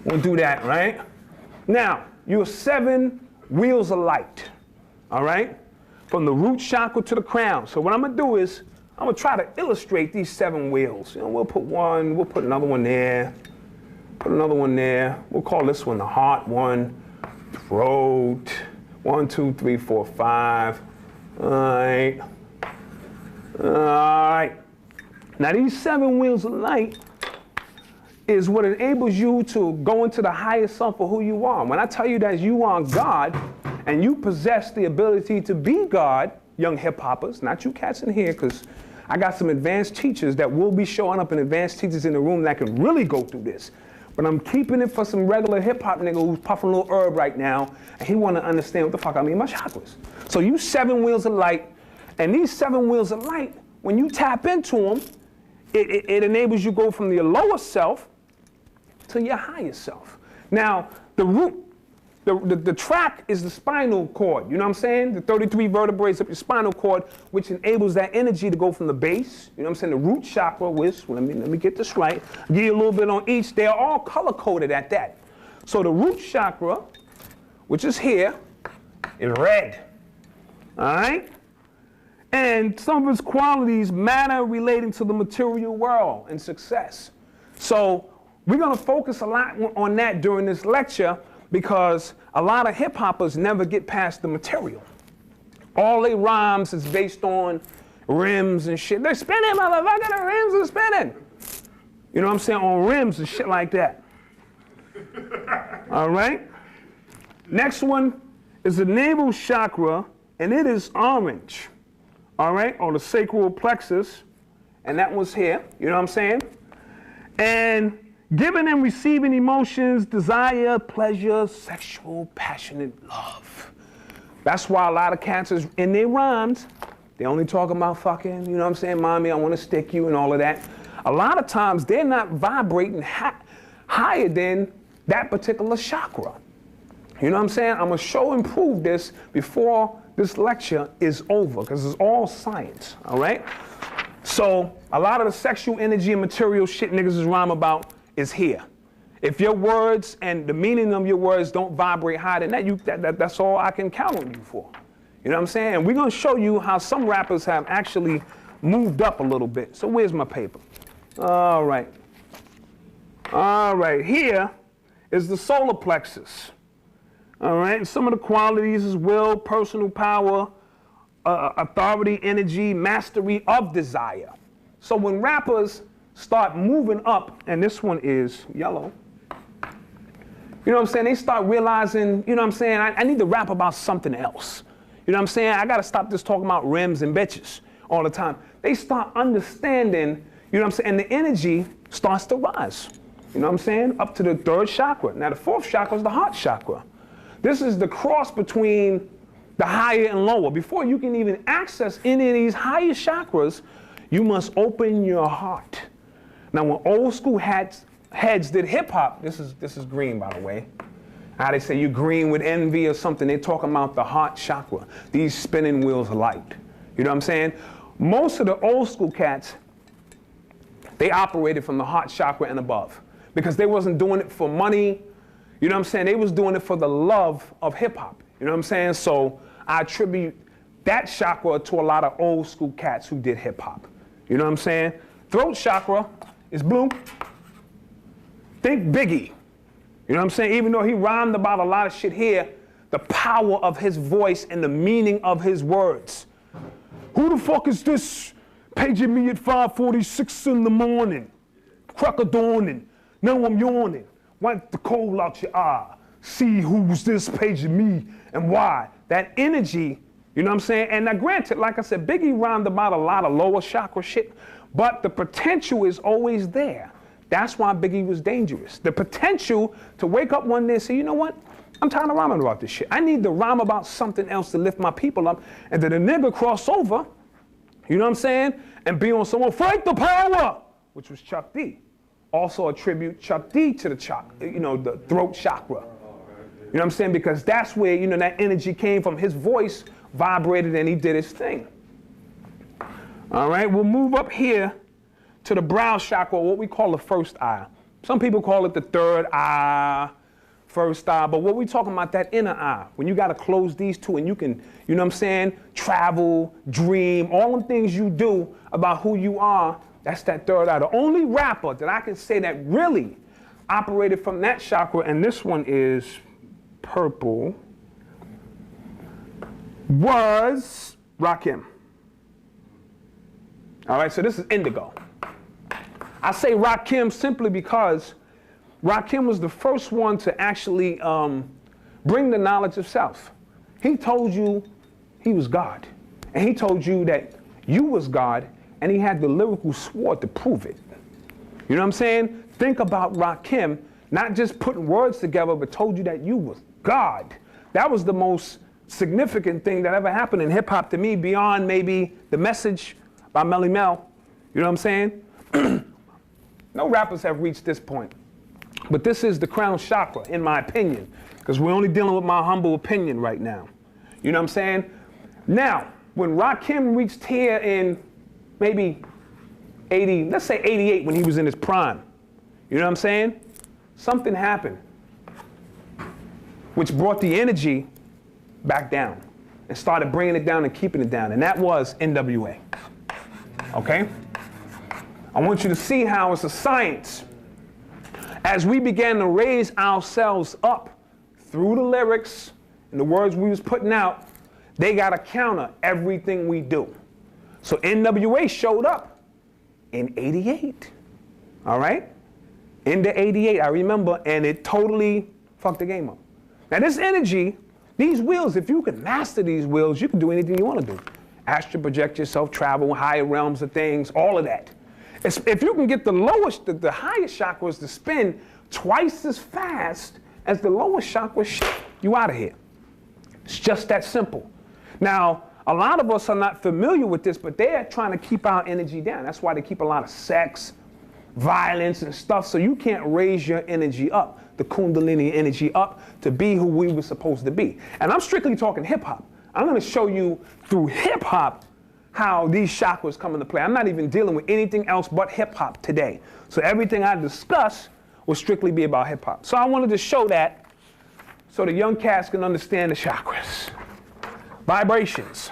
We'll do that, right? Now, you're 7 wheels of light, all right? From the root chakra to the crown. So what I'm gonna do is, I'm gonna try to illustrate these 7 wheels. You know, we'll put one, we'll put another one there, put another one there. We'll call this one the heart one, throat, 1, 2, 3, 4, 5. All right. All right. Now these 7 wheels of light is what enables you to go into the higher self of who you are. When I tell you that you are God and you possess the ability to be God, young hip-hoppers, not you cats in here, because I got some advanced teachers that will be showing up, and advanced teachers in the room that can really go through this. But I'm keeping it for some regular hip-hop nigga who's puffing a little herb right now, and he want to understand what the fuck I mean by chakras. So you 7 wheels of light, and these 7 wheels of light, when you tap into them, it enables you to go from your lower self to your higher self. Now, the root, the track is the spinal cord, you know what I'm saying? The 33 vertebrae up your spinal cord, which enables that energy to go from the base, you know what I'm saying? The root chakra, which, let me get this right, give you a little bit on each. They're all color-coded at that. So the root chakra, which is here, is red, all right? And some of its qualities matter relating to the material world and success. So we're gonna focus a lot on that during this lecture, because a lot of hip-hoppers never get past the material. All their rhymes is based on rims and shit. They're spinning, motherfucker, the rims are spinning. You know what I'm saying? On rims and shit like that. All right? Next one is the navel chakra, and it is orange. All right? Or the sacral plexus. And that one's here. You know what I'm saying? And giving and receiving emotions, desire, pleasure, sexual, passionate love. That's why a lot of cancers in their rhymes, they only talk about fucking, you know what I'm saying, mommy, I want to stick you and all of that. A lot of times they're not vibrating higher than that particular chakra. You know what I'm saying? I'm going to show and prove this before this lecture is over, because it's all science, all right? So a lot of the sexual energy and material shit niggas is rhyme about is here. If your words and the meaning of your words don't vibrate higher than that, that's all I can count on you for. You know what I'm saying? And we're going to show you how some rappers have actually moved up a little bit. So where's my paper? All right. All right, here is the solar plexus. All right, and some of the qualities is will, personal power, authority, energy, mastery of desire. So when rappers start moving up, and this one is yellow, you know what I'm saying? They start realizing, you know what I'm saying? I need to rap about something else. You know what I'm saying? I got to stop just talking about rims and bitches all the time. They start understanding, you know what I'm saying? And the energy starts to rise. You know what I'm saying? Up to the 3rd chakra. Now the 4th chakra is the heart chakra. This is the cross between the higher and lower. Before you can even access any of these higher chakras, you must open your heart. Now, when old school heads did hip hop, this is green, by the way. How they say you green with envy or something, they're talking about the heart chakra. These spinning wheels of light. You know what I'm saying? Most of the old school cats, they operated from the heart chakra and above, because they wasn't doing it for money. You know what I'm saying? They was doing it for the love of hip hop. You know what I'm saying? So I attribute that chakra to a lot of old school cats who did hip hop. You know what I'm saying? Throat chakra is blue. Think Biggie. You know what I'm saying? Even though he rhymed about a lot of shit here, the power of his voice and the meaning of his words. Who the fuck is this paging me at 5:46 in the morning? Crack of dawning. Now I'm yawning. Wipe the coal out your eye. See who's this paging me and why. That energy, you know what I'm saying? And now granted, like I said, Biggie rhymed about a lot of lower chakra shit, but the potential is always there. That's why Biggie was dangerous. The potential to wake up one day and say, you know what? I'm tired of rhyming about this shit. I need to rhyme about something else to lift my people up. And then a nigga cross over, you know what I'm saying? And be on someone, fight the power, which was Chuck D. Also attribute Chuck D to the the throat chakra. You know what I'm saying? Because that's where, you know, that energy came from. His voice vibrated and he did his thing. All right, we'll move up here to the brow chakra, what we call the first eye. Some people call it the third eye, first eye, but what we talking about, that inner eye, when you got to close these two and you can, you know what I'm saying, travel, dream, all the things you do about who you are, that's that third eye. The only rapper that I can say that really operated from that chakra, and this one is purple, was Rakim. All right, so this is indigo. I say Rakim simply because Rakim was the first one to actually bring the knowledge of self. He told you he was God, and he told you that you was God, and he had the lyrical sword to prove it. You know what I'm saying? Think about Rakim, not just putting words together, but told you that you was God. That was the most significant thing that ever happened in hip hop to me, beyond maybe The Message by Melly Mel. You know what I'm saying? No rappers have reached this point. But this is the crown chakra, in my opinion, because we're only dealing with my humble opinion right now. You know what I'm saying? Now, when Rakim reached here in maybe 80, let's say 88, when he was in his prime, you know what I'm saying? Something happened which brought the energy back down and started bringing it down and keeping it down, and that was NWA. Okay? I want you to see how it's a science. As we began to raise ourselves up through the lyrics and the words we was putting out, they got to counter everything we do. So NWA showed up in 88, all right? Into 88, I remember, and it totally fucked the game up. Now this energy, these wheels, if you can master these wheels, you can do anything you want to do. Astral project yourself, travel, higher realms of things, all of that. If you can get the lowest, the highest chakras to spin twice as fast as the lowest chakras, you out of here. It's just that simple. Now, a lot of us are not familiar with this, but they're trying to keep our energy down. That's why they keep a lot of sex, violence, and stuff, so you can't raise your energy up, the Kundalini energy up, to be who we were supposed to be. And I'm strictly talking hip-hop. I'm going to show you through hip-hop how these chakras come into play. I'm not even dealing with anything else but hip-hop today. So everything I discuss will strictly be about hip-hop. So I wanted to show that so the young cats can understand the chakras. Vibrations.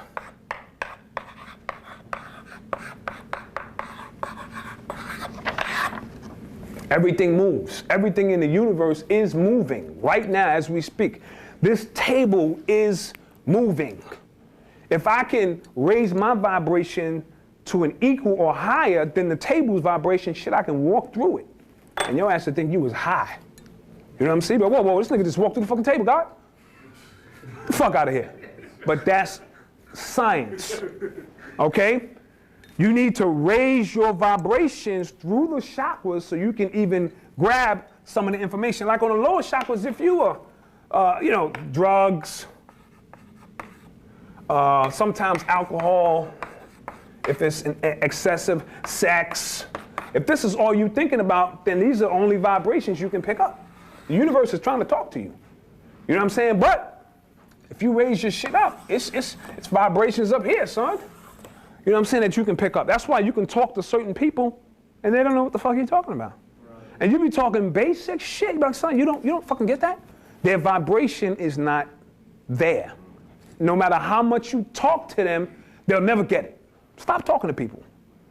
Everything moves. Everything in the universe is moving right now as we speak. This table is moving. If I can raise my vibration to an equal or higher than the table's vibration, shit, I can walk through it. And your ass would think you was high. You know what I'm saying? But whoa, this nigga just walked through the fucking table, God. Get the fuck out of here. But that's science, okay? You need to raise your vibrations through the chakras so you can even grab some of the information. Like on the lower chakras, if you are, you know, drugs, sometimes alcohol, if it's excessive sex, if this is all you're thinking about, then these are only vibrations you can pick up. The universe is trying to talk to you. You know what I'm saying? But if you raise your shit up, it's vibrations up here, son. You know what I'm saying, that you can pick up. That's why you can talk to certain people and they don't know what the fuck you're talking about. Right. And you be talking basic shit, like, son, you don't fucking get that? Their vibration is not there. No matter how much you talk to them, they'll never get it. Stop talking to people.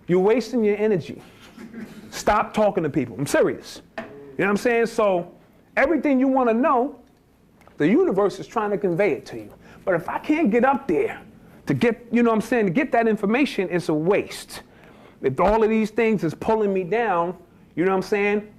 You're wasting your energy. Stop talking to people. I'm serious. You know what I'm saying? So everything you want to know, the universe is trying to convey it to you. But if I can't get up there to get, you know what I'm saying, to get that information, it's a waste. If all of these things is pulling me down, you know what I'm saying,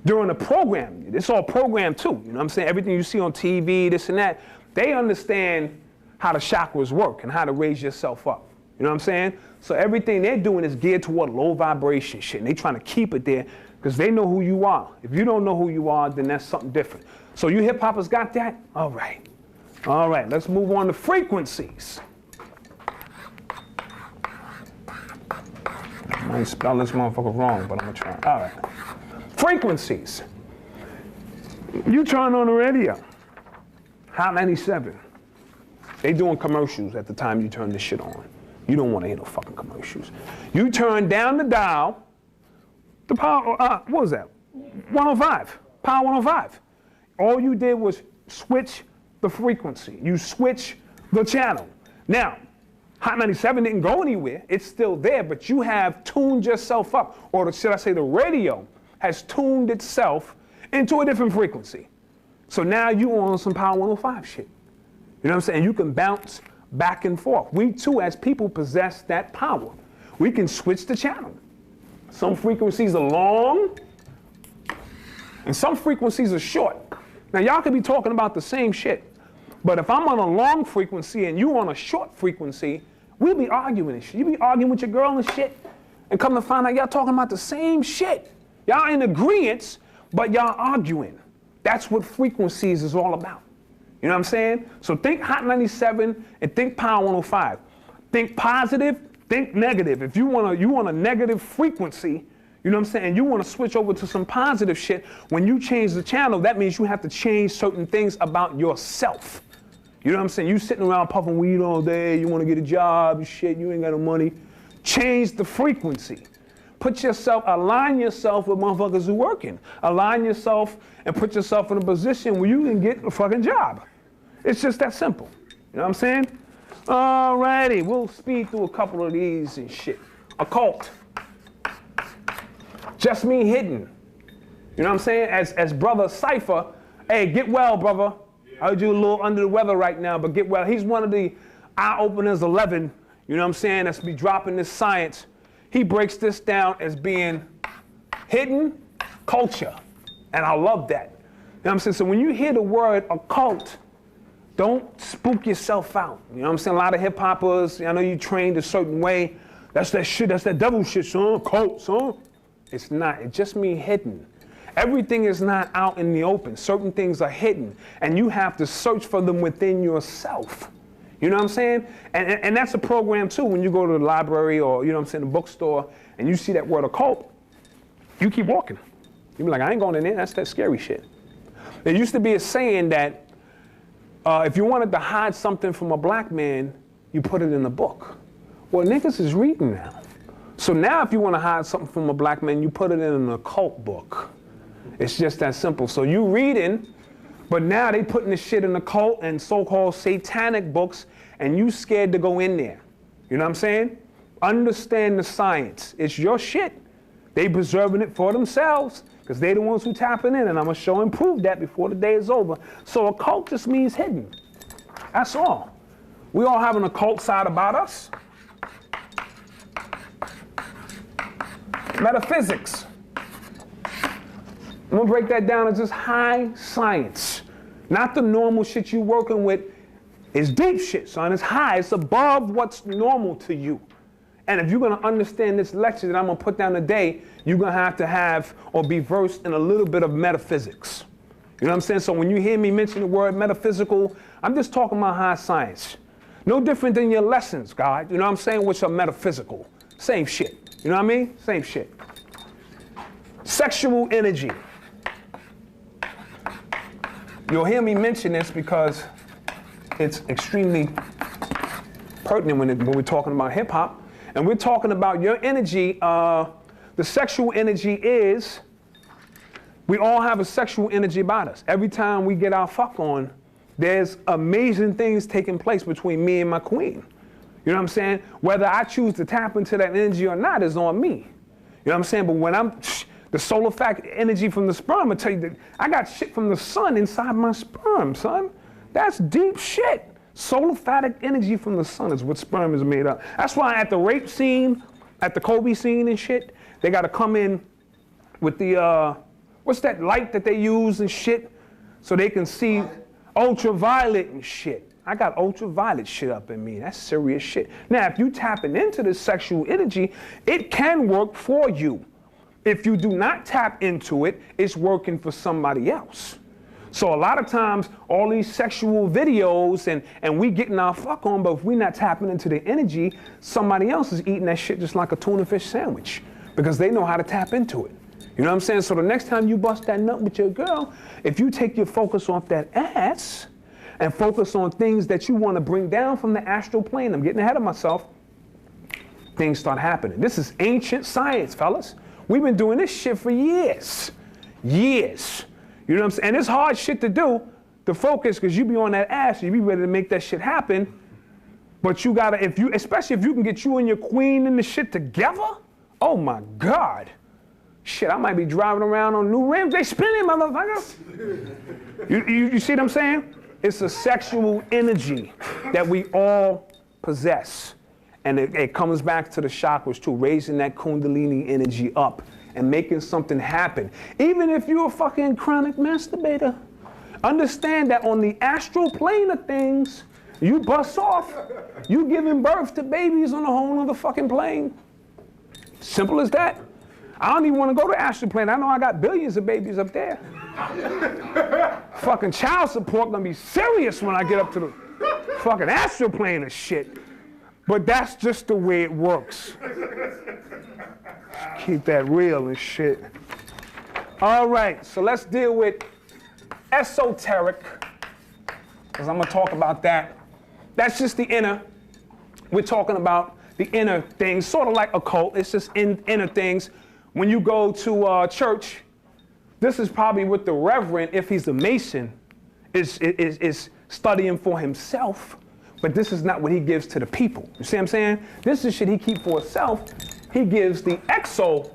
during the program, it's all programmed too. You know what I'm saying? Everything you see on TV, this and that, they understand how the chakras work and how to raise yourself up. You know what I'm saying? So everything they're doing is geared toward low vibration shit, and they're trying to keep it there because they know who you are. If you don't know who you are, then that's something different. So you hip-hoppers got that? All right. All right, let's move on to frequencies. I might spell this motherfucker wrong, but I'm gonna try. All right. Frequencies. You turn on the radio. Hot 97. They doing commercials at the time you turn this shit on. You don't want to hear no fucking commercials. You turn down the dial. The power, what was that? 105, power 105. All you did was switch the frequency. You switch the channel. Now, Hot 97 didn't go anywhere. It's still there, but you have tuned yourself up, or should I say the radio has tuned itself into a different frequency. So now you on some power 105 shit. You know what I'm saying? You can bounce back and forth. We too, as people, possess that power. We can switch the channel. Some frequencies are long, and some frequencies are short. Now, y'all could be talking about the same shit, but if I'm on a long frequency and you on a short frequency, we'll be arguing and shit. You be arguing with your girl and shit, and come to find out y'all talking about the same shit. Y'all in agreement, but y'all arguing. That's what frequencies is all about. You know what I'm saying? So think Hot 97 and think Power 105. Think positive, think negative. If you want a negative frequency, you know what I'm saying? You want to switch over to some positive shit. When you change the channel, that means you have to change certain things about yourself. You know what I'm saying? You sitting around puffing weed all day, you want to get a job and shit, you ain't got no money. Change the frequency. Put yourself, align yourself with motherfuckers who working. Align yourself and put yourself in a position where you can get a fucking job. It's just that simple. You know what I'm saying? Alrighty, we'll speed through a couple of these and shit. Occult. Just me hidden. You know what I'm saying? As brother Cypher, hey, get well, brother. I heard you a little under the weather right now, but get well. He's one of the eye openers 11, you know what I'm saying, that's be dropping this science. He breaks this down as being hidden culture. And I love that. You know what I'm saying? So when you hear the word occult, don't spook yourself out. You know what I'm saying? A lot of hip hoppers, I know you trained a certain way. That's that shit, that's that devil shit, son. Cult, son. It's not. It just means hidden. Everything is not out in the open. Certain things are hidden, and you have to search for them within yourself. You know what I'm saying? And that's a program too. When you go to the library or, you know what I'm saying, the bookstore, and you see that word occult, you keep walking. You be like, I ain't going in there. That's that scary shit. There used to be a saying that if you wanted to hide something from a black man, you put it in a book. Well, niggas is reading now. So now if you want to hide something from a black man, you put it in an occult book. It's just that simple. So you reading, but now they putting this shit in the occult and so-called satanic books, and you scared to go in there. You know what I'm saying? Understand the science. It's your shit. They preserving it for themselves because they the ones who tapping in, and I'm going to show and prove that before the day is over. So occult just means hidden. That's all. We all have an occult side about us. Metaphysics. I'm gonna break that down as just high science. Not the normal shit you working with. It's deep shit, son. It's high. It's above what's normal to you. And if you're gonna understand this lecture that I'm gonna put down today, you're gonna have or be versed in a little bit of metaphysics. You know what I'm saying? So when you hear me mention the word metaphysical, I'm just talking about high science. No different than your lessons, God. You know what I'm saying? Which are metaphysical. Same shit. You know what I mean? Same shit. Sexual energy. You'll hear me mention this because it's extremely pertinent when we're talking about hip hop. And we're talking about your energy. The sexual energy is, we all have a sexual energy about us. Every time we get our fuck on, there's amazing things taking place between me and my queen. You know what I'm saying? Whether I choose to tap into that energy or not is on me. You know what I'm saying? But when the solar fact energy from the sperm, I tell you that I got shit from the sun inside my sperm, son. That's deep shit. Solar-phatic energy from the sun is what sperm is made up. That's why at the rape scene, at the Kobe scene and shit, they got to come in with the, what's that light that they use and shit, so they can see ultraviolet and shit. I got ultraviolet shit up in me. That's serious shit. Now, if you tapping into this sexual energy, it can work for you. If you do not tap into it, it's working for somebody else. So a lot of times, all these sexual videos and we getting our fuck on, but if we're not tapping into the energy, somebody else is eating that shit just like a tuna fish sandwich because they know how to tap into it. You know what I'm saying? So the next time you bust that nut with your girl, if you take your focus off that ass and focus on things that you want to bring down from the astral plane, I'm getting ahead of myself, things start happening. This is ancient science, fellas. We've been doing this shit for years. Years. You know what I'm saying? And it's hard shit to do, to focus, because you be on that ass, you be ready to make that shit happen. But you gotta, especially if you can get you and your queen and the shit together, oh my God. Shit, I might be driving around on new rims, they spinning, motherfucker. You see what I'm saying? It's a sexual energy that we all possess. And it comes back to the chakras too, raising that kundalini energy up and making something happen. Even if you're a fucking chronic masturbator, understand that on the astral plane of things, you bust off, you giving birth to babies on a whole other fucking plane. Simple as that. I don't even want to go to astral plane. I know I got billions of babies up there. Fucking child support gonna be serious when I get up to the fucking astral plane of shit. But that's just the way it works. Keep that real and shit. All right, so let's deal with esoteric, because I'm gonna talk about that. That's just the inner. We're talking about the inner things, sort of like occult. It's just inner things. When you go to church, this is probably what the reverend, if he's a Mason, is studying for himself. But this is not what he gives to the people. You see what I'm saying? This is shit he keeps for himself. He gives the exoteric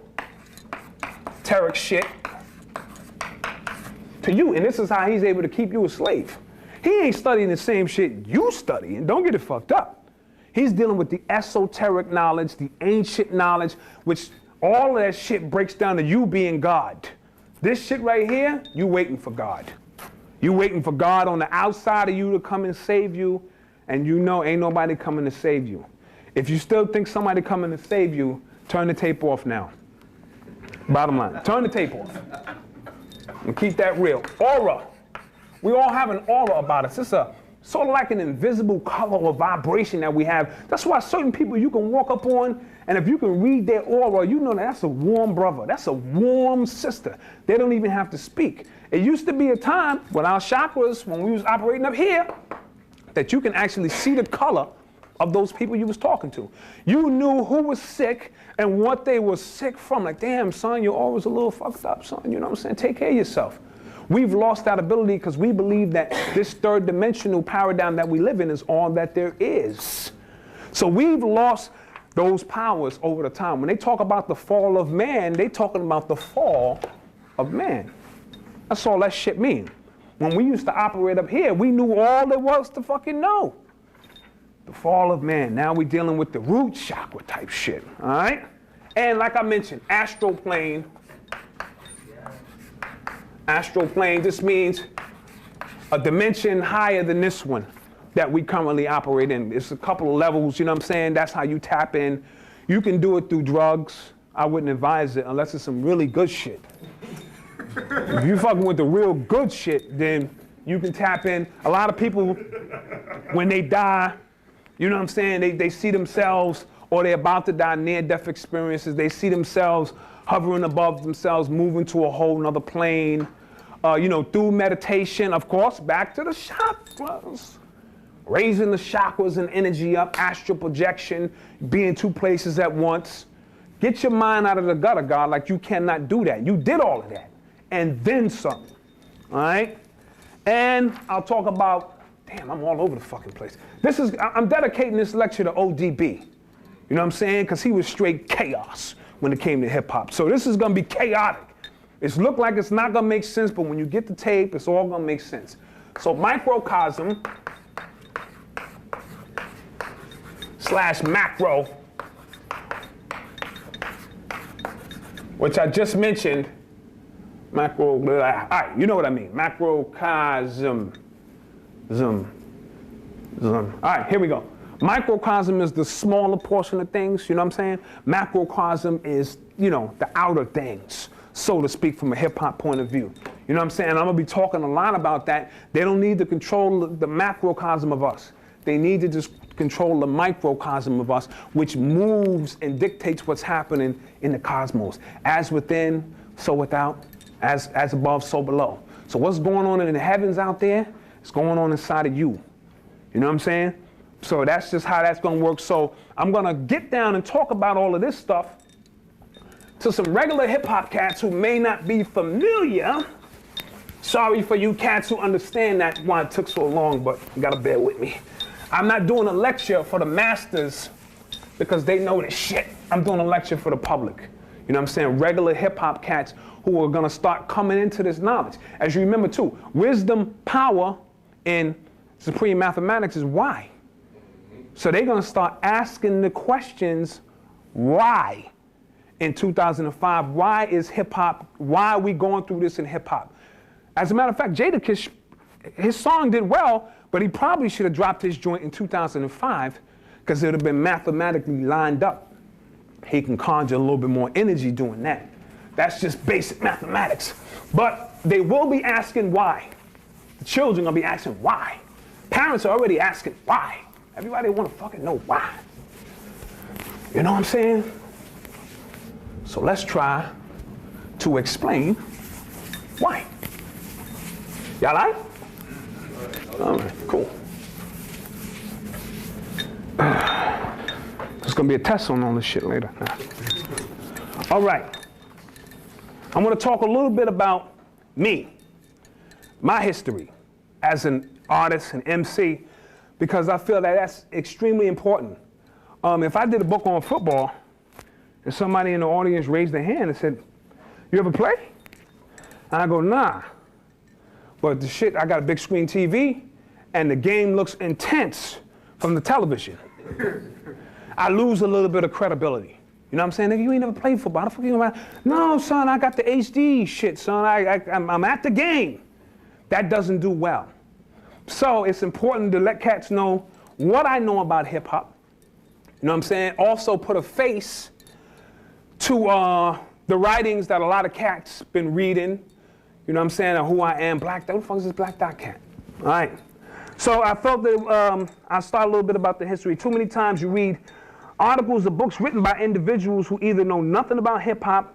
shit to you. And this is how he's able to keep you a slave. He ain't studying the same shit you study. And don't get it fucked up. He's dealing with the esoteric knowledge, the ancient knowledge, which all of that shit breaks down to you being God. This shit right here, you waiting for God. You waiting for God on the outside of you to come and save you. And you know ain't nobody coming to save you. If you still think somebody coming to save you, turn the tape off now. Bottom line, turn the tape off. And keep that real. Aura. We all have an aura about us. It's a sort of like an invisible color or vibration that we have. That's why certain people you can walk up on, and if you can read their aura, you know that's a warm brother. That's a warm sister. They don't even have to speak. It used to be a time when our chakras, when we was operating up here, that you can actually see the color of those people you was talking to. You knew who was sick and what they were sick from. Like, damn, son, you're always a little fucked up, son. You know what I'm saying? Take care of yourself. We've lost that ability because we believe that this third dimensional paradigm that we live in is all that there is. So we've lost those powers over the time. When they talk about the fall of man, they talking about the fall of man. That's all that shit mean. When we used to operate up here, we knew all there was to fucking know. The fall of man. Now we're dealing with the root chakra type shit, all right? And like I mentioned, astral plane. Astral plane just means a dimension higher than this one that we currently operate in. It's a couple of levels, you know what I'm saying? That's how you tap in. You can do it through drugs. I wouldn't advise it unless it's some really good shit. If you fucking with the real good shit, then you can tap in. A lot of people, when they die, you know what I'm saying, they see themselves, or they're about to die, near-death experiences, they see themselves hovering above themselves, moving to a whole nother plane, you know, through meditation, of course, back to the chakras. Raising the chakras and energy up, astral projection, being two places at once. Get your mind out of the gutter, God, like you cannot do that. You did all of that. And then some, all right? And I'll talk about, damn, I'm all over the fucking place. I'm dedicating this lecture to ODB. You know what I'm saying? Because he was straight chaos when it came to hip hop. So this is gonna be chaotic. It's look like it's not gonna make sense, but when you get the tape, it's all gonna make sense. So microcosm / macro, which I just mentioned. Macro, all right, you know what I mean. Macrocosm. All right, here we go. Microcosm is the smaller portion of things, you know what I'm saying? Macrocosm is, you know, the outer things, so to speak, from a hip-hop point of view. You know what I'm saying? I'm gonna be talking a lot about that. They don't need to control the macrocosm of us. They need to just control the microcosm of us, which moves and dictates what's happening in the cosmos. As within, so without. As above, so below. So what's going on in the heavens out there is going on inside of you. You know what I'm saying? So that's just how that's going to work. So I'm going to get down and talk about all of this stuff to some regular hip-hop cats who may not be familiar. Sorry for you cats who understand that why it took so long, but you gotta bear with me. I'm not doing a lecture for the masters because they know this shit. I'm doing a lecture for the public. You know what I'm saying? Regular hip-hop cats who are gonna start coming into this knowledge. As you remember too, wisdom, power in supreme mathematics is why. So they're gonna start asking the questions, why? In 2005, why is hip-hop, why are we going through this in hip-hop? As a matter of fact, Jadakiss, his song did well, but he probably should have dropped his joint in 2005 because it would have been mathematically lined up. He can conjure a little bit more energy doing that. That's just basic mathematics. But they will be asking why. The children are going to be asking why. Parents are already asking why. Everybody want to fucking know why. You know what I'm saying? So let's try to explain why. Y'all like? All right, cool. There's gonna be a test on all this shit later. All right. I'm gonna talk a little bit about me, my history as an artist and MC, because I feel that that's extremely important. If I did a book on football and somebody in the audience raised their hand and said, "You ever play?" And I go, "Nah. But the shit, I got a big screen TV and the game looks intense from the television." I lose a little bit of credibility. You know what I'm saying? Nigga, you ain't never played football. How the fuck you gonna? No, son, I got the HD shit, son. I'm at the game. That doesn't do well. So it's important to let cats know what I know about hip hop. You know what I'm saying? Also put a face to the writings that a lot of cats been reading. You know what I'm saying? Or who I am. Black Dot. Who the fuck is this Black Dot cat? All right. So I felt that I'll start a little bit about the history. Too many times you read articles or books written by individuals who either know nothing about hip hop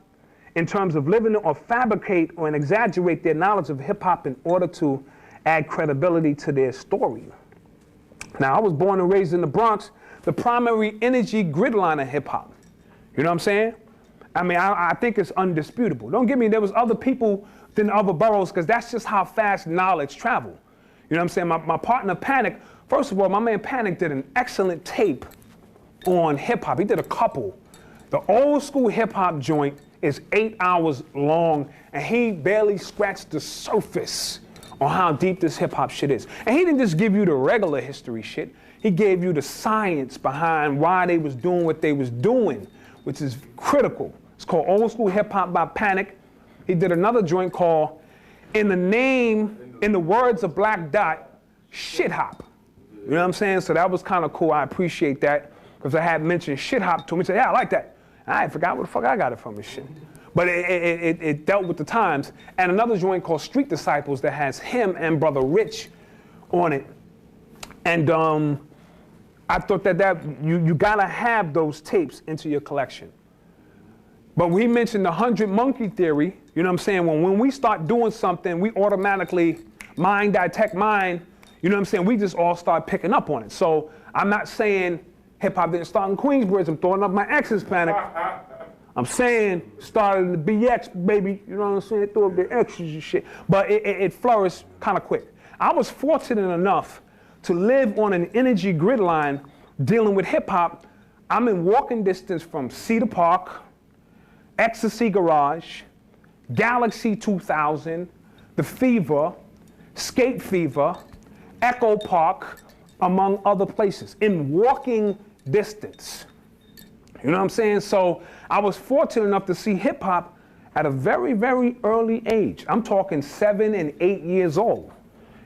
in terms of living it or fabricate or exaggerate their knowledge of hip hop in order to add credibility to their story. Now, I was born and raised in the Bronx, the primary energy grid line of hip hop. You know what I'm saying? I mean, I think it's undisputable. Don't get me, there was other people than other boroughs, because that's just how fast knowledge travel. You know what I'm saying? My partner Panic, first of all, my man Panic did an excellent tape on hip hop. He did a couple. The old school hip hop joint is 8 hours long, and he barely scratched the surface on how deep this hip hop shit is. And he didn't just give you the regular history shit. He gave you the science behind why they was doing what they was doing, which is critical. It's called Old School Hip Hop by Panic. He did another joint called In the Words of Black Dot, Shit Hop. You know what I'm saying? So that was kind of cool. I appreciate that, because I had mentioned shit hop to him. He said, "Yeah, I like that." I forgot where the fuck I got it from and shit. But it dealt with the times. And another joint called Street Disciples that has him and Brother Rich on it. And I thought that you gotta have those tapes into your collection. But we mentioned the 100 monkey theory. You know what I'm saying? When we start doing something, we automatically mind detect mind. You know what I'm saying? We just all start picking up on it. So I'm not saying hip hop didn't start in Queensbridge. I'm throwing up my ex's Panic. I'm saying started in the BX, baby. You know what I'm saying? Throw up the X's and shit. But it flourished kind of quick. I was fortunate enough to live on an energy grid line dealing with hip hop. I'm in walking distance from Cedar Park, Ecstasy Garage, Galaxy 2000, The Fever, Skate Fever, Echo Park, among other places, in walking distance. You know what I'm saying? So I was fortunate enough to see hip hop at a very, very early age. I'm talking 7 and 8 years old.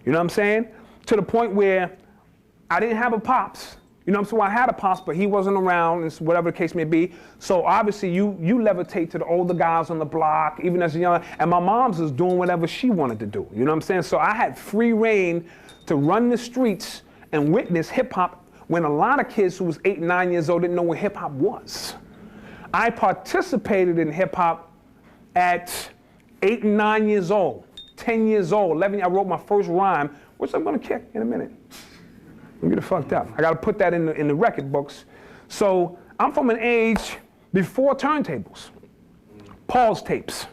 You know what I'm saying? To the point where I didn't have a pops. You know what I'm saying? Well, I had a pops, but he wasn't around, and whatever the case may be. So obviously you levitate to the older guys on the block, even as a young, and my mom's was doing whatever she wanted to do. You know what I'm saying? So I had free reign to run the streets and witness hip hop when a lot of kids who was 8 and 9 years old didn't know what hip hop was. I participated in hip hop at 8 and 9 years old, 10 years old, 11. I wrote my first rhyme, which I'm gonna kick in a minute. I'm gonna get it fucked up. I gotta put that in the record books. So I'm from an age before turntables. Pause tapes.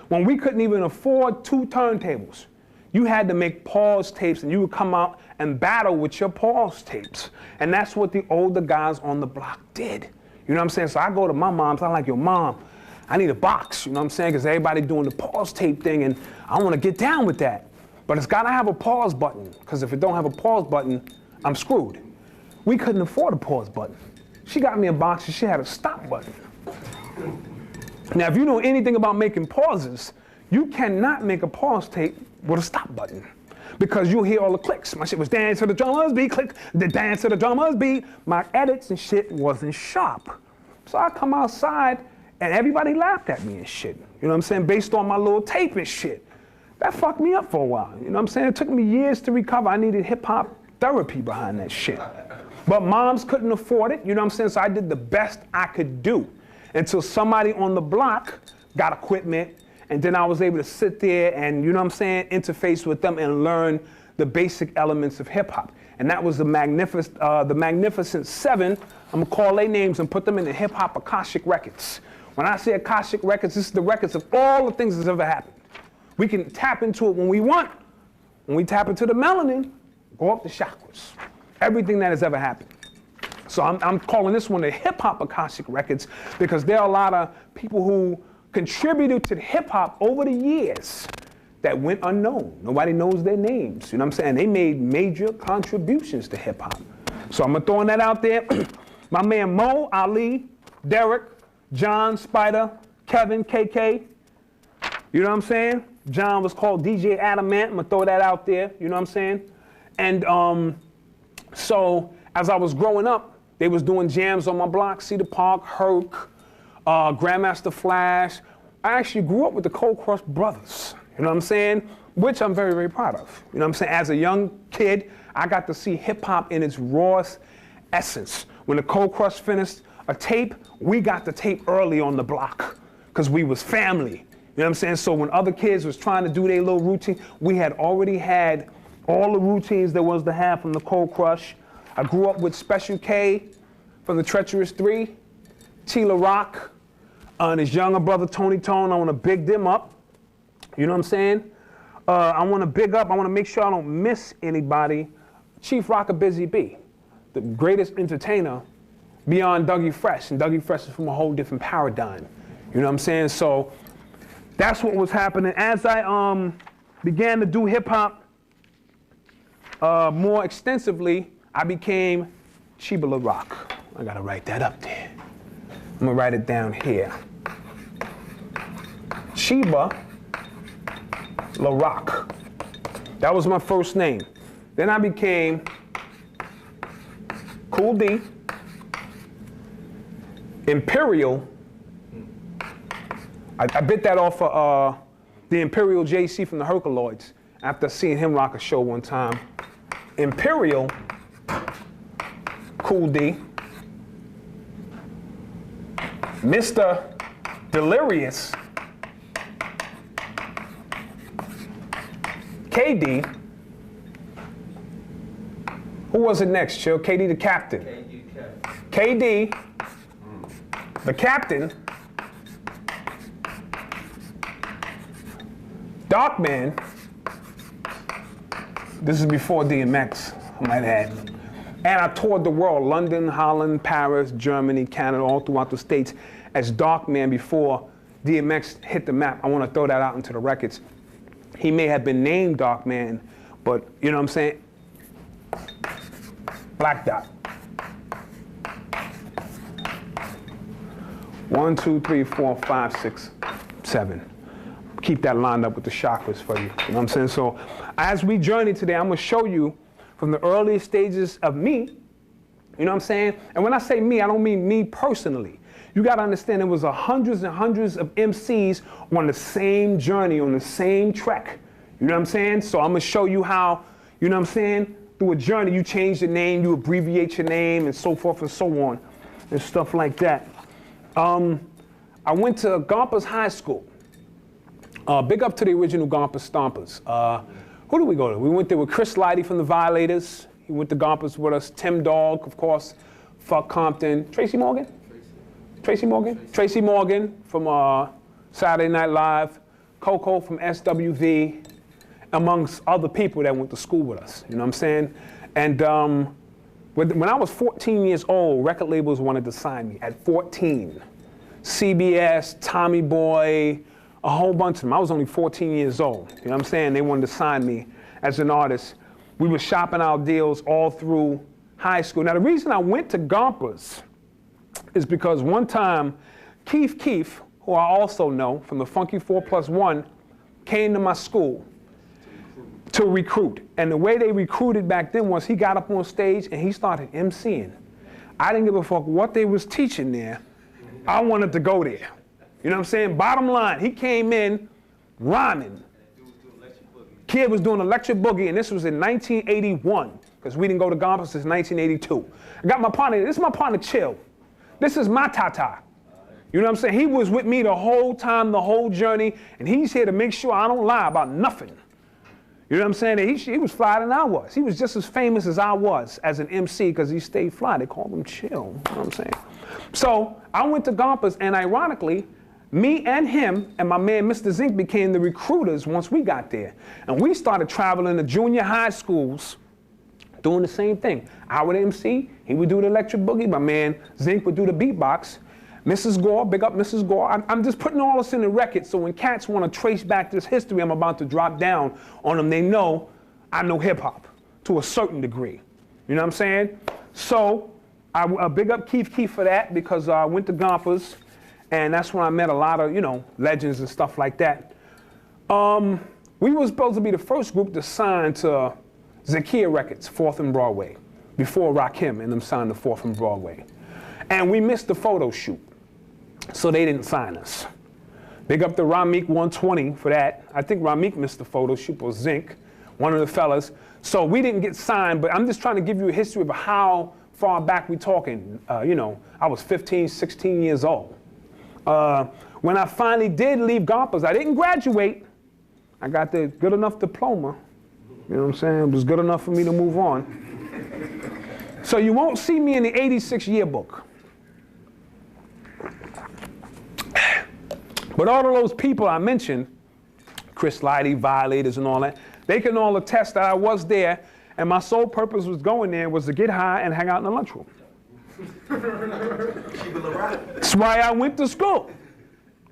When we couldn't even afford 2 turntables, you had to make pause tapes, and you would come out and battle with your pause tapes. And that's what the older guys on the block did. You know what I'm saying? So I go to my mom's, I'm like, yo, Mom, I need a box, you know what I'm saying? Because everybody doing the pause tape thing, and I want to get down with that. But it's got to have a pause button, because if it don't have a pause button, I'm screwed. We couldn't afford a pause button. She got me a box, and she had a stop button. Now, if you know anything about making pauses, you cannot make a pause tape with a stop button, because you'll hear all the clicks. My shit was dance to the drummer's beat, click, the dance to the drummer's beat. My edits and shit wasn't sharp. So I come outside, and everybody laughed at me and shit. You know what I'm saying? Based on my little tape and shit. That fucked me up for a while. You know what I'm saying? It took me years to recover. I needed hip-hop therapy behind that shit. But moms couldn't afford it, you know what I'm saying? So I did the best I could do until somebody on the block got equipment, and then I was able to sit there and, you know what I'm saying, interface with them and learn the basic elements of hip-hop. And that was the Magnificent Seven. I'm gonna call their names and put them in the Hip-Hop Akashic Records. When I say Akashic Records, this is the records of all the things that's ever happened. We can tap into it when we want. When we tap into the melanin, go up the chakras. Everything that has ever happened. So I'm calling this one the Hip-Hop Akashic Records, because there are a lot of people who contributed to hip-hop over the years that went unknown. Nobody knows their names, you know what I'm saying? They made major contributions to hip-hop. So I'm throwing that out there. My man Mo, Ali, Derek, John, Spider, Kevin, KK, you know what I'm saying? John was called DJ Adamant. I'm gonna throw that out there, you know what I'm saying? And so as I was growing up, they was doing jams on my block, Cedar Park, Herc, Grandmaster Flash. I actually grew up with the Cold Crush Brothers, you know what I'm saying? Which I'm very, very proud of. You know what I'm saying? As a young kid, I got to see hip hop in its rawest essence. When the Cold Crush finished a tape, we got the tape early on the block, because we was family. You know what I'm saying? So when other kids was trying to do their little routine, we had already had all the routines there was to have from the Cold Crush. I grew up with Special K from the Treacherous 3, Tila Rock, and his younger brother Tony Tone. I want to big them up. You know what I'm saying? I want to big up, I want to make sure I don't miss anybody. Chief Rocker Busy B, the greatest entertainer beyond Dougie Fresh. And Dougie Fresh is from a whole different paradigm. You know what I'm saying? So that's what was happening. As I began to do hip hop more extensively, I became Chiba La Rock. I gotta write that up there. I'm gonna write it down here. Chiba La Rock. That was my first name. Then I became Cool D, Imperial. I bit that off of the Imperial JC from the Herculoids after seeing him rock a show one time. Imperial, Cool D, Mr. Delirious, KD. Who was it next, Chill? KD the Captain. KD, the Captain. Darkman. This is before DMX, I might add. And I toured the world, London, Holland, Paris, Germany, Canada, all throughout the States as Darkman before DMX hit the map. I want to throw that out into the records. He may have been named Darkman, but you know what I'm saying? Black Dot. 1, 2, 3, 4, 5, 6, 7. Keep that lined up with the chakras for you. You know what I'm saying? So as we journey today, I'm going to show you from the earliest stages of me. You know what I'm saying? And when I say me, I don't mean me personally. You got to understand there was hundreds and hundreds of MCs on the same journey, on the same trek. You know what I'm saying? So I'm going to show you how, you know what I'm saying, through a journey, you change the name, you abbreviate your name, and so forth and so on, and stuff like that. I went to Gompers High School. Big up to the original Gompers Stompers. Who did we go to? We went there with Chris Lighty from the Violators. He went to Gompers with us. Tim Dog, of course. Fuck Compton. Tracy Morgan? Tracy Morgan? Tracy Morgan from Saturday Night Live, Coco from SWV, amongst other people that went to school with us, you know what I'm saying? And when I was 14 years old, record labels wanted to sign me at 14. CBS, Tommy Boy, a whole bunch of them. I was only 14 years old, you know what I'm saying? They wanted to sign me as an artist. We were shopping our deals all through high school. Now, the reason I went to Gompers is because one time, Keith, who I also know from the Funky 4+1, came to my school to recruit. And the way they recruited back then was he got up on stage and he started emceeing. I didn't give a fuck what they was teaching there. I wanted to go there. You know what I'm saying? Bottom line, he came in rhyming. Kid was doing electric boogie, and this was in 1981, because we didn't go to Gompers since 1982. I got my partner, this is my partner Chill. This is my Tata. You know what I'm saying? He was with me the whole time, the whole journey, and he's here to make sure I don't lie about nothing. You know what I'm saying? He was flyer than I was. He was just as famous as I was as an MC because he stayed fly. They called him Chill. You know what I'm saying? So I went to Gompers, and ironically, me and him and my man Mr. Zink became the recruiters once we got there. And we started traveling to junior high schools doing the same thing. I would MC, he would do the electric boogie, my man Zink would do the beatbox. Mrs. Gore, big up Mrs. Gore. I'm just putting all this in the record so when cats want to trace back this history I'm about to drop down on them, they know I know hip hop to a certain degree. You know what I'm saying? So I big up Keith for that because I went to Gompers. And that's when I met a lot of, you know, legends and stuff like that. We were supposed to be the first group to sign to Zakia Records, 4th and Broadway, before Rakim and them signed to 4th and Broadway. And we missed the photo shoot, so they didn't sign us. Big up to Ramik 120 for that. I think Ramik missed the photo shoot, or Zink, one of the fellas. So we didn't get signed, but I'm just trying to give you a history of how far back we talking. You know, I was 15, 16 years old. When I finally did leave Gompers, I didn't graduate. I got the good enough diploma. You know what I'm saying? It was good enough for me to move on. So you won't see me in the 86 yearbook. But all of those people I mentioned, Chris Lighty, Violators and all that, they can all attest that I was there, and my sole purpose was going there was to get high and hang out in the lunchroom. That's why I went to school.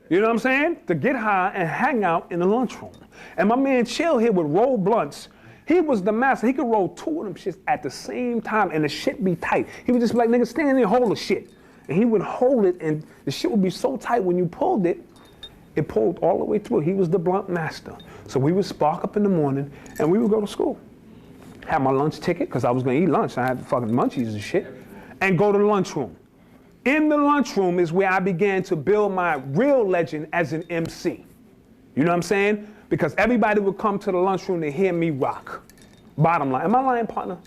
You know what I'm saying? To get high and hang out in the lunchroom. And my man Chill here would roll blunts. He was the master. He could roll 2 of them shits at the same time and the shit be tight. He would just be like, nigga, stand there and hold the shit. And he would hold it and the shit would be so tight when you pulled it, it pulled all the way through. He was the blunt master. So we would spark up in the morning and we would go to school. Had my lunch ticket, because I was gonna eat lunch. I had fucking munchies and shit. And go to the lunchroom. In the lunchroom is where I began to build my real legend as an MC. You know what I'm saying? Because everybody would come to the lunchroom to hear me rock. Bottom line. Am I lying, partner?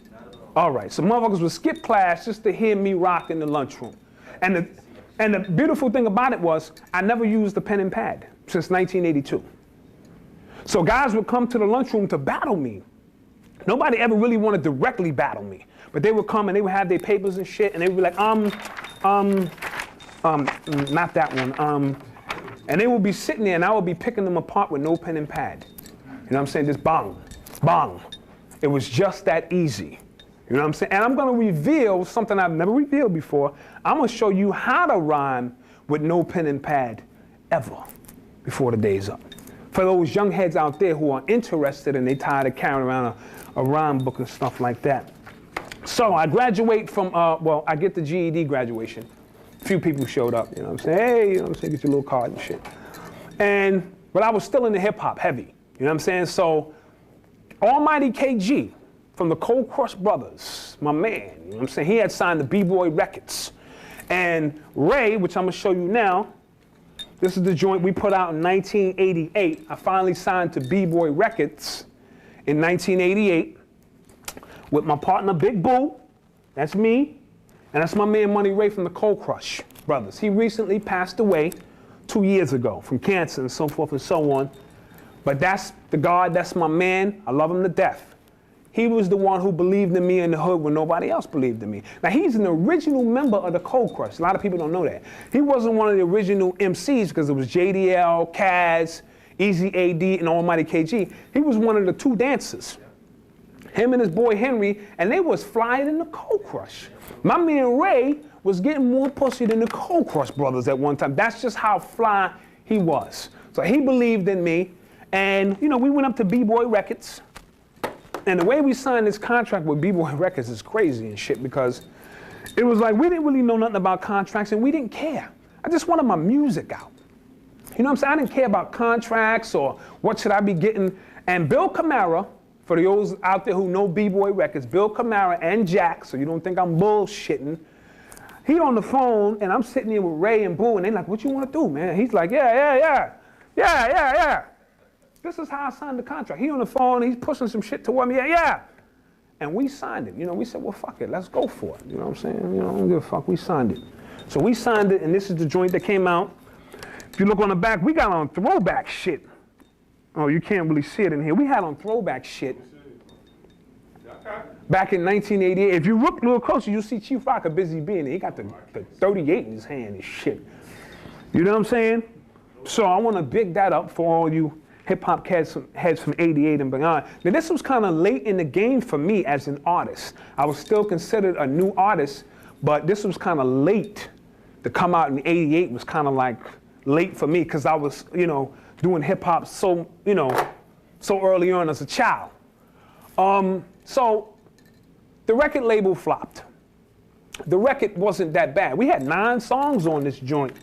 All right. So motherfuckers would skip class just to hear me rock in the lunchroom. And the beautiful thing about it was I never used the pen and pad since 1982. So guys would come to the lunchroom to battle me. Nobody ever really wanted to directly battle me. But they would come and they would have their papers and shit, and they would be like, not that one. And they would be sitting there, and I would be picking them apart with no pen and pad. You know what I'm saying? Just bang, bang. It was just that easy. You know what I'm saying? And I'm going to reveal something I've never revealed before. I'm going to show you how to rhyme with no pen and pad ever before the day's up. For those young heads out there who are interested and they tired of carrying around a rhyme book and stuff like that. So I graduate from, well, I get the GED graduation. A few people showed up, you know what I'm saying? Hey, you know what I'm saying? Get your little card and shit. But I was still in the hip hop heavy, you know what I'm saying? So Almighty KG from the Cold Crush Brothers, my man, you know what I'm saying? He had signed the B-Boy Records. And Ray, which I'm gonna show you now, this is the joint we put out in 1988. I finally signed to B-Boy Records in 1988 with my partner Big Boo, that's me, and that's my man Money Ray from the Cold Crush Brothers. He recently passed away 2 years ago from cancer and so forth and so on. But that's the God, that's my man. I love him to death. he was the one who believed in me in the hood when nobody else believed in me. Now, he's an original member of the Cold Crush. A lot of people don't know that. He wasn't one of the original MCs because it was JDL, Kaz, Easy AD, and Almighty KG. He was one of the two dancers. Him and his boy Henry, and they was flyer than the Cold Crush. My man Ray was getting more pussy than the Cold Crush brothers at one time. That's just how fly he was. So he believed in me, and you know, we went up to B-Boy Records, and the way we signed this contract with B-Boy Records is crazy and shit, because it was like we didn't really know nothing about contracts, and we didn't care. I just wanted my music out. You know what I'm saying? I didn't care about contracts or what should I be getting. And Bill Camara, for those out there who know B-Boy Records, Bill Camara and Jack, so you don't think I'm bullshitting, he on the phone, and I'm sitting here with Ray and Boo, and they're like, what you want to do, man? He's like, yeah. This is how I signed the contract. He on the phone, he's pushing some shit toward me, yeah. And we signed it. You know, we said, well, fuck it, let's go for it. You know what I'm saying? You know, I don't give a fuck, we signed it. So we signed it, and this is the joint that came out. If you look on the back, we got on throwback shit. Oh, you can't really see it in here. We had on throwback shit back in 1988. If you look a little closer, you'll see Chief Rocker busy being there. He got the 38 in his hand and shit. You know what I'm saying? So I want to big that up for all you hip-hop heads from 88 and beyond. Now, this was kind of late in the game for me as an artist. I was still considered a new artist, but this was kind of late. To come out in 88 was kind of like late for me, because I was, you know, doing hip-hop so, you know, so early on as a child. So the record label flopped. The record wasn't that bad. We had 9 songs on this joint.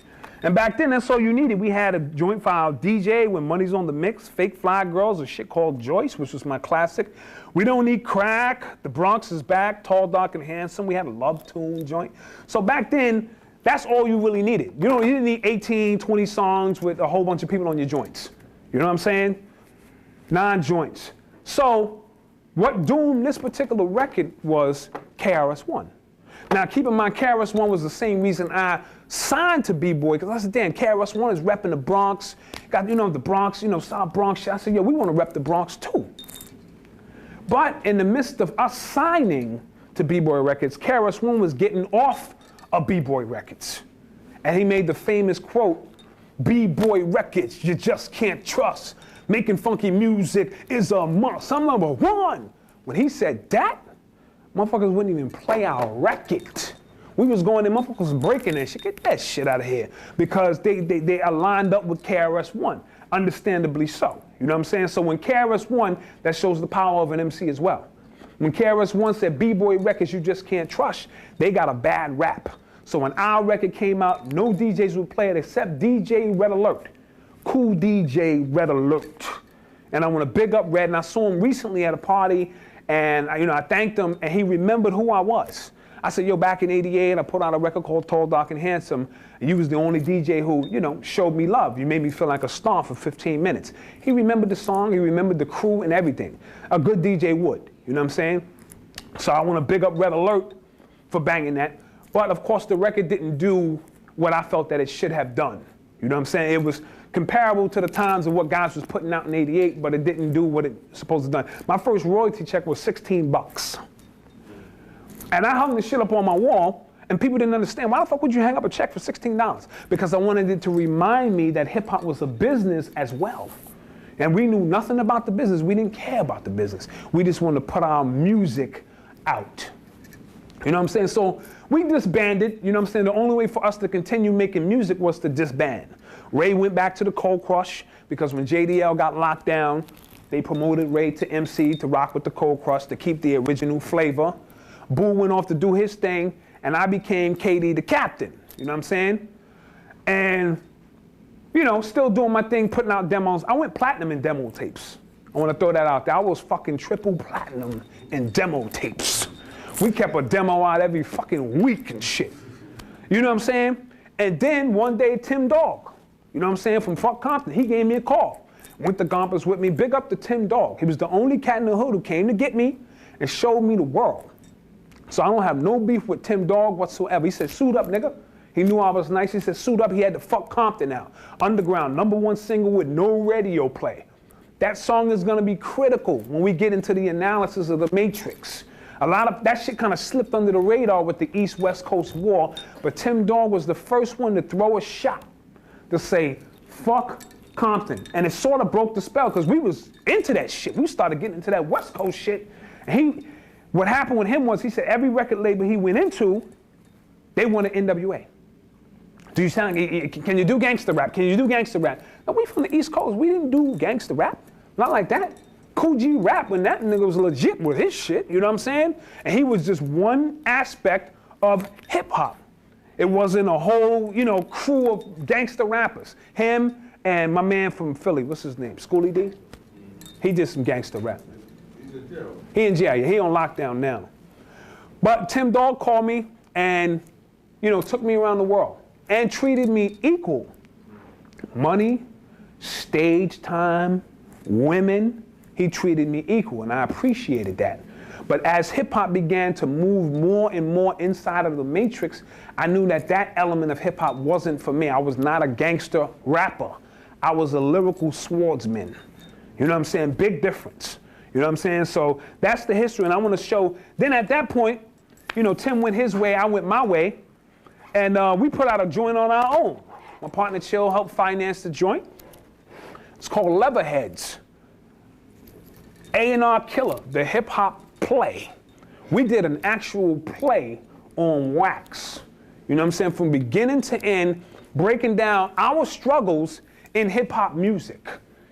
And back then, that's all you needed. We had a joint file DJ when Money's on the Mix, Fake Fly Girls, a shit called Joyce, which was my classic. We Don't Need Crack, The Bronx Is Back, Tall, Dark, and Handsome. We had a Love Tune joint. So back then, that's all you really needed. You didn't need 18, 20 songs with a whole bunch of people on your joints. You know what I'm saying? 9 joints. So what doomed this particular record was KRS-One. Now, keep in mind, KRS-One was the same reason I signed to B-Boy, because I said, damn, KRS-One is repping the Bronx. Got, you know, the Bronx, you know, South Bronx shit. I said, yo, we want to rep the Bronx too. But in the midst of us signing to B-Boy Records, KRS-One was getting off of B-Boy Records. And he made the famous quote, B-Boy Records, you just can't trust. Making funky music is a must. I'm #1. When he said that, motherfuckers wouldn't even play our record. We was going there, motherfuckers was breaking that shit. Get that shit out of here. Because they aligned up with KRS-One. Understandably so. You know what I'm saying? So when KRS-One, that shows the power of an MC as well. When KRS-One said B-Boy Records, you just can't trust, they got a bad rap. So when our record came out, no DJs would play it except DJ Red Alert. Cool DJ Red Alert. And I want to big up Red, and I saw him recently at a party, and you know, I thanked him, and he remembered who I was. I said, yo, back in '88, I put out a record called Tall, Dark, and Handsome, and you was the only DJ who, you know, showed me love. You made me feel like a star for 15 minutes. He remembered the song, he remembered the crew and everything. A good DJ would, you know what I'm saying? So I want to big up Red Alert for banging that. But of course, the record didn't do what I felt that it should have done. You know what I'm saying? It was comparable to the times of what guys was putting out in '88, but it didn't do what it supposed to done. My first royalty check was 16 bucks. And I hung the shit up on my wall, and people didn't understand. Why the fuck would you hang up a check for $16? Because I wanted it to remind me that hip hop was a business as well. And we knew nothing about the business. We didn't care about the business. We just wanted to put our music out. You know what I'm saying? So we disbanded. You know what I'm saying? The only way for us to continue making music was to disband. Ray went back to the Cold Crush, because when JDL got locked down, they promoted Ray to MC, to rock with the Cold Crush, to keep the original flavor. Boo went off to do his thing, and I became KD the captain. You know what I'm saying? And, you know, still doing my thing, putting out demos. I went platinum in demo tapes. I want to throw that out there. I was fucking triple platinum in demo tapes. We kept a demo out every fucking week and shit. You know what I'm saying? And then one day, Tim Dog, you know what I'm saying, from Fort Compton, he gave me a call. Went to Gompers with me. Big up to Tim Dog. He was the only cat in the hood who came to get me and showed me the world. So I don't have no beef with Tim Dog whatsoever. He said, suit up, nigga. He knew I was nice. He said, suit up. He had to fuck Compton out. Underground, #1 single with no radio play. That song is going to be critical when we get into the analysis of the Matrix. A lot of that shit kind of slipped under the radar with the East-West Coast War, but Tim Dog was the first one to throw a shot to say, fuck Compton. And it sort of broke the spell because we was into that shit. We started getting into that West Coast shit. And what happened with him was he said every record label he went into, they wanted NWA. Do you sound, can you do gangster rap? Can you do gangster rap? No, we from the East Coast. We didn't do gangster rap. Not like that. Cool G rap when that nigga was legit with his shit, you know what I'm saying? And he was just one aspect of hip hop. It wasn't a whole, you know, crew of gangster rappers. Him and my man from Philly, what's his name? Schoolie D? He did some gangster rap. He's in jail. He in jail, yeah, he on lockdown now. But Tim Dog called me and, you know, took me around the world and treated me equal. Money, stage time, women, he treated me equal, and I appreciated that. But as hip-hop began to move more and more inside of the matrix, I knew that that element of hip-hop wasn't for me. I was not a gangster rapper. I was a lyrical swordsman. You know what I'm saying? Big difference. You know what I'm saying? So that's the history, and I want to show. Then at that point, you know, Tim went his way, I went my way, and we put out a joint on our own. My partner Chill helped finance the joint. It's called Leatherheads. A&R Killer, the hip-hop play. We did an actual play on wax. You know what I'm saying? From beginning to end, breaking down our struggles in hip-hop music.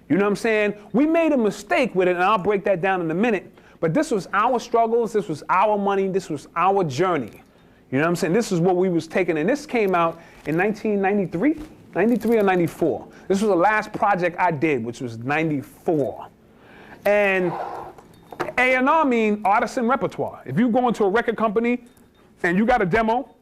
You know what I'm saying? We made a mistake with it, and I'll break that down in a minute. But this was our struggles, this was our money, this was our journey. You know what I'm saying? This is what we was taking, and this came out in 1993, 93 or 94. This was the last project I did, which was 94. And A&R mean artisan repertoire. If you go into a record company and you got a demo,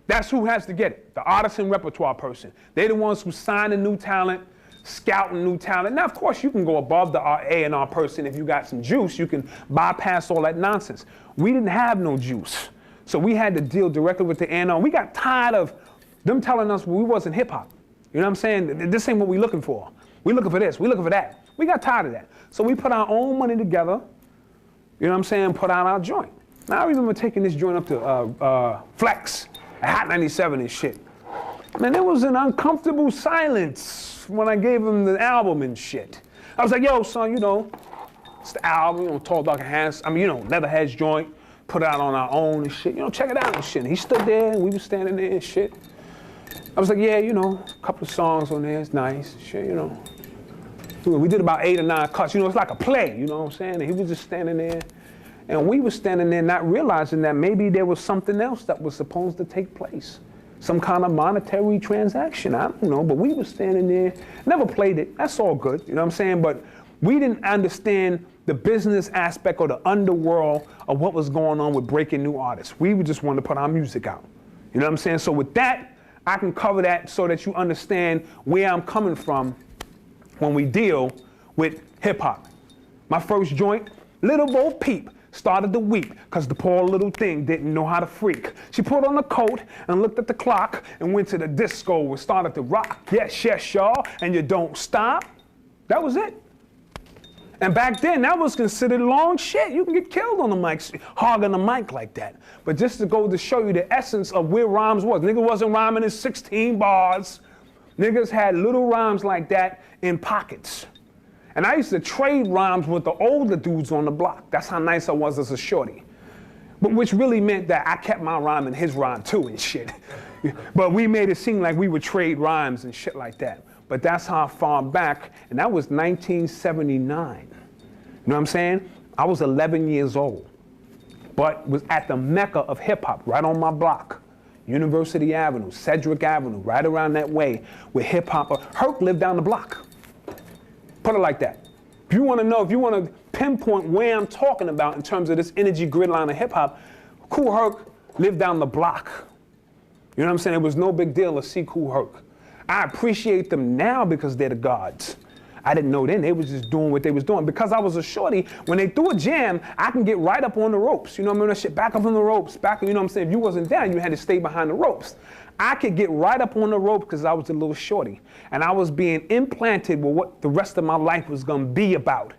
that's who has to get it, the artisan repertoire person. They're the ones who sign the new talent, scouting new talent. Now, of course, you can go above the A&R person if you got some juice. You can bypass all that nonsense. We didn't have no juice, so we had to deal directly with the A&R. We got tired of them telling us we wasn't hip-hop. You know what I'm saying? This ain't what we looking for. We looking for this, we looking for that. We got tired of that. So we put our own money together, you know what I'm saying, put out our joint. Now I remember taking this joint up to Flex, at Hot 97 and shit. Man, there was an uncomfortable silence when I gave him the album and shit. I was like, yo, son, you know, it's the album, you know, Tall, Dark, and Handsome. I mean, you know, Leatherheads joint, put it out on our own and shit. You know, check it out and shit. And he stood there and we were standing there and shit. I was like, yeah, you know, a couple of songs on there, it's nice, shit, you know. We did about 8 or 9 cuts, you know, it's like a play, you know what I'm saying? And he was just standing there. And we were standing there not realizing that maybe there was something else that was supposed to take place. Some kind of monetary transaction, I don't know, but we were standing there, never played it, that's all good, you know what I'm saying? But we didn't understand the business aspect or the underworld of what was going on with breaking new artists. We just wanted to put our music out, you know what I'm saying? So with that, I can cover that so that you understand where I'm coming from when we deal with hip hop. My first joint, Little Bo Peep, started to weep because the poor little thing didn't know how to freak. She put on a coat and looked at the clock and went to the disco and started to rock. Yes, yes, y'all, and you don't stop. That was it. And back then, that was considered long shit. You can get killed on the mic, hogging the mic like that. But just to go to show you the essence of where rhymes was. Nigga wasn't rhyming in 16 bars. Niggas had little rhymes like that in pockets. And I used to trade rhymes with the older dudes on the block. That's how nice I was as a shorty. But which really meant that I kept my rhyme and his rhyme too and shit. But we made it seem like we would trade rhymes and shit like that. But that's how far back, and that was 1979. You know what I'm saying? I was 11 years old, but was at the mecca of hip hop, right on my block. University Avenue, Cedric Avenue, right around that way, where hip hop, Herc lived down the block. Put it like that. If you want to know, if you want to pinpoint where I'm talking about in terms of this energy grid line of hip hop, Kool Herc lived down the block. You know what I'm saying? It was no big deal to see Kool Herc. I appreciate them now because they're the gods. I didn't know then, they was just doing what they was doing. Because I was a shorty, when they threw a jam, I can get right up on the ropes. You know what I mean? That shit, back up on the ropes, back, you know what I'm saying? If you wasn't down, you had to stay behind the ropes. I could get right up on the rope because I was a little shorty. And I was being implanted with what the rest of my life was going to be about.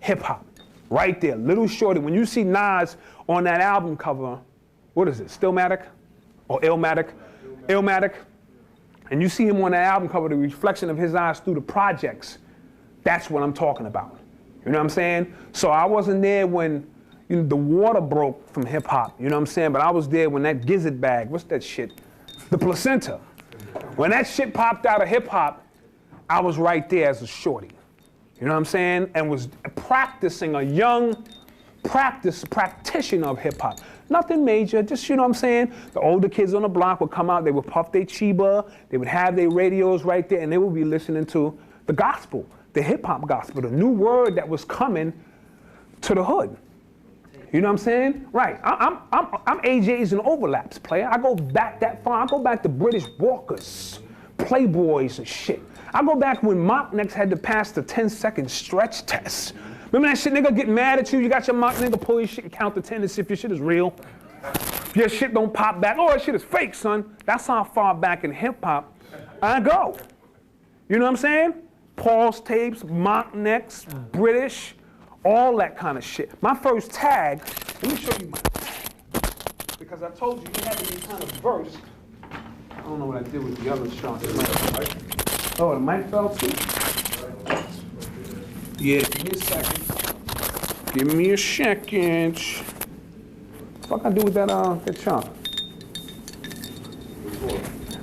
Hip-hop. Right there. Little shorty. When you see Nas on that album cover, what is it? Stillmatic? Or Illmatic? Illmatic. And you see him on that album cover, the reflection of his eyes through the projects. That's what I'm talking about. You know what I'm saying? So I wasn't there when the water broke from hip-hop. You know what I'm saying? But I was there when that gizzard bag, what's that shit? The placenta. When that shit popped out of hip-hop, I was right there as a shorty. You know what I'm saying? And was practicing, a young practitioner of hip-hop. Nothing major, just, you know what I'm saying? The older kids on the block would come out, they would puff their chiba, they would have their radios right there, and they would be listening to the gospel, the hip-hop gospel, the new word that was coming to the hood. You know what I'm saying? Right. I'm AJs and overlaps, player. I go back that far. I go back to British Walkers, Playboys and shit. I go back when Mock Necks had to pass the 10-second stretch test. Remember that shit, nigga get mad at you? You got your Mock nigga pull your shit and count to 10 and see if your shit is real. If your shit don't pop back, oh, that shit is fake, son. That's how far back in hip-hop I go. You know what I'm saying? Paul's tapes, Mock Necks, British, all that kind of shit. My first tag, let me show you my tag. Because I told you had to be kind of versed. I don't know what I did with the other shot. Oh, the mic fell too? Yeah, give me a second. Give me a second. What I do with that chop?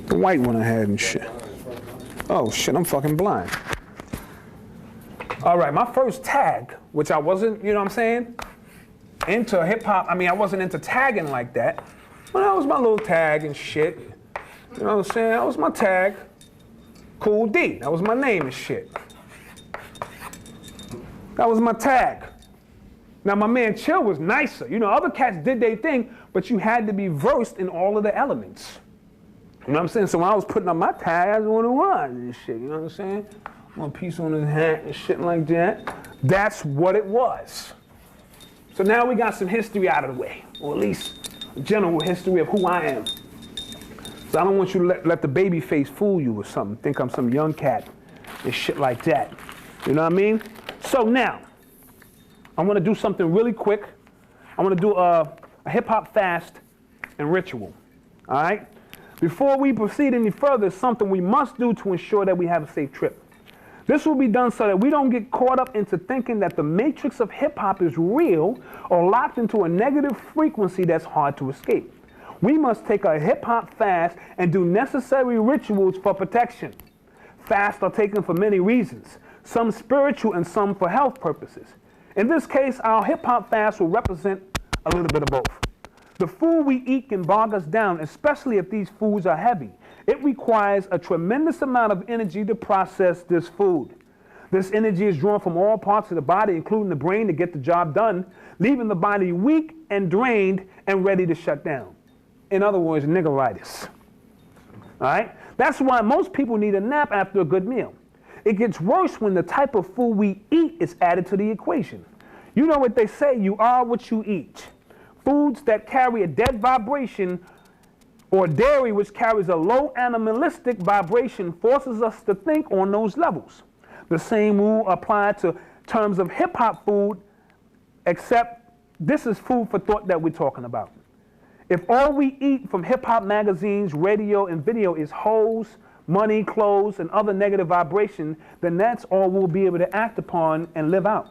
The white one I had and shit. Oh shit, I'm fucking blind. All right, my first tag, which I wasn't, you know what I'm saying, into hip hop. I mean, I wasn't into tagging like that. But that was my little tag and shit. You know what I'm saying? That was my tag. Cool D. That was my name and shit. That was my tag. Now, my man Chill was nicer. You know, other cats did their thing, but you had to be versed in all of the elements. You know what I'm saying? So when I was putting up my tag, that's what it was and shit. You know what I'm saying? One piece on his hat and shit like that. That's what it was. So now we got some history out of the way, or at least a general history of who I am. So I don't want you to let the baby face fool you or something. Think I'm some young cat and shit like that. You know what I mean? So now, I'm gonna do something really quick. I'm gonna do a hip-hop fast and ritual, all right? Before we proceed any further, something we must do to ensure that we have a safe trip. This will be done so that we don't get caught up into thinking that the matrix of hip-hop is real or locked into a negative frequency that's hard to escape. We must take a hip-hop fast and do necessary rituals for protection. Fasts are taken for many reasons, some spiritual and some for health purposes. In this case, our hip-hop fast will represent a little bit of both. The food we eat can bog us down, especially if these foods are heavy. It requires a tremendous amount of energy to process this food. This energy is drawn from all parts of the body, including the brain, to get the job done, leaving the body weak and drained and ready to shut down. In other words, niggeritis. All right? That's why most people need a nap after a good meal. It gets worse when the type of food we eat is added to the equation. You know what they say, you are what you eat. Foods that carry a dead vibration or dairy which carries a low animalistic vibration forces us to think on those levels. The same rule applies to terms of hip-hop food, except this is food for thought that we're talking about. If all we eat from hip-hop magazines, radio, and video is hoes, money, clothes, and other negative vibration, then that's all we'll be able to act upon and live out.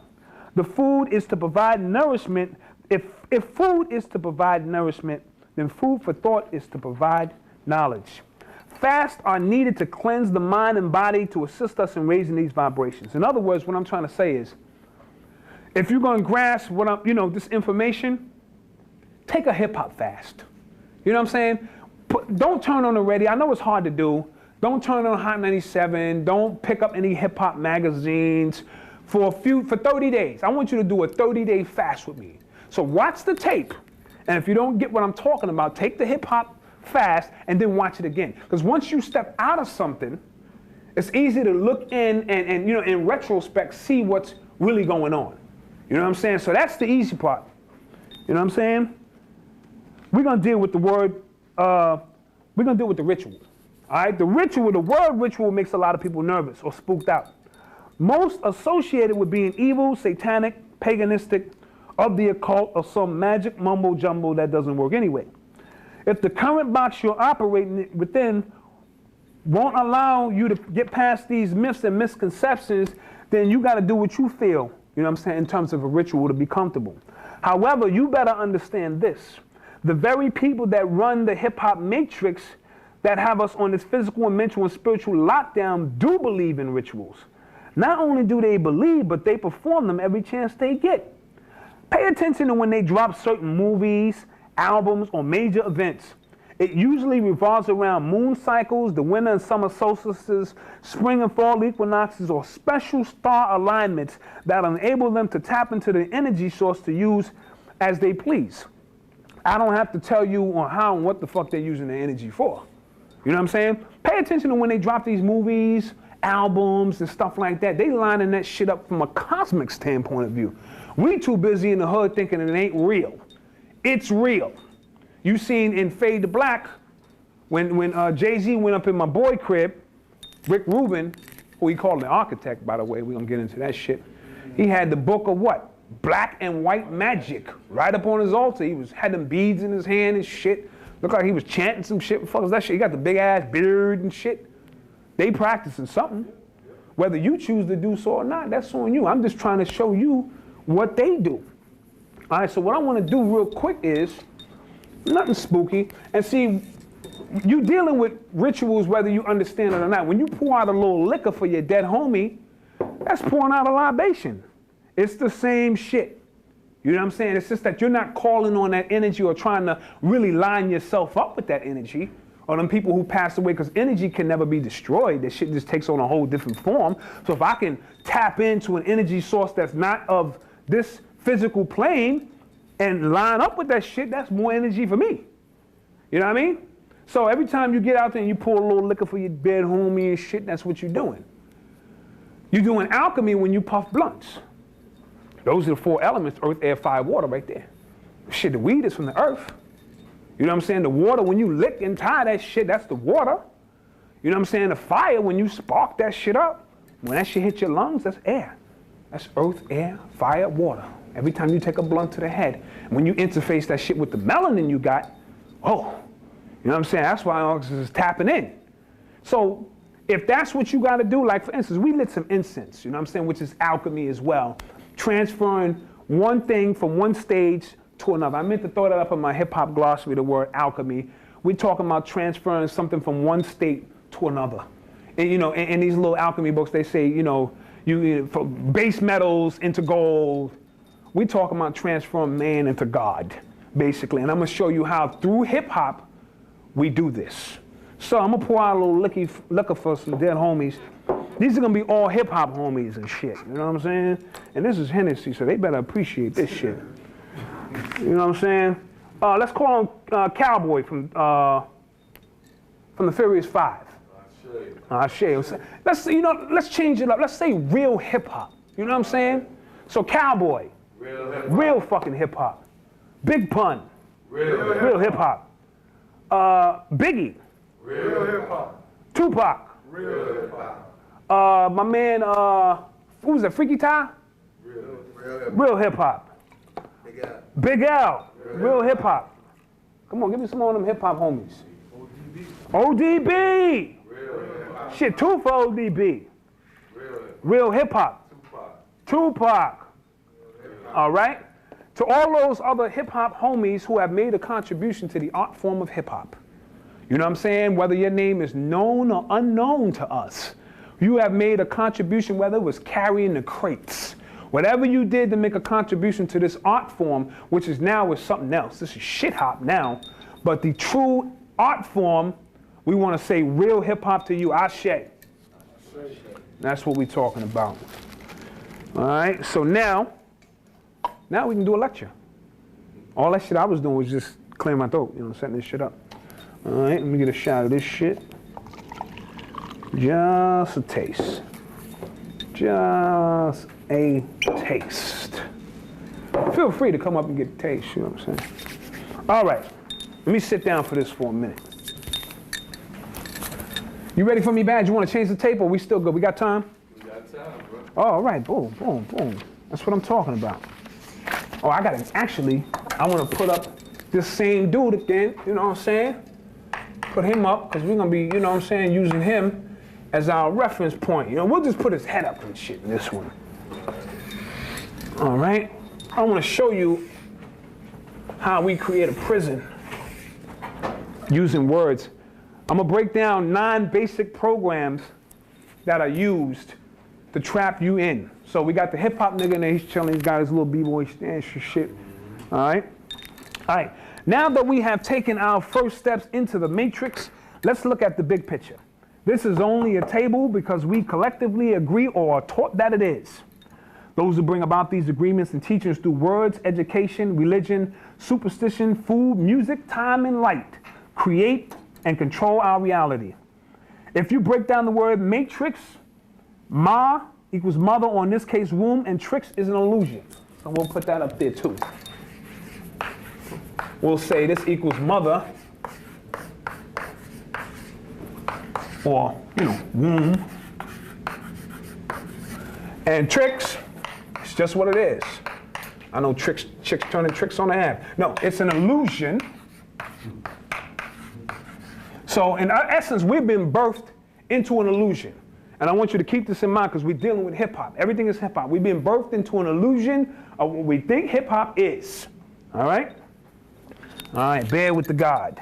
The food is to provide nourishment. If food is to provide nourishment, then food for thought is to provide knowledge. Fasts are needed to cleanse the mind and body to assist us in raising these vibrations. In other words, what I'm trying to say is, if you're going to grasp what this information, take a hip-hop fast. You know what I'm saying? Don't turn on the radio. I know it's hard to do. Don't turn on Hot 97. Don't pick up any hip-hop magazines for 30 days. I want you to do a 30-day fast with me. So watch the tape. And if you don't get what I'm talking about, take the hip-hop fast and then watch it again. Because once you step out of something, it's easy to look in and in retrospect, see what's really going on. You know what I'm saying? So that's the easy part. You know what I'm saying? We're going to deal with the word We're going to deal with the ritual. All right, the ritual, the word ritual makes a lot of people nervous or spooked out. Most associated with being evil, satanic, paganistic, of the occult, or some magic mumbo jumbo that doesn't work anyway. If the current box you're operating within won't allow you to get past these myths and misconceptions, then you got to do what you feel, you know what I'm saying, in terms of a ritual to be comfortable. However, you better understand this. The very people that run the hip-hop matrix that have us on this physical and mental and spiritual lockdown do believe in rituals. Not only do they believe, but they perform them every chance they get. Pay attention to when they drop certain movies, albums, or major events. It usually revolves around moon cycles, the winter and summer solstices, spring and fall equinoxes, or special star alignments that enable them to tap into the energy source to use as they please. I don't have to tell you on how and what the fuck they're using the energy for. You know what I'm saying? Pay attention to when they drop these movies, albums, and stuff like that. They lining that shit up from a cosmic standpoint of view. We too busy in the hood thinking it ain't real. It's real. You seen in Fade to Black, when Jay-Z went up in my boy crib, Rick Rubin, who he called an architect, by the way, we're gonna get into that shit. He had the book of what? Black and white magic right up on his altar. He had them beads in his hand and shit. Looked like he was chanting some shit. What the fuck was that shit? He got the big ass beard and shit. They practicing something. Whether you choose to do so or not, that's on you. I'm just trying to show you what they do. All right, so what I want to do real quick is, nothing spooky, and see, you dealing with rituals whether you understand it or not. When you pour out a little liquor for your dead homie, that's pouring out a libation. It's the same shit. You know what I'm saying? It's just that you're not calling on that energy or trying to really line yourself up with that energy. Or them people who pass away, because energy can never be destroyed. That shit just takes on a whole different form. So if I can tap into an energy source that's not of this physical plane and line up with that shit, that's more energy for me. You know what I mean? So every time you get out there and you pour a little liquor for your dead homie and shit, that's what you're doing. You're doing alchemy when you puff blunts. Those are the four elements: earth, air, fire, water, right there. Shit, the weed is from the earth. You know what I'm saying? The water, when you lick and tie that shit, that's the water. You know what I'm saying? The fire, when you spark that shit up, when that shit hits your lungs, that's air. That's earth, air, fire, water. Every time you take a blunt to the head, when you interface that shit with the melanin you got, oh, you know what I'm saying? That's why oxygen is tapping in. So if that's what you got to do, like for instance, we lit some incense, you know what I'm saying, which is alchemy as well, transferring one thing from one stage to another. I meant to throw that up in my hip-hop glossary, the word alchemy. We're talking about transferring something from one state to another. And you know, in these little alchemy books, they say, you know, for base metals into gold. We're talking about transforming man into God, basically. And I'm going to show you how, through hip-hop, we do this. So I'm going to pour out a little liquor for some dead homies. These are going to be all hip-hop homies and shit, you know what I'm saying? And this is Hennessy, so they better appreciate this shit. You know what I'm saying? Let's call him Cowboy from the Furious 5. Let's change it up. Let's say real hip-hop. You know what I'm saying? So Cowboy. Real fucking hip-hop. Big Pun. Real hip-hop. Biggie. Real hip-hop. Tupac. Real hip-hop. My man, who was that, Freaky Ty? Real hip-hop. Big L. Real hip-hop. Come on, give me some more of them hip-hop homies. ODB. Shit, two for ODB. Real hip-hop. Tupac. All right? To all those other hip-hop homies who have made a contribution to the art form of hip-hop. You know what I'm saying? Whether your name is known or unknown to us, you have made a contribution, whether it was carrying the crates. Whatever you did to make a contribution to this art form, which is now is something else. This is shit-hop now. But the true art form, we want to say real hip-hop to you, Ashe. That's what we're talking about. All right, so now we can do a lecture. All that shit I was doing was just clearing my throat, you know, setting this shit up. All right, let me get a shot of this shit. Just a taste. Just a taste. Feel free to come up and get a taste, you know what I'm saying? All right, let me sit down for this for a minute. You ready for me, Badge? You want to change the tape or we still good? We got time? We got time, bro. Oh, all right, boom, boom, boom. That's what I'm talking about. Oh, I got to, actually, I want to put up this same dude again, you know what I'm saying? Put him up, because we're going to be, you know what I'm saying, using him as our reference point. You know, we'll just put his head up and shit in this one. All right? I want to show you how we create a prison using words. I'm going to break down 9 basic programs that are used to trap you in. So we got the hip-hop nigga in there, he's chilling, he's got his little b-boy stance and shit. All right? All right. Now that we have taken our first steps into the matrix, let's look at the big picture. This is only a table because we collectively agree or are taught that it is. Those who bring about these agreements and teachings through words, education, religion, superstition, food, music, time, and light create and control our reality. If you break down the word matrix, ma equals mother, or in this case womb, and trix is an illusion. So we'll put that up there too. We'll say this equals mother, or, you know, womb. And tricks, it's just what it is. I know chicks turning tricks on the head. No, it's an illusion. So in essence, we've been birthed into an illusion. And I want you to keep this in mind because we're dealing with hip hop. Everything is hip hop. We've been birthed into an illusion of what we think hip hop is. All right? All right, bear with the God.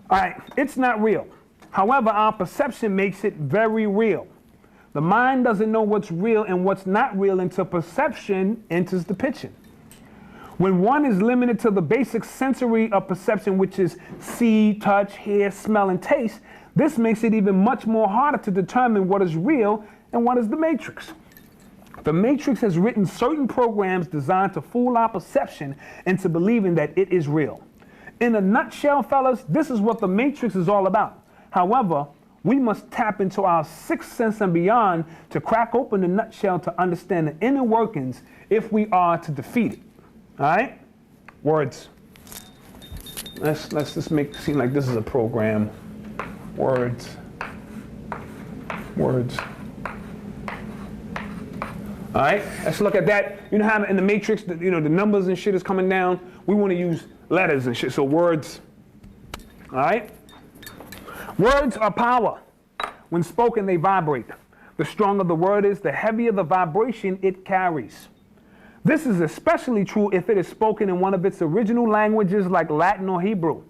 All right, it's not real. However, our perception makes it very real. The mind doesn't know what's real and what's not real until perception enters the picture. When one is limited to the basic sensory of perception, which is see, touch, hear, smell, and taste, this makes it even much more harder to determine what is real and what is the matrix. The matrix has written certain programs designed to fool our perception into believing that it is real. In a nutshell, fellas, this is what the matrix is all about. However, we must tap into our sixth sense and beyond to crack open the nutshell to understand the inner workings if we are to defeat it. All right? Words. Let's just make it seem like this is a program. Words. Words. All right? Let's look at that. You know how in the matrix, the numbers and shit is coming down? We want to use letters and shit. So words. All right? Words are power. When spoken, they vibrate. The stronger the word is, the heavier the vibration it carries. This is especially true if it is spoken in one of its original languages like Latin or Hebrew.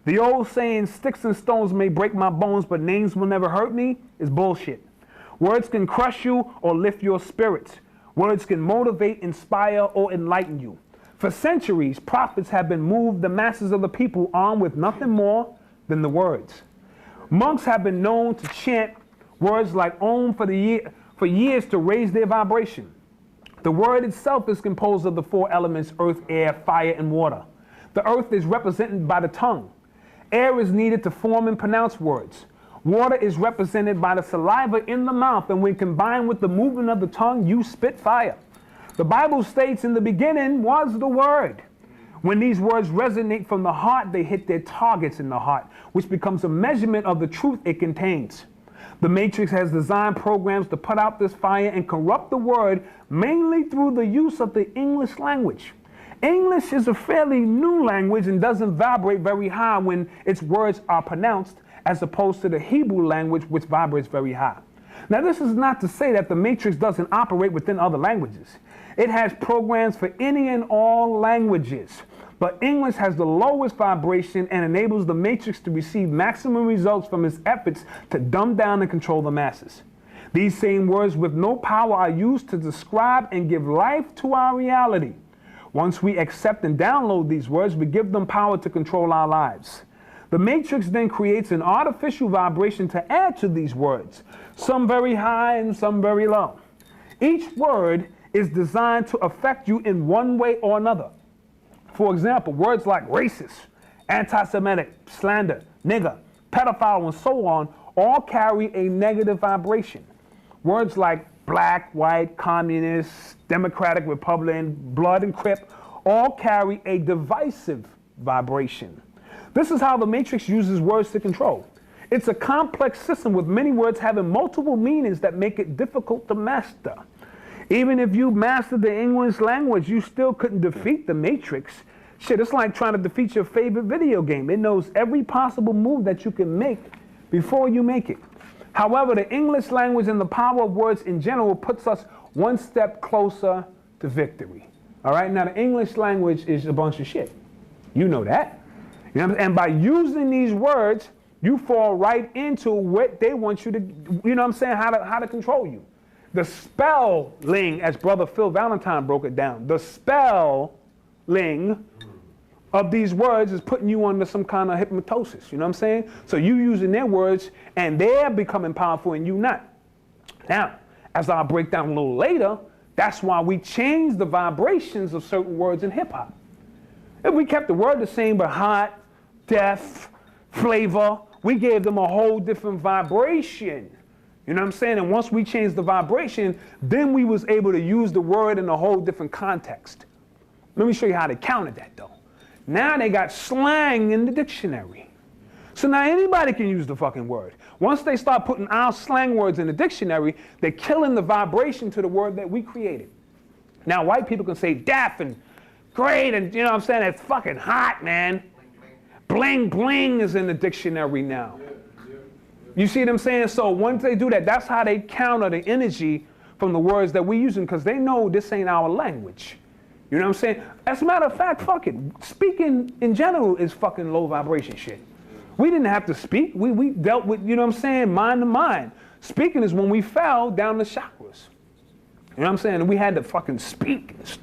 The old saying, sticks and stones may break my bones, but names will never hurt me, is bullshit. Words can crush you or lift your spirits. Words can motivate, inspire, or enlighten you. For centuries, prophets have been moved the masses of the people armed with nothing more than the words. Monks have been known to chant words like Om for years to raise their vibration. The word itself is composed of the 4 elements, earth, air, fire, and water. The earth is represented by the tongue. Air is needed to form and pronounce words. Water is represented by the saliva in the mouth, and when combined with the movement of the tongue, you spit fire. The Bible states in the beginning was the Word. When these words resonate from the heart, they hit their targets in the heart, which becomes a measurement of the truth it contains. The Matrix has designed programs to put out this fire and corrupt the word mainly through the use of the English language. English is a fairly new language and doesn't vibrate very high when its words are pronounced, as opposed to the Hebrew language, which vibrates very high. Now, this is not to say that the Matrix doesn't operate within other languages. It has programs for any and all languages. But English has the lowest vibration and enables the Matrix to receive maximum results from its efforts to dumb down and control the masses. These same words with no power are used to describe and give life to our reality. Once we accept and download these words, we give them power to control our lives. The Matrix then creates an artificial vibration to add to these words, some very high and some very low. Each word is designed to affect you in one way or another. For example, words like racist, anti-Semitic, slander, nigger, pedophile, and so on all carry a negative vibration. Words like black, white, communist, democratic, republican, blood, and crip all carry a divisive vibration. This is how the Matrix uses words to control. It's a complex system with many words having multiple meanings that make it difficult to master. Even if you mastered the English language, you still couldn't defeat the matrix. Shit, it's like trying to defeat your favorite video game. It knows every possible move that you can make before you make it. However, the English language and the power of words in general puts us one step closer to victory. All right, now the English language is a bunch of shit. You know that. You know, and by using these words, you fall right into what they want you to, you know what I'm saying, how to control you. The spelling, as Brother Phil Valentine broke it down, the spelling of these words is putting you under some kind of hypnosis, you know what I'm saying? So you using their words and they're becoming powerful and you not. Now, as I'll break down a little later, that's why we changed the vibrations of certain words in hip hop. If we kept the word the same but hot, deaf, flavor, we gave them a whole different vibration. You know what I'm saying? And once we changed the vibration, then we was able to use the word in a whole different context. Let me show you how they counted that though. Now they got slang in the dictionary. So now anybody can use the fucking word. Once they start putting our slang words in the dictionary, they're killing the vibration to the word that we created. Now white people can say deaf and great and you know what I'm saying, it's fucking hot, man. Bling bling is in the dictionary now. You see what I'm saying? So once they do that, that's how they counter the energy from the words that we're using because they know this ain't our language. You know what I'm saying? As a matter of fact, fuck it. Speaking in general is fucking low vibration shit. We didn't have to speak. We dealt with, you know what I'm saying, mind to mind. Speaking is when we fell down the chakras. You know what I'm saying? And we had to fucking speak, and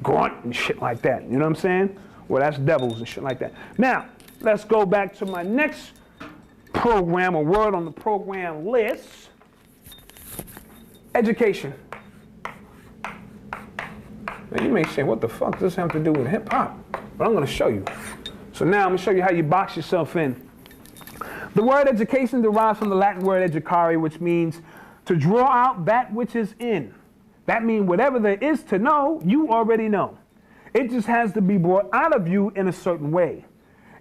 grunt and shit like that. You know what I'm saying? Well, that's devils and shit like that. Now, let's go back to my next program, a word on the program list. Education. Now you may say, what the fuck does this have to do with hip hop? But I'm going to show you. So now I'm going to show you how you box yourself in. The word education derives from the Latin word educare, which means to draw out that which is in. That means whatever there is to know, you already know. It just has to be brought out of you in a certain way.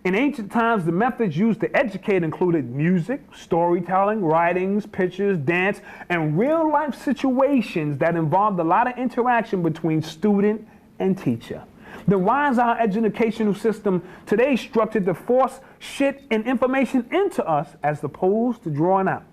In ancient times, the methods used to educate included music, storytelling, writings, pictures, dance, and real-life situations that involved a lot of interaction between student and teacher. The rise of our educational system today is structured to force shit and information into us as opposed to drawing out.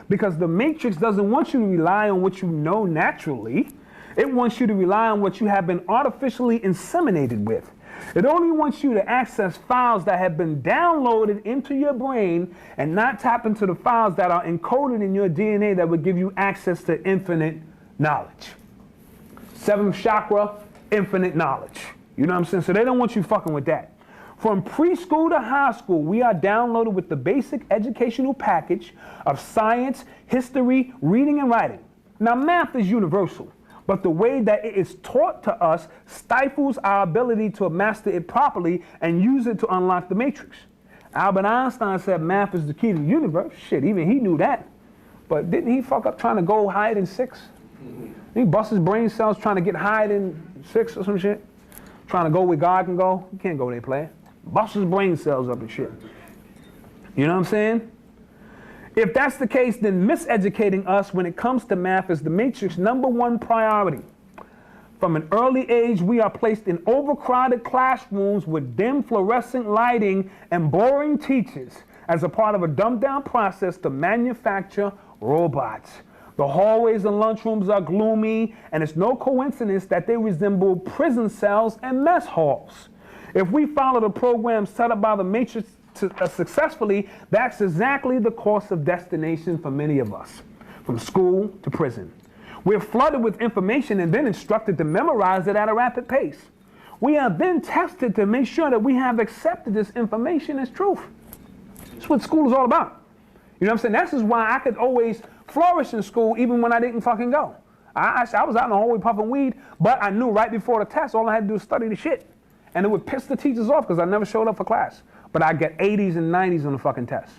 Because the matrix doesn't want you to rely on what you know naturally. It wants you to rely on what you have been artificially inseminated with. It only wants you to access files that have been downloaded into your brain and not tap into the files that are encoded in your DNA that would give you access to infinite knowledge. Seventh chakra, infinite knowledge. You know what I'm saying? So they don't want you fucking with that. From preschool to high school, we are downloaded with the basic educational package of science, history, reading, and writing. Now, math is universal. But the way that it is taught to us stifles our ability to master it properly and use it to unlock the matrix. Albert Einstein said math is the key to the universe. Shit, even he knew that. But didn't he fuck up trying to go higher than 6? He bust his brain cells trying to get higher than 6 or some shit? Trying to go where God can go? You can't go there, player. Bust his brain cells up and shit. You know what I'm saying? If that's the case, then miseducating us when it comes to math is the matrix's #1 priority. From an early age, we are placed in overcrowded classrooms with dim fluorescent lighting and boring teachers as a part of a dumbed-down process to manufacture robots. The hallways and lunchrooms are gloomy, and it's no coincidence that they resemble prison cells and mess halls. If we follow the program set up by the matrix successfully, that's exactly the course of destination for many of us, from school to prison. We're flooded with information and then instructed to memorize it at a rapid pace. We are then tested to make sure that we have accepted this information as truth. That's what school is all about. You know what I'm saying? This is why I could always flourish in school even when I didn't fucking go. I was out in the hallway puffing weed, but I knew right before the test all I had to do was study the shit. And it would piss the teachers off because I never showed up for class. But I get 80s and 90s on the fucking test.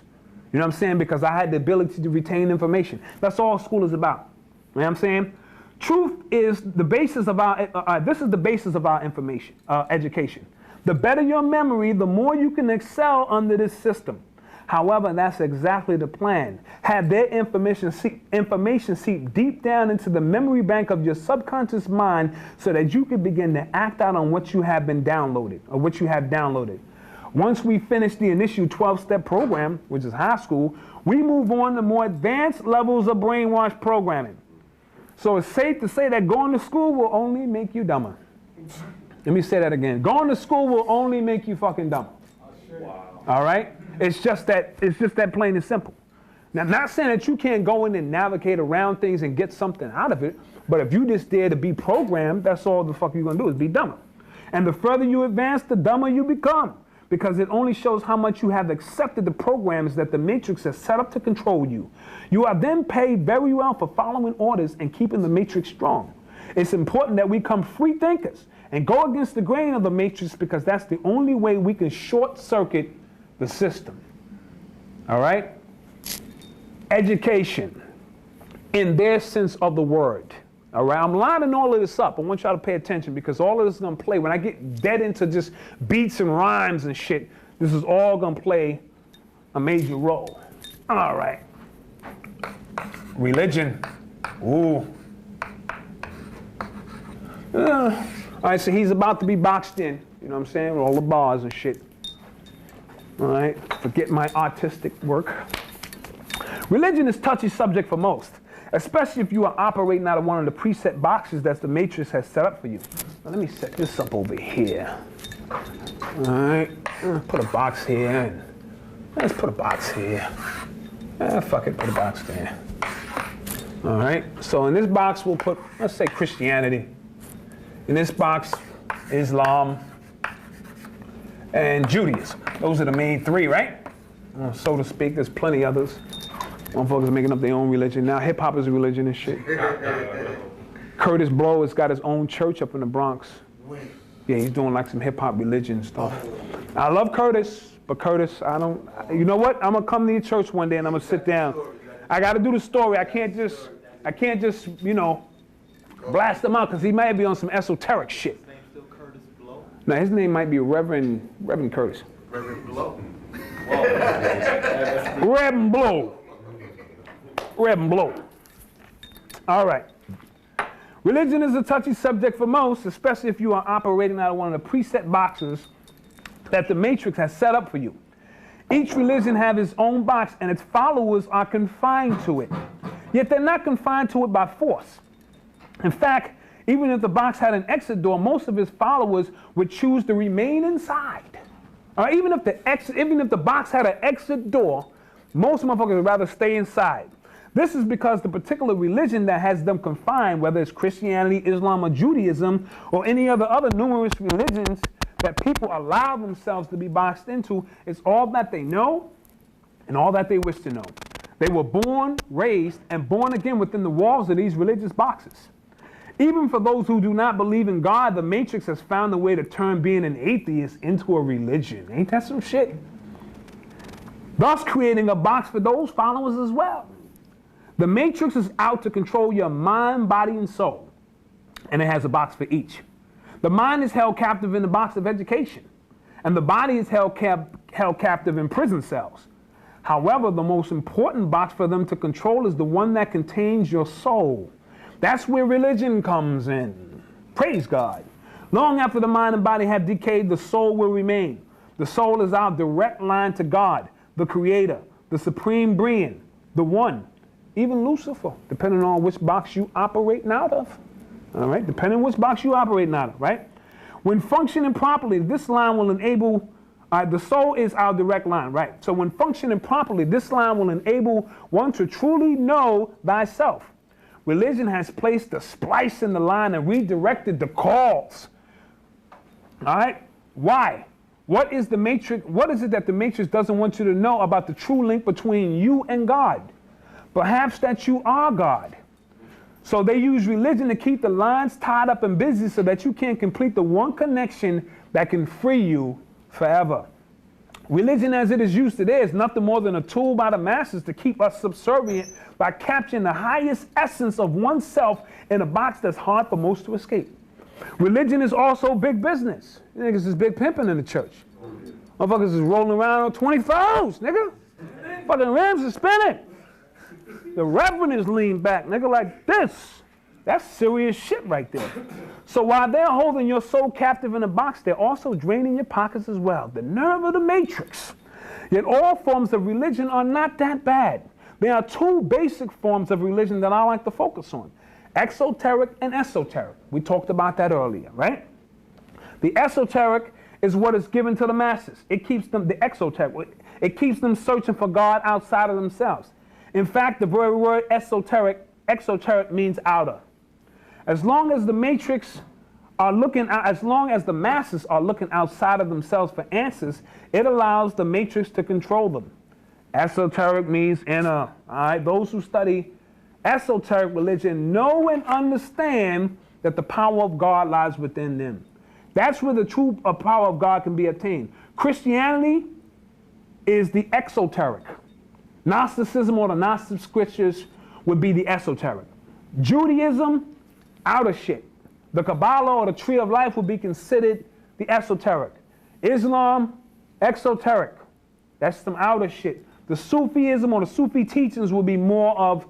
You know what I'm saying? Because I had the ability to retain information. That's all school is about. You know what I'm saying? Truth is the basis of our, this is the basis of our education. The better your memory, the more you can excel under this system. However, that's exactly the plan. Have their information seep deep down into the memory bank of your subconscious mind so that you can begin to act out on what you have been downloaded or what you have downloaded. Once we finish the initial 12-step program, which is high school, we move on to more advanced levels of brainwash programming. So it's safe to say that going to school will only make you dumber. Let me say that again. Going to school will only make you fucking dumber. Wow. All right? It's just that plain and simple. Now, not saying that you can't go in and navigate around things and get something out of it, but if you just dare to be programmed, that's all the fuck you're gonna do is be dumber. And the further you advance, the dumber you become, because it only shows how much you have accepted the programs that the Matrix has set up to control you. You are then paid very well for following orders and keeping the Matrix strong. It's important that we become free thinkers and go against the grain of the Matrix, because that's the only way we can short circuit the system. All right? Education in their sense of the word. All right? I'm lining all of this up. I want y'all to pay attention, because all of this is going to play. When I get dead into just beats and rhymes and shit, this is all going to play a major role. All right. Religion. Ooh. All right, so he's about to be boxed in. You know what I'm saying? With all the bars and shit. All right, forget my artistic work. Religion is a touchy subject for most, especially if you are operating out of one of the preset boxes that the Matrix has set up for you. Now, let me set this up over here. All right, put a box here. And let's put a box here. Fuck it, put a box there. All right, so in this box we'll put, let's say, Christianity. In this box, Islam and Judaism. Those are the main three, right? So to speak. There's plenty others. Motherfuckers are making up their own religion. Now hip-hop is a religion and shit. Curtis Blow has got his own church up in the Bronx. Yeah, he's doing like some hip-hop religion stuff. I love Curtis, but Curtis, I don't, you know what? I'm gonna come to your church one day and I'm gonna sit down. I gotta do the story. I can't just, you know, blast him out, because he might be on some esoteric shit. His name's still Curtis Blow? No, his name might be Reverend Curtis. Reverend Blow. Reverend Blow. Reverend Blow. All right. Religion is a touchy subject for most, especially if you are operating out of one of the preset boxes that the Matrix has set up for you. Each religion has its own box, and its followers are confined to it. Yet they're not confined to it by force. In fact, even if the box had an exit door, most of his followers would choose to remain inside. Even if the box had an exit door, most motherfuckers would rather stay inside. This is because the particular religion that has them confined, whether it's Christianity, Islam, or Judaism, or any other numerous religions that people allow themselves to be boxed into, is all that they know and all that they wish to know. They were born, raised, and born again within the walls of these religious boxes. Even for those who do not believe in God, the Matrix has found a way to turn being an atheist into a religion. Ain't that some shit? Thus creating a box for those followers as well. The Matrix is out to control your mind, body, and soul. And it has a box for each. The mind is held captive in the box of education. And the body is held captive in prison cells. However, the most important box for them to control is the one that contains your soul. That's where religion comes in. Praise God. Long after the mind and body have decayed, the soul will remain. The soul is our direct line to God, the Creator, the Supreme Being, the One, even Lucifer, depending on which box you operating out of. All right, depending on which box you operating out of, right? When functioning properly, this line will enable, the soul is our direct line, right? So when functioning properly, this line will enable one to truly know thyself. Religion has placed a splice in the line and redirected the calls. All right? Why? What is the Matrix? What is it that the Matrix doesn't want you to know about the true link between you and God? Perhaps that you are God. So they use religion to keep the lines tied up and busy so that you can't complete the one connection that can free you forever. Religion as it is used today is nothing more than a tool by the masses to keep us subservient by capturing the highest essence of oneself in a box that's hard for most to escape. Religion is also big business. You niggas is big pimping in the church. Motherfuckers is rolling around on 24s, nigga. Fucking rims are spinning. The reverend is leaned back, nigga, like this. That's serious shit right there. So while they're holding your soul captive in a box, they're also draining your pockets as well. The nerve of the matrix. Yet all forms of religion are not that bad. There are two basic forms of religion that I like to focus on. Exoteric and esoteric. We talked about that earlier, right? The esoteric is what is given to the masses. It keeps them, the exoteric, it keeps them searching for God outside of themselves. In fact, the very word exoteric means outer. As long as the matrix are looking out, as long as the masses are looking outside of themselves for answers, it allows the matrix to control them. Esoteric means inner. All right, those who study esoteric religion know and understand that the power of God lies within them. That's where the true power of God can be attained. Christianity is the exoteric. Gnosticism or the Gnostic scriptures would be the esoteric. Judaism, outer shit. The Kabbalah or the Tree of Life would be considered the esoteric. Islam, exoteric. That's some outer shit. The Sufism or the Sufi teachings will be more of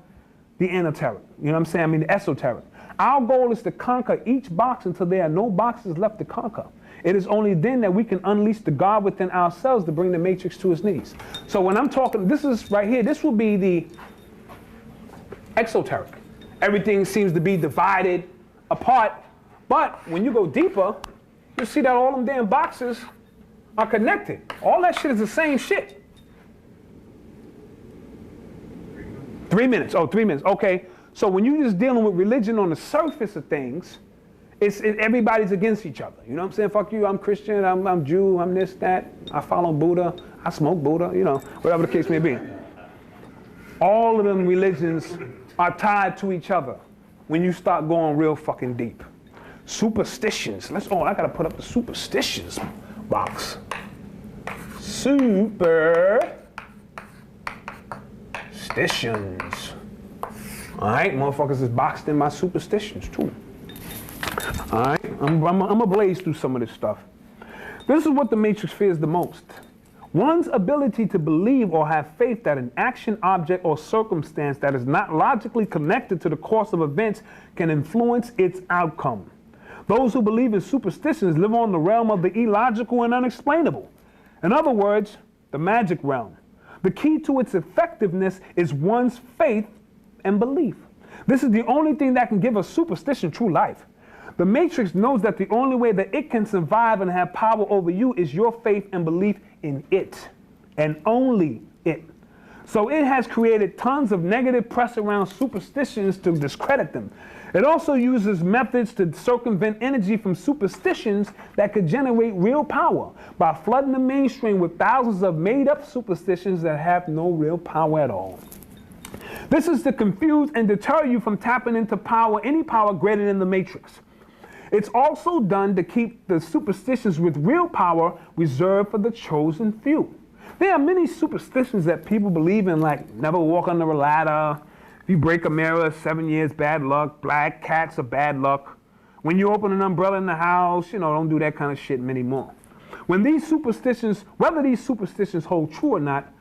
the innerteric. You know what I'm saying? I mean, the esoteric. Our goal is to conquer each box until there are no boxes left to conquer. It is only then that we can unleash the God within ourselves to bring the matrix to its knees. So when I'm talking, this is right here, this will be the exoteric. Everything seems to be divided apart, but when you go deeper, you see that all them damn boxes are connected. All that shit is the same shit. 3 minutes. Oh, 3 minutes. Okay. So when you're just dealing with religion on the surface of things, everybody's against each other. You know what I'm saying? Fuck you, I'm Christian, I'm Jew, I'm this, that. I follow Buddha, I smoke Buddha, you know, whatever the case may be. All of them religions are tied to each other when you start going real fucking deep. Superstitions. I gotta put up the superstitions box. Superstitions. All right, motherfuckers is boxed in my superstitions too. All right, I'm gonna blaze through some of this stuff. This is what the matrix fears the most. One's ability to believe or have faith that an action, object, or circumstance that is not logically connected to the course of events can influence its outcome. Those who believe in superstitions live on the realm of the illogical and unexplainable. In other words, the magic realm. The key to its effectiveness is one's faith and belief. This is the only thing that can give a superstition true life. The matrix knows that the only way that it can survive and have power over you is your faith and belief in it, and only it. So it has created tons of negative press around superstitions to discredit them. It also uses methods to circumvent energy from superstitions that could generate real power by flooding the mainstream with thousands of made-up superstitions that have no real power at all. This is to confuse and deter you from tapping into power, any power greater than the matrix. It's also done to keep the superstitions with real power reserved for the chosen few. There are many superstitions that people believe in, like never walk under a ladder, if you break a mirror, 7 years bad luck, black cats are bad luck. When you open an umbrella in the house, you know, don't do that kind of shit anymore. When these superstitions, whether these superstitions hold true or not,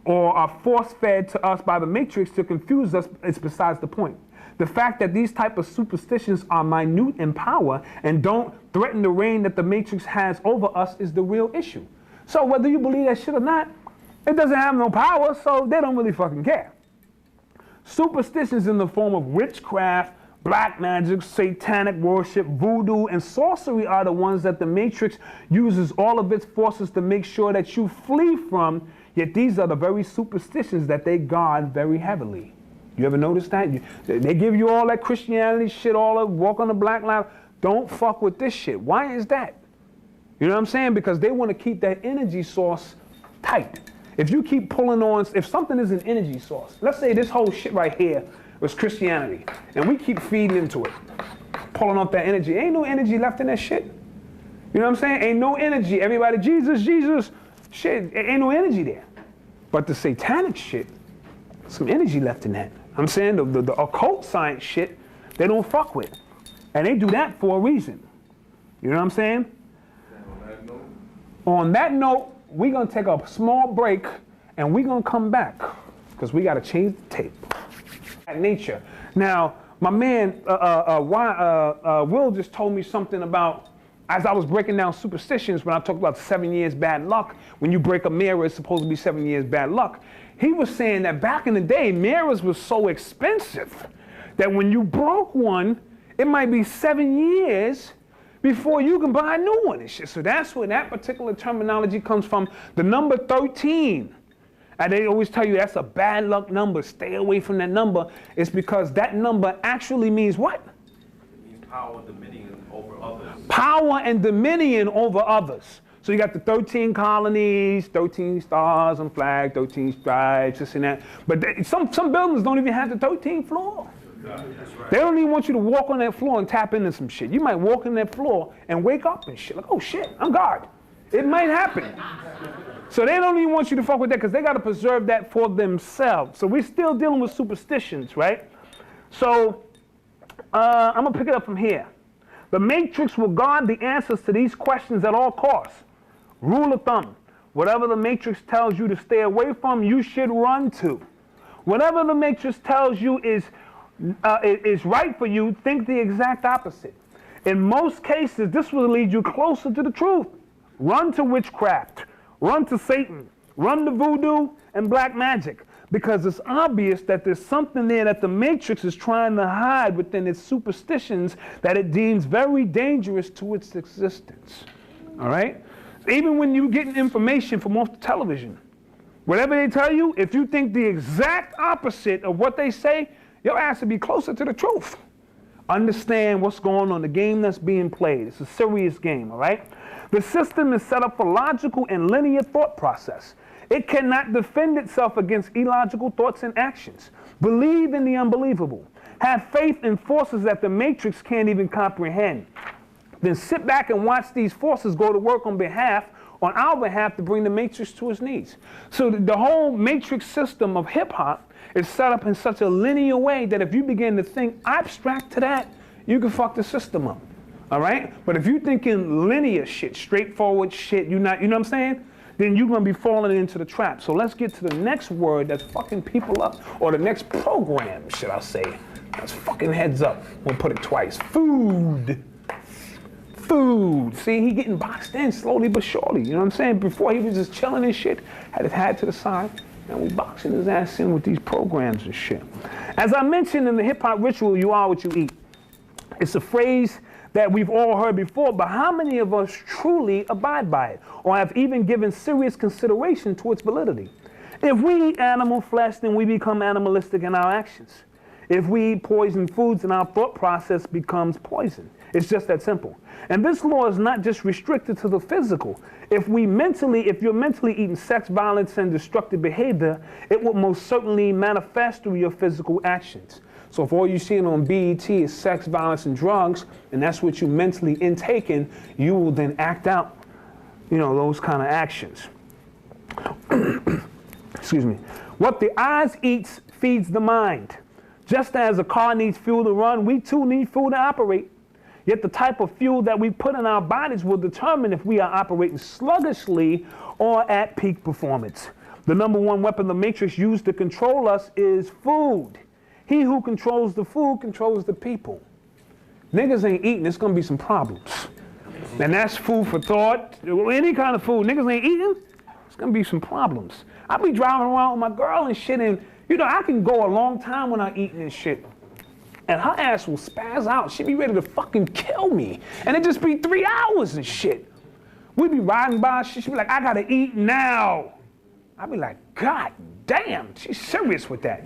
or are force-fed to us by the matrix to confuse us, is besides the point. The fact that these type of superstitions are minute in power and don't threaten the reign that the matrix has over us is the real issue. So whether you believe that shit or not, it doesn't have no power, so they don't really fucking care. Superstitions in the form of witchcraft, black magic, satanic worship, voodoo, and sorcery are the ones that the matrix uses all of its forces to make sure that you flee from, yet these are the very superstitions that they guard very heavily. You ever notice that? They give you all that Christianity shit, all that walk on the black line. Don't fuck with this shit. Why is that? You know what I'm saying? Because they want to keep that energy source tight. If you keep pulling on, if something is an energy source, let's say this whole shit right here was Christianity, and we keep feeding into it, pulling off that energy. Ain't no energy left in that shit. You know what I'm saying? Ain't no energy. Everybody, Jesus, Jesus, shit, ain't no energy there. But the satanic shit, some energy left in that. I'm saying the occult science shit, they don't fuck with. And they do that for a reason. You know what I'm saying? On that note, we're going to take a small break, and we're gonna come back because we gotta change the tape. Nature. Now, my man Will just told me something about, as I was breaking down superstitions when I talked about 7 years bad luck, when you break a mirror, it's supposed to be 7 years bad luck. He was saying that back in the day, mirrors were so expensive that when you broke one, it might be 7 years before you can buy a new one and shit. So that's where that particular terminology comes from. The number 13, and they always tell you that's a bad luck number, stay away from that number. It's because that number actually means what? It means power, dominion over others. Power and dominion over others. So you got the 13 colonies, 13 stars on flag, 13 stripes, this and that. But some buildings don't even have the 13th floor. That's right. They don't even want you to walk on that floor and tap into some shit. You might walk on that floor and wake up and shit. Like, oh shit, I'm God. It might happen. So they don't even want you to fuck with that because they got to preserve that for themselves. So we're still dealing with superstitions, right? So I'm going to pick it up from here. The Matrix will guard the answers to these questions at all costs. Rule of thumb, whatever the Matrix tells you to stay away from, you should run to. Whatever the Matrix tells you is right for you, think the exact opposite. In most cases, this will lead you closer to the truth. Run to witchcraft, run to Satan, run to voodoo and black magic, because it's obvious that there's something there that the Matrix is trying to hide within its superstitions that it deems very dangerous to its existence. All right? Even when you're getting information from off the television, whatever they tell you, if you think the exact opposite of what they say, your ass will be closer to the truth. Understand what's going on, the game that's being played. It's a serious game, all right? The system is set up for logical and linear thought process. It cannot defend itself against illogical thoughts and actions. Believe in the unbelievable. Have faith in forces that the Matrix can't even comprehend. Then sit back and watch these forces go to work on our behalf to bring the Matrix to its needs. So the whole Matrix system of hip-hop is set up in such a linear way that if you begin to think abstract to that, you can fuck the system up. All right? But if you're thinking linear shit, straightforward shit, you know what I'm saying? Then you're going to be falling into the trap. So let's get to the next word that's fucking people up, or the next program, should I say. That's fucking heads up. We'll put it twice. Food. Food. See, he getting boxed in slowly but surely. You know what I'm saying? Before he was just chilling and shit, had his hat to the side. Now we boxing his ass in with these programs and shit. As I mentioned in the hip-hop ritual, you are what you eat. It's a phrase that we've all heard before, but how many of us truly abide by it or have even given serious consideration to its validity? If we eat animal flesh, then we become animalistic in our actions. If we eat poison foods, then our thought process becomes poison. It's just that simple. And this law is not just restricted to the physical. If you're mentally eating sex, violence, and destructive behavior, it will most certainly manifest through your physical actions. So if all you're seeing on BET is sex, violence, and drugs, and that's what you mentally intaking, you will then act out, those kind of actions. Excuse me. What the eyes eats feeds the mind. Just as a car needs fuel to run, we too need fuel to operate. Yet the type of fuel that we put in our bodies will determine if we are operating sluggishly or at peak performance. The number one weapon the Matrix used to control us is food. He who controls the food controls the people. Niggas ain't eating, it's gonna be some problems. And that's food for thought. Any kind of food, niggas ain't eating, it's gonna be some problems. I be driving around with my girl and shit, and I can go a long time without eating and shit. And her ass will spaz out. She be ready to fucking kill me. And it just be 3 hours and shit. We be riding by, she be like, I gotta eat now. I be like, God damn, she's serious with that.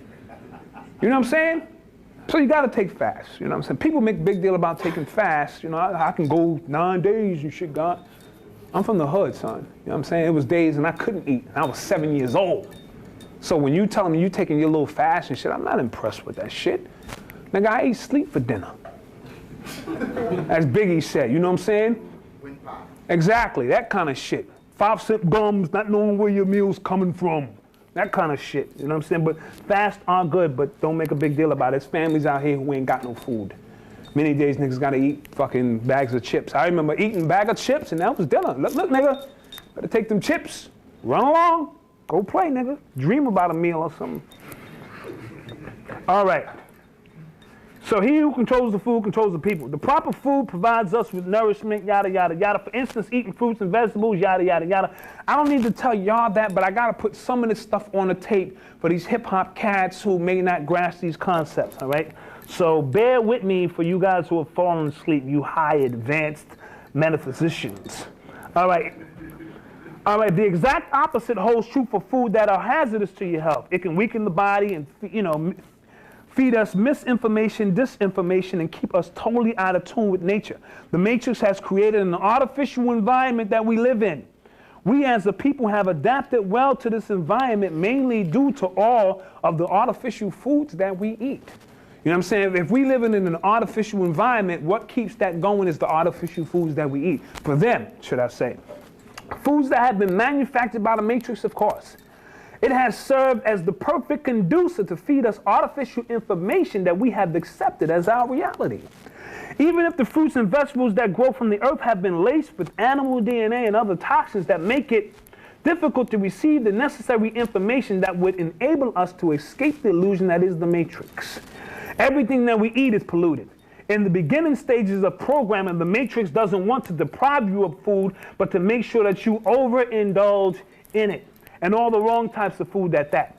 You know what I'm saying? So you gotta take fasts, you know what I'm saying? People make a big deal about taking fasts. I can go 9 days and shit, God. I'm from the hood, son. You know what I'm saying? It was days and I couldn't eat. And I was 7 years old. So when you tell me you taking your little fast and shit, I'm not impressed with that shit. Nigga, I ate sleep for dinner. As Biggie said, you know what I'm saying? Exactly, that kind of shit. 5-cent gums, not knowing where your meal's coming from. That kind of shit, you know what I'm saying? But fasts are good, but don't make a big deal about it. There's families out here who ain't got no food. Many days niggas gotta eat fucking bags of chips. I remember eating a bag of chips and that was dinner. Look, nigga, better take them chips, run along. Go play, nigga. Dream about a meal or something. All right. So he who controls the food controls the people. The proper food provides us with nourishment, yada, yada, yada. For instance, eating fruits and vegetables, yada, yada, yada. I don't need to tell y'all that, but I got to put some of this stuff on the tape for these hip-hop cats who may not grasp these concepts, all right? So bear with me for you guys who have fallen asleep, you high advanced metaphysicians. All right. All right, the exact opposite holds true for food that are hazardous to your health. It can weaken the body and, feed us misinformation, disinformation, and keep us totally out of tune with nature. The Matrix has created an artificial environment that we live in. We as a people have adapted well to this environment, mainly due to all of the artificial foods that we eat. You know what I'm saying? If we live in an artificial environment, what keeps that going is the artificial foods that we eat. For them, should I say. Foods that have been manufactured by the Matrix, of course. It has served as the perfect conducive to feed us artificial information that we have accepted as our reality. Even if the fruits and vegetables that grow from the earth have been laced with animal DNA and other toxins that make it difficult to receive the necessary information that would enable us to escape the illusion that is the Matrix. Everything that we eat is polluted. In the beginning stages of programming, the Matrix doesn't want to deprive you of food, but to make sure that you overindulge in it. And all the wrong types of food at that.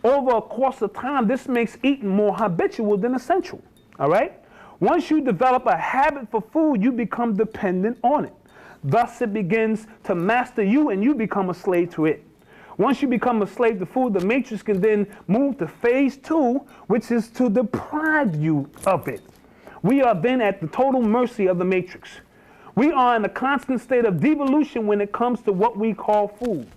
Over a course of time, this makes eating more habitual than essential, all right? Once you develop a habit for food, you become dependent on it. Thus, it begins to master you and you become a slave to it. Once you become a slave to food, the Matrix can then move to phase 2, which is to deprive you of it. We are then at the total mercy of the Matrix. We are in a constant state of devolution when it comes to what we call food.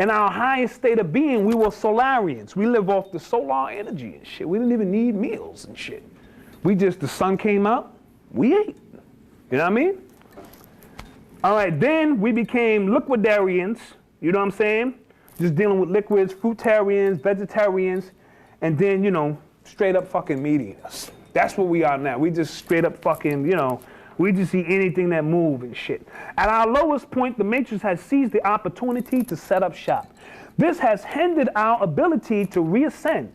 In our highest state of being, we were Solarians. We live off the solar energy and shit. We didn't even need meals and shit. The sun came out, we ate. You know what I mean? All right, then we became liquidarians. You know what I'm saying? Just dealing with liquids, fruitarians, vegetarians, and then, straight up fucking meat eaters. That's what we are now. We just straight up fucking, we just eat anything that moves and shit. At our lowest point, the Matrix has seized the opportunity to set up shop. This has hindered our ability to reascend.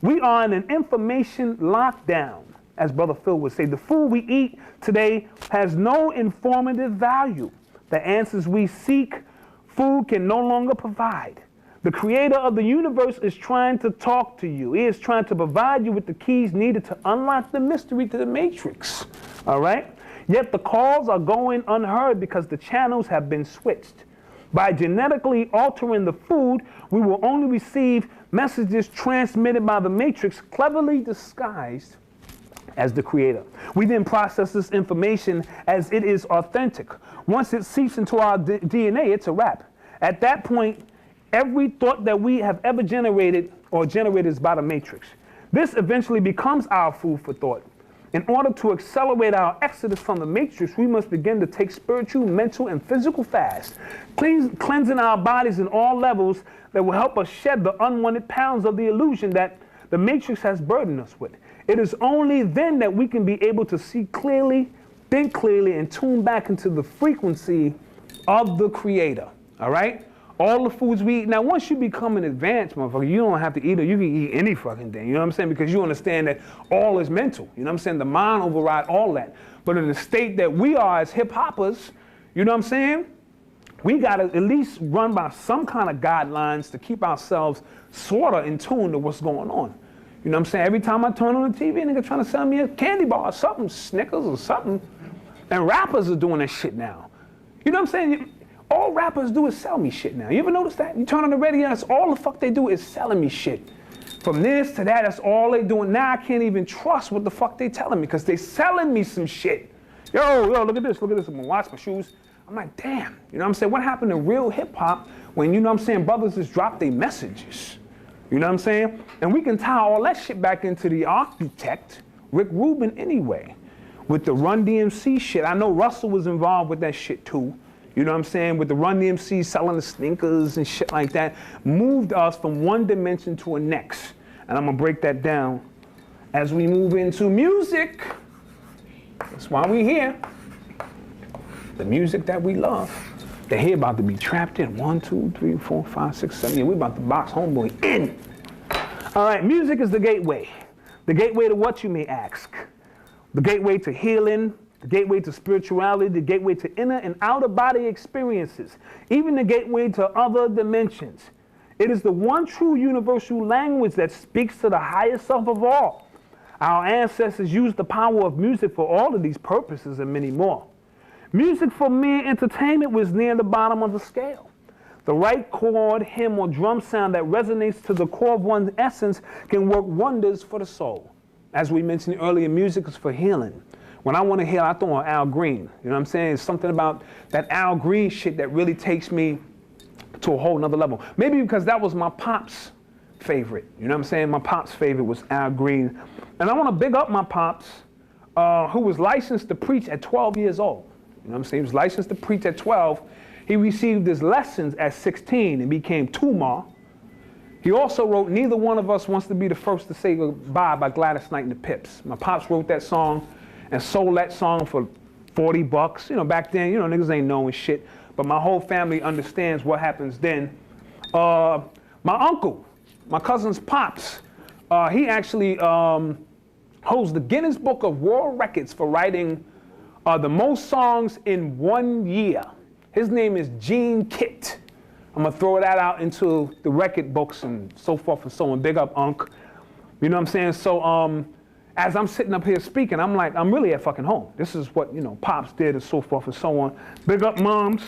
We are in an information lockdown, as Brother Phil would say. The food we eat today has no informative value. The answers we seek, food can no longer provide. The creator of the universe is trying to talk to you. He is trying to provide you with the keys needed to unlock the mystery to the Matrix. All right? Yet the calls are going unheard because the channels have been switched. By genetically altering the food, we will only receive messages transmitted by the Matrix, cleverly disguised as the creator. We then process this information as it is authentic. Once it seeps into our DNA, it's a wrap. At that point, every thought that we have ever generated is by the Matrix. This eventually becomes our food for thought. In order to accelerate our exodus from the Matrix, we must begin to take spiritual, mental, and physical fasts, cleansing our bodies in all levels that will help us shed the unwanted pounds of the illusion that the Matrix has burdened us with. It is only then that we can be able to see clearly, think clearly, and tune back into the frequency of the Creator, all right? All the foods we eat. Now, once you become an advanced motherfucker, you don't have to eat it. You can eat any fucking thing. You know what I'm saying? Because you understand that all is mental. You know what I'm saying? The mind override all that. But in the state that we are as hip-hoppers, you know what I'm saying? We got to at least run by some kind of guidelines to keep ourselves sort of in tune to what's going on. You know what I'm saying? Every time I turn on the TV, a nigga trying to sell me a candy bar or something, Snickers or something. And rappers are doing that shit now. You know what I'm saying? All rappers do is sell me shit now. You ever notice that? You turn on the radio, that's all the fuck they do is selling me shit. From this to that, that's all they doing. Now I can't even trust what the fuck they telling me because they selling me some shit. Yo, look at this, I'm gonna watch my shoes. I'm like, damn, you know what I'm saying? What happened to real hip hop when, you know what I'm saying, brothers just drop their messages? You know what I'm saying? And we can tie all that shit back into the architect, Rick Rubin, anyway. With the Run DMC shit, I know Russell was involved with that shit too. You know what I'm saying? With the Run DMC selling the sneakers and shit like that, moved us from one dimension to a next. And I'm gonna break that down as we move into music. That's why we here. The music that we love. that he about to be trapped in. 1, 2, 3, 4, 5, 6, 7. Yeah, we about to box homeboy in. All right, music is the gateway. The gateway to what, you may ask? The gateway to healing, the gateway to spirituality, the gateway to inner and outer body experiences, even the gateway to other dimensions. It is the one true universal language that speaks to the highest self of all. Our ancestors used the power of music for all of these purposes and many more. Music for mere entertainment was near the bottom of the scale. The right chord, hymn, or drum sound that resonates to the core of one's essence can work wonders for the soul. As we mentioned earlier, music is for healing. When I want to heal, I throw on Al Green. You know what I'm saying? It's something about that Al Green shit that really takes me to a whole nother level. Maybe because that was my pop's favorite. You know what I'm saying? My pop's favorite was Al Green. And I want to big up my pops, who was licensed to preach at 12 years old. You know what I'm saying? He was licensed to preach at 12. He received his lessons at 16 and became Tumar. He also wrote Neither One of Us Wants to Be the First to Say Goodbye by Gladys Knight and the Pips. My pops wrote that song and sold that song for $40. You know, back then, you know, niggas ain't knowing shit. But my whole family understands what happens then. My uncle, my cousin's pops, he actually holds the Guinness Book of World Records for writing the most songs in 1 year. His name is Gene Kitt. I'm gonna throw that out into the record books and so forth and so on. Big up, Unc. You know what I'm saying? So as I'm sitting up here speaking, I'm like, I'm really at fucking home. This is what, you know, Pops did and so forth and so on. Big up Moms.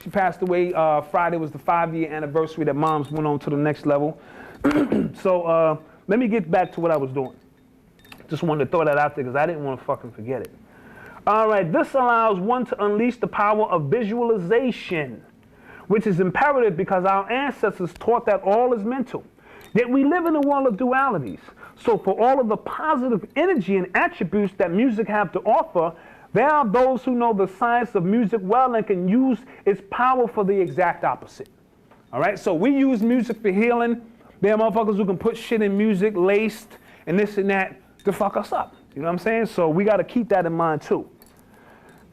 She passed away. Friday was the 5-year anniversary that Moms went on to the next level. So let me get back to what I was doing. Just wanted to throw that out there because I didn't want to fucking forget it. All right, this allows one to unleash the power of visualization, which is imperative because our ancestors taught that all is mental. Yet we live in a world of dualities. So for all of the positive energy and attributes that music have to offer, there are those who know the science of music well and can use its power for the exact opposite. All right, so we use music for healing. There are motherfuckers who can put shit in music, laced, and this and that to fuck us up. You know what I'm saying? So we got to keep that in mind too.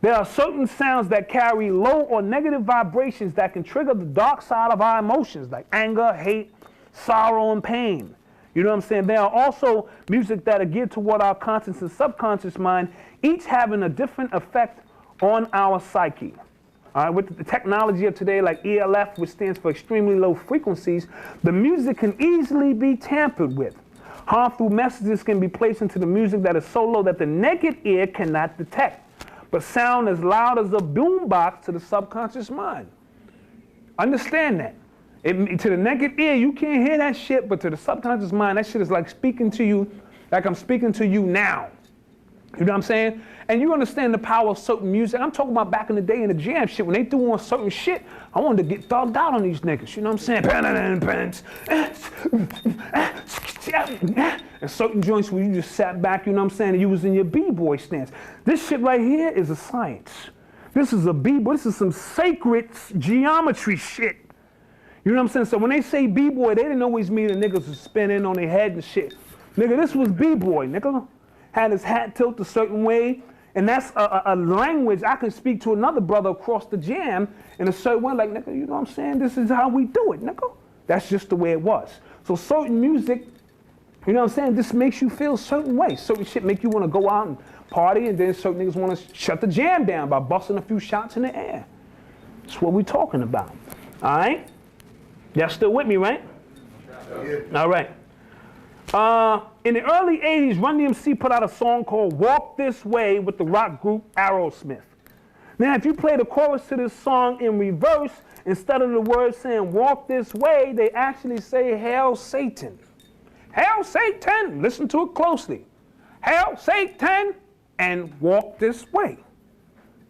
There are certain sounds that carry low or negative vibrations that can trigger the dark side of our emotions, like anger, hate, sorrow, and pain. You know what I'm saying? There are also music that are geared toward our conscious and subconscious mind, each having a different effect on our psyche. All right, with the technology of today, like ELF, which stands for extremely low frequencies, the music can easily be tampered with. Harmful messages can be placed into the music that is so low that the naked ear cannot detect, but sound as loud as a boombox to the subconscious mind. Understand that. To the naked ear, you can't hear that shit, but to the subconscious mind, that shit is like speaking to you, like I'm speaking to you now. You know what I'm saying? And you understand the power of certain music. I'm talking about back in the day in the jam shit, when they threw on certain shit, I wanted to get thugged out on these niggas. You know what I'm saying? And certain joints where you just sat back, you know what I'm saying, and you was in your b-boy stance. This shit right here is a science. This is a b-boy. This is some sacred geometry shit. You know what I'm saying? So when they say b-boy, they didn't always mean the niggas was spinning on their head and shit. Nigga, this was b-boy, nigga. Had his hat tilted a certain way, and that's a language I can speak to another brother across the jam in a certain way, like, nigga, you know what I'm saying? This is how we do it, nigga. That's just the way it was. So certain music, you know what I'm saying, this makes you feel a certain way. Certain shit make you want to go out and party, and then certain niggas want to shut the jam down by busting a few shots in the air. That's what we're talking about, all right? Y'all still with me, right? Yeah. All right. In the early 80s, Run DMC put out a song called Walk This Way with the rock group Aerosmith. Now, if you play the chorus to this song in reverse, instead of the words saying walk this way, they actually say Hail Satan. Hail Satan! Listen to it closely. Hail Satan! And walk this way.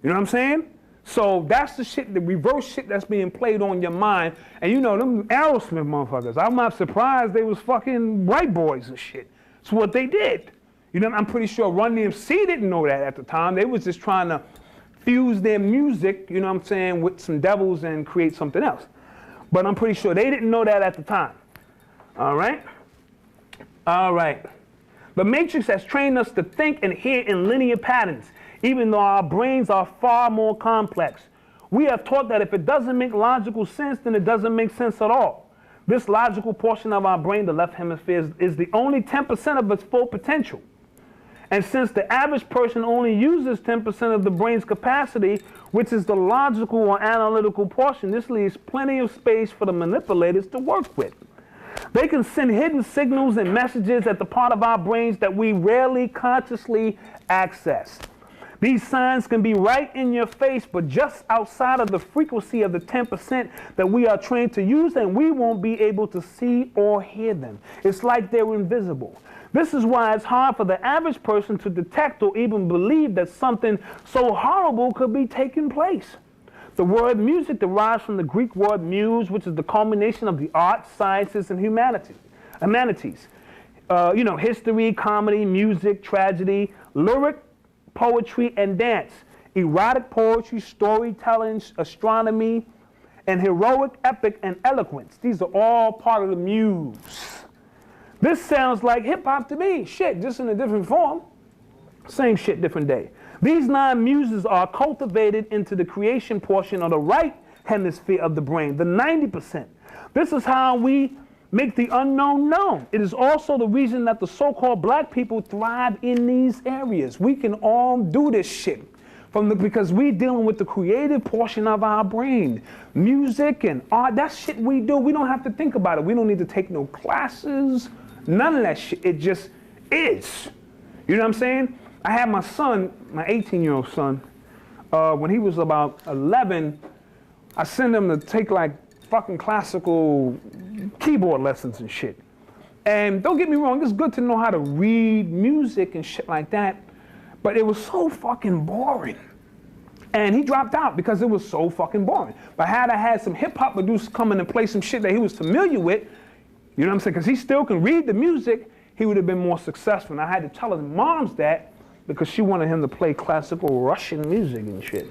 You know what I'm saying? So that's the shit, the reverse shit that's being played on your mind. And you know, them Aerosmith motherfuckers, I'm not surprised they was fucking white boys and shit. It's what they did. You know, I'm pretty sure Run DMC didn't know that at the time. They was just trying to fuse their music, you know what I'm saying, with some devils and create something else. But I'm pretty sure they didn't know that at the time. All right? All right. The Matrix has trained us to think and hear in linear patterns, even though our brains are far more complex. We have taught that if it doesn't make logical sense, then it doesn't make sense at all. This logical portion of our brain, the left hemisphere, is the only 10% of its full potential. And since the average person only uses 10% of the brain's capacity, which is the logical or analytical portion, this leaves plenty of space for the manipulators to work with. They can send hidden signals and messages at the part of our brains that we rarely consciously access. These signs can be right in your face, but just outside of the frequency of the 10% that we are trained to use, and we won't be able to see or hear them. It's like they're invisible. This is why it's hard for the average person to detect or even believe that something so horrible could be taking place. The word music derives from the Greek word muse, which is the culmination of the arts, sciences, and humanities. History, comedy, music, tragedy, lyric, poetry, and dance, erotic poetry, storytelling, astronomy, and heroic, epic, and eloquence. These are all part of the muse. This sounds like hip-hop to me. Shit, just in a different form. Same shit, different day. These 9 muses are cultivated into the creation portion of the right hemisphere of the brain, the 90%. This is how we make the unknown known. It is also the reason that the so-called black people thrive in these areas. We can all do this shit because we're dealing with the creative portion of our brain. Music and art, that shit we do. We don't have to think about it. We don't need to take no classes, none of that shit. It just is. You know what I'm saying? I had my son, my 18-year-old son, when he was about 11, I sent him to take like fucking classical keyboard lessons and shit. And don't get me wrong, it's good to know how to read music and shit like that, but it was so fucking boring. And he dropped out because it was so fucking boring. But had I had some hip-hop producers come in and play some shit that he was familiar with, you know what I'm saying, because he still can read the music, he would have been more successful. And I had to tell his moms that because she wanted him to play classical Russian music and shit.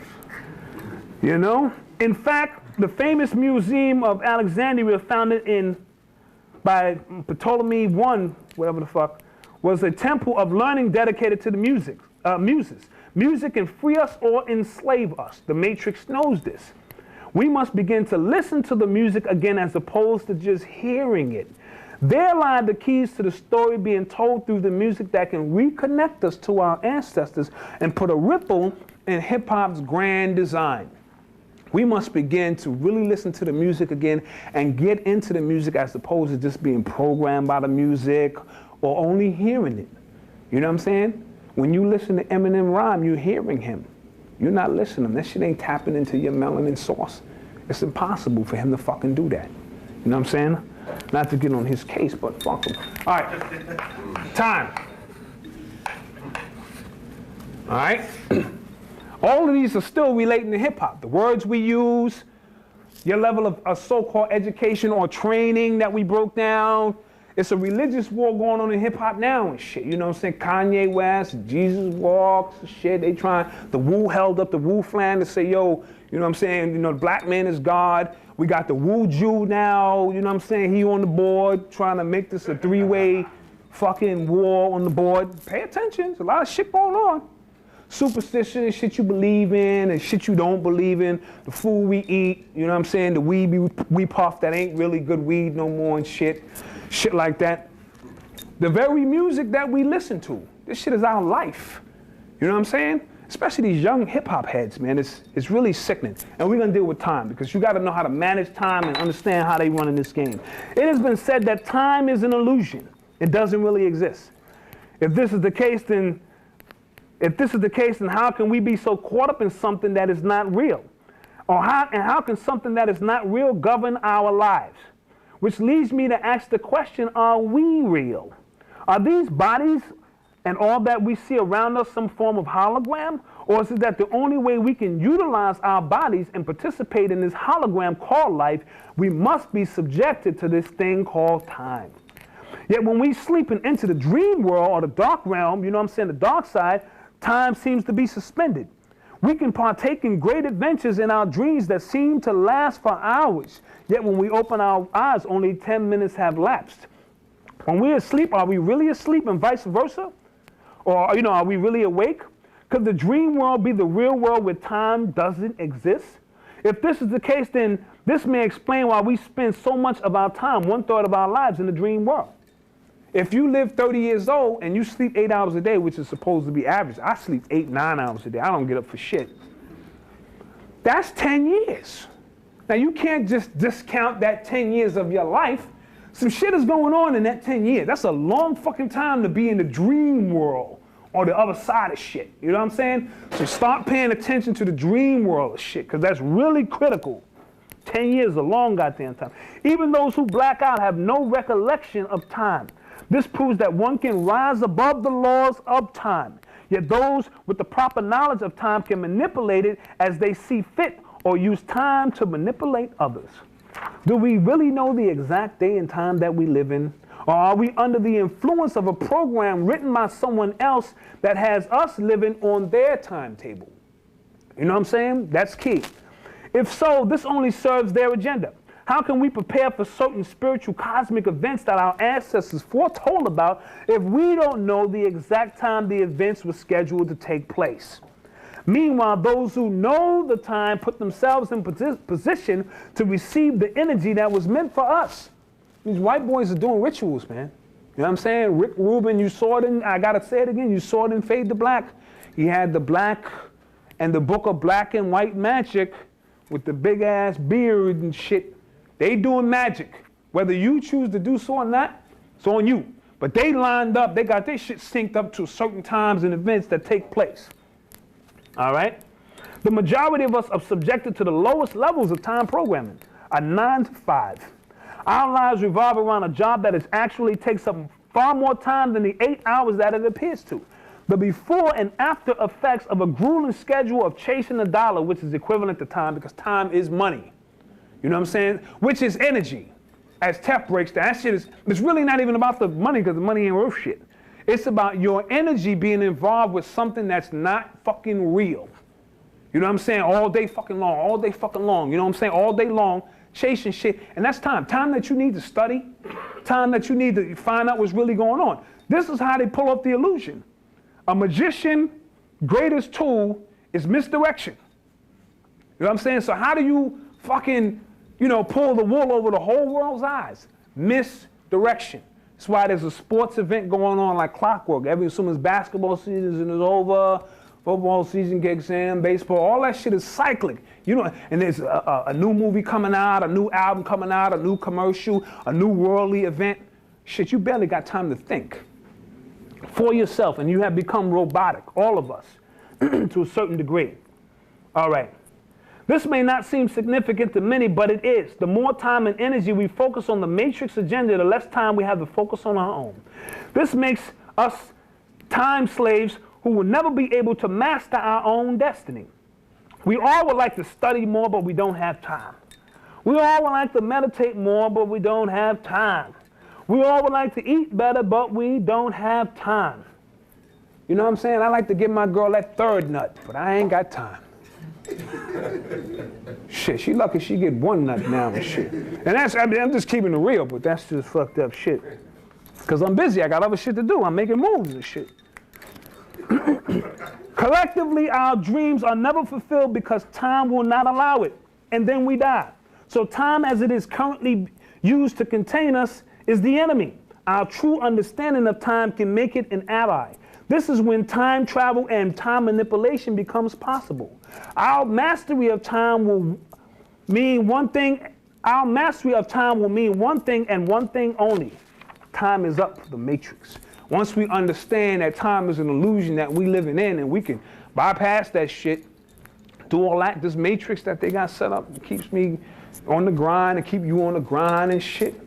You know? In fact, the famous Museum of Alexandria, founded by Ptolemy I, whatever the fuck, was a temple of learning dedicated to the muses. Music can free us or enslave us. The Matrix knows this. We must begin to listen to the music again as opposed to just hearing it. There lie the keys to the story being told through the music that can reconnect us to our ancestors and put a ripple in hip-hop's grand design. We must begin to really listen to the music again and get into the music as opposed to just being programmed by the music or only hearing it. You know what I'm saying? When you listen to Eminem rhyme, you're hearing him. You're not listening. That shit ain't tapping into your melanin source. It's impossible for him to fucking do that. You know what I'm saying? Not to get on his case, but fuck him. All right, time. All right? All of these are still relating to hip-hop. The words we use, your level of so-called education or training that we broke down. It's a religious war going on in hip-hop now and shit. You know what I'm saying? Kanye West, Jesus Walks, shit. They trying, the Wu held up the Wu flag to say, yo, you know what I'm saying? You know, the black man is God. We got the Wu Jew now, you know what I'm saying? He on the board trying to make this a 3-way fucking war on the board. Pay attention, there's a lot of shit going on. Superstition and shit you believe in and shit you don't believe in. The food we eat, you know what I'm saying? The weed we puff that ain't really good weed no more and shit. Shit like that. The very music that we listen to, this shit is our life. You know what I'm saying? Especially these young hip-hop heads, man, it's really sickening. And we're gonna deal with time because you gotta know how to manage time and understand how they run in this game. It has been said that time is an illusion. It doesn't really exist. If this is the case, then how can we be so caught up in something that is not real? Or how can something that is not real govern our lives? Which leads me to ask the question, are we real? Are these bodies and all that we see around us some form of hologram? Or is it that the only way we can utilize our bodies and participate in this hologram called life, we must be subjected to this thing called time? Yet when we sleep and enter the dream world or the dark realm, you know what I'm saying, the dark side, time seems to be suspended. We can partake in great adventures in our dreams that seem to last for hours. Yet when we open our eyes, only 10 minutes have lapsed. When we're asleep, are we really asleep and vice versa? Or, you know, are we really awake? Could the dream world be the real world where time doesn't exist? If this is the case, then this may explain why we spend so much of our time, 1/3 of our lives, in the dream world. If you live 30 years old and you sleep 8 hours a day, which is supposed to be average, I sleep 8, 9 hours a day. I don't get up for shit. That's 10 years. Now, you can't just discount that 10 years of your life. Some shit is going on in that 10 years. That's a long fucking time to be in the dream world or the other side of shit. You know what I'm saying? So start paying attention to the dream world of shit, because that's really critical. 10 years is a long goddamn time. Even those who black out have no recollection of time. This proves that one can rise above the laws of time. Yet those with the proper knowledge of time can manipulate it as they see fit or use time to manipulate others. Do we really know the exact day and time that we live in? Or are we under the influence of a program written by someone else that has us living on their timetable? You know what I'm saying? That's key. If so, this only serves their agenda. How can we prepare for certain spiritual cosmic events that our ancestors foretold about if we don't know the exact time the events were scheduled to take place? Meanwhile, those who know the time put themselves in position to receive the energy that was meant for us. These white boys are doing rituals, man. You know what I'm saying? Rick Rubin, you saw it in, I gotta say it again, you saw it in Fade to Black. He had the black and the book of black and white magic with the big ass beard and shit. They doing magic. Whether you choose to do so or not, it's on you. But they lined up, they got their shit synced up to certain times and events that take place. All right? The majority of us are subjected to the lowest levels of time programming, a 9 to 5. Our lives revolve around a job that actually takes up far more time than the 8 hours that it appears to. The before and after effects of a grueling schedule of chasing the dollar, which is equivalent to time because time is money. You know what I'm saying? Which is energy. As Tef breaks down, that shit is, it's really not even about the money because the money ain't worth shit. It's about your energy being involved with something that's not fucking real. You know what I'm saying? All day fucking long, all day fucking long. You know what I'm saying? All day long, chasing shit. And that's time. Time that you need to study. Time that you need to find out what's really going on. This is how they pull off the illusion. A magician's greatest tool is misdirection. You know what I'm saying? So how do you fucking, you know, pull the wool over the whole world's eyes? Misdirection. That's why there's a sports event going on like clockwork. As soon as basketball season is over, football season kicks in, baseball, all that shit is cyclic. You know, and there's a new movie coming out, a new album coming out, a new commercial, a new worldly event. Shit, you barely got time to think for yourself, and you have become robotic, all of us, to a certain degree. All right. This may not seem significant to many, but it is. The more time and energy we focus on the matrix agenda, the less time we have to focus on our own. This makes us time slaves who will never be able to master our own destiny. We all would like to study more, but we don't have time. We all would like to meditate more, but we don't have time. We all would like to eat better, but we don't have time. You know what I'm saying? I like to give my girl that third nut, but I ain't got time. Shit, she lucky she get one nut now and shit. And that's, I mean, I'm just keeping it real, but that's just fucked up shit. Because I'm busy, I got other shit to do. I'm making moves and shit. Collectively, our dreams are never fulfilled because time will not allow it. And then we die. So time as it is currently used to contain us is the enemy. Our true understanding of time can make it an ally. This is when time travel and time manipulation becomes possible. Our mastery of time will mean one thing. Our mastery of time will mean one thing and one thing only. Time is up for the matrix. Once we understand that time is an illusion that we living in and we can bypass that shit, do all that, this matrix that they got set up keeps me on the grind and keep you on the grind and shit,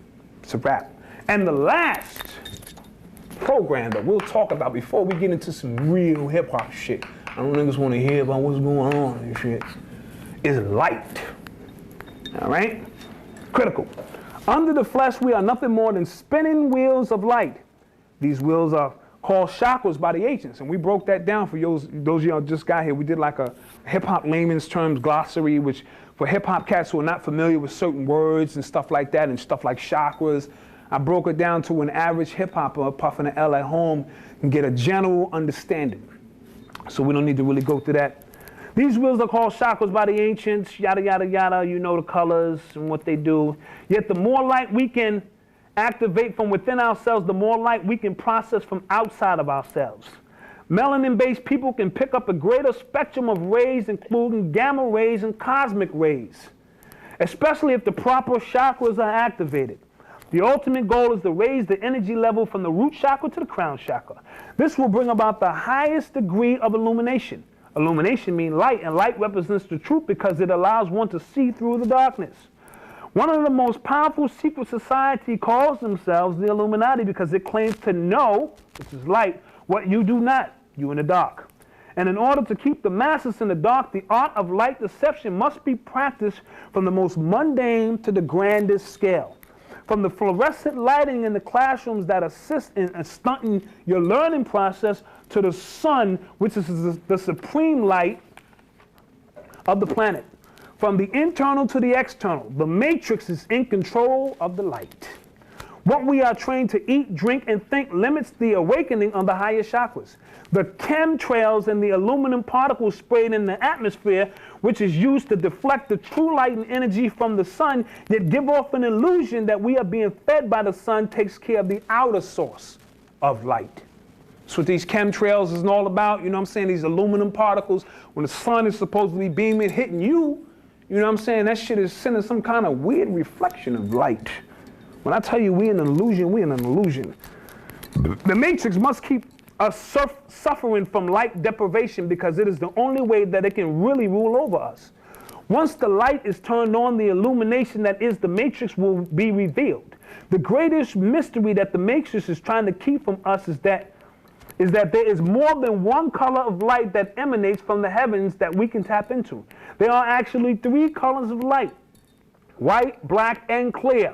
it's a wrap. And the last program that we'll talk about before we get into some real hip-hop shit, I don't niggas want to hear about what's going on and shit, is light. All right? Critical. Under the flesh, we are nothing more than spinning wheels of light. These wheels are called chakras by the ancients, and we broke that down for those of y'all just got here. We did like a hip-hop layman's terms glossary, which for hip-hop cats who are not familiar with certain words and stuff like that and stuff like chakras, I broke it down to an average hip-hopper puffing an L at home and get a general understanding. So we don't need to really go through that. These wheels are called chakras by the ancients, yada, yada, yada. You know the colors and what they do. Yet the more light we can activate from within ourselves, the more light we can process from outside of ourselves. Melanin-based people can pick up a greater spectrum of rays, including gamma rays and cosmic rays, especially if the proper chakras are activated. The ultimate goal is to raise the energy level from the root chakra to the crown chakra. This will bring about the highest degree of illumination. Illumination means light, and light represents the truth because it allows one to see through the darkness. One of the most powerful secret society calls themselves the Illuminati because it claims to know, which is light, what you do not, you in the dark. And in order to keep the masses in the dark, the art of light deception must be practiced from the most mundane to the grandest scale. From the fluorescent lighting in the classrooms that assist in stunting your learning process to the sun, which is the supreme light of the planet. From the internal to the external, the matrix is in control of the light. What we are trained to eat, drink, and think limits the awakening of the higher chakras. The chemtrails and the aluminum particles sprayed in the atmosphere, which is used to deflect the true light and energy from the sun, yet give off an illusion that we are being fed by the sun, takes care of the outer source of light. That's what these chemtrails is all about, you know what I'm saying? These aluminum particles, when the sun is supposedly beaming, hitting you, you know what I'm saying? That shit is sending some kind of weird reflection of light. When I tell you we in an illusion, we in an illusion. The matrix must keep us suffering from light deprivation because it is the only way that it can really rule over us. Once the light is turned on, the illumination that is the matrix will be revealed. The greatest mystery that the matrix is trying to keep from us is that there is more than one color of light that emanates from the heavens that we can tap into. There are actually 3 colors of light: white, black, and clear.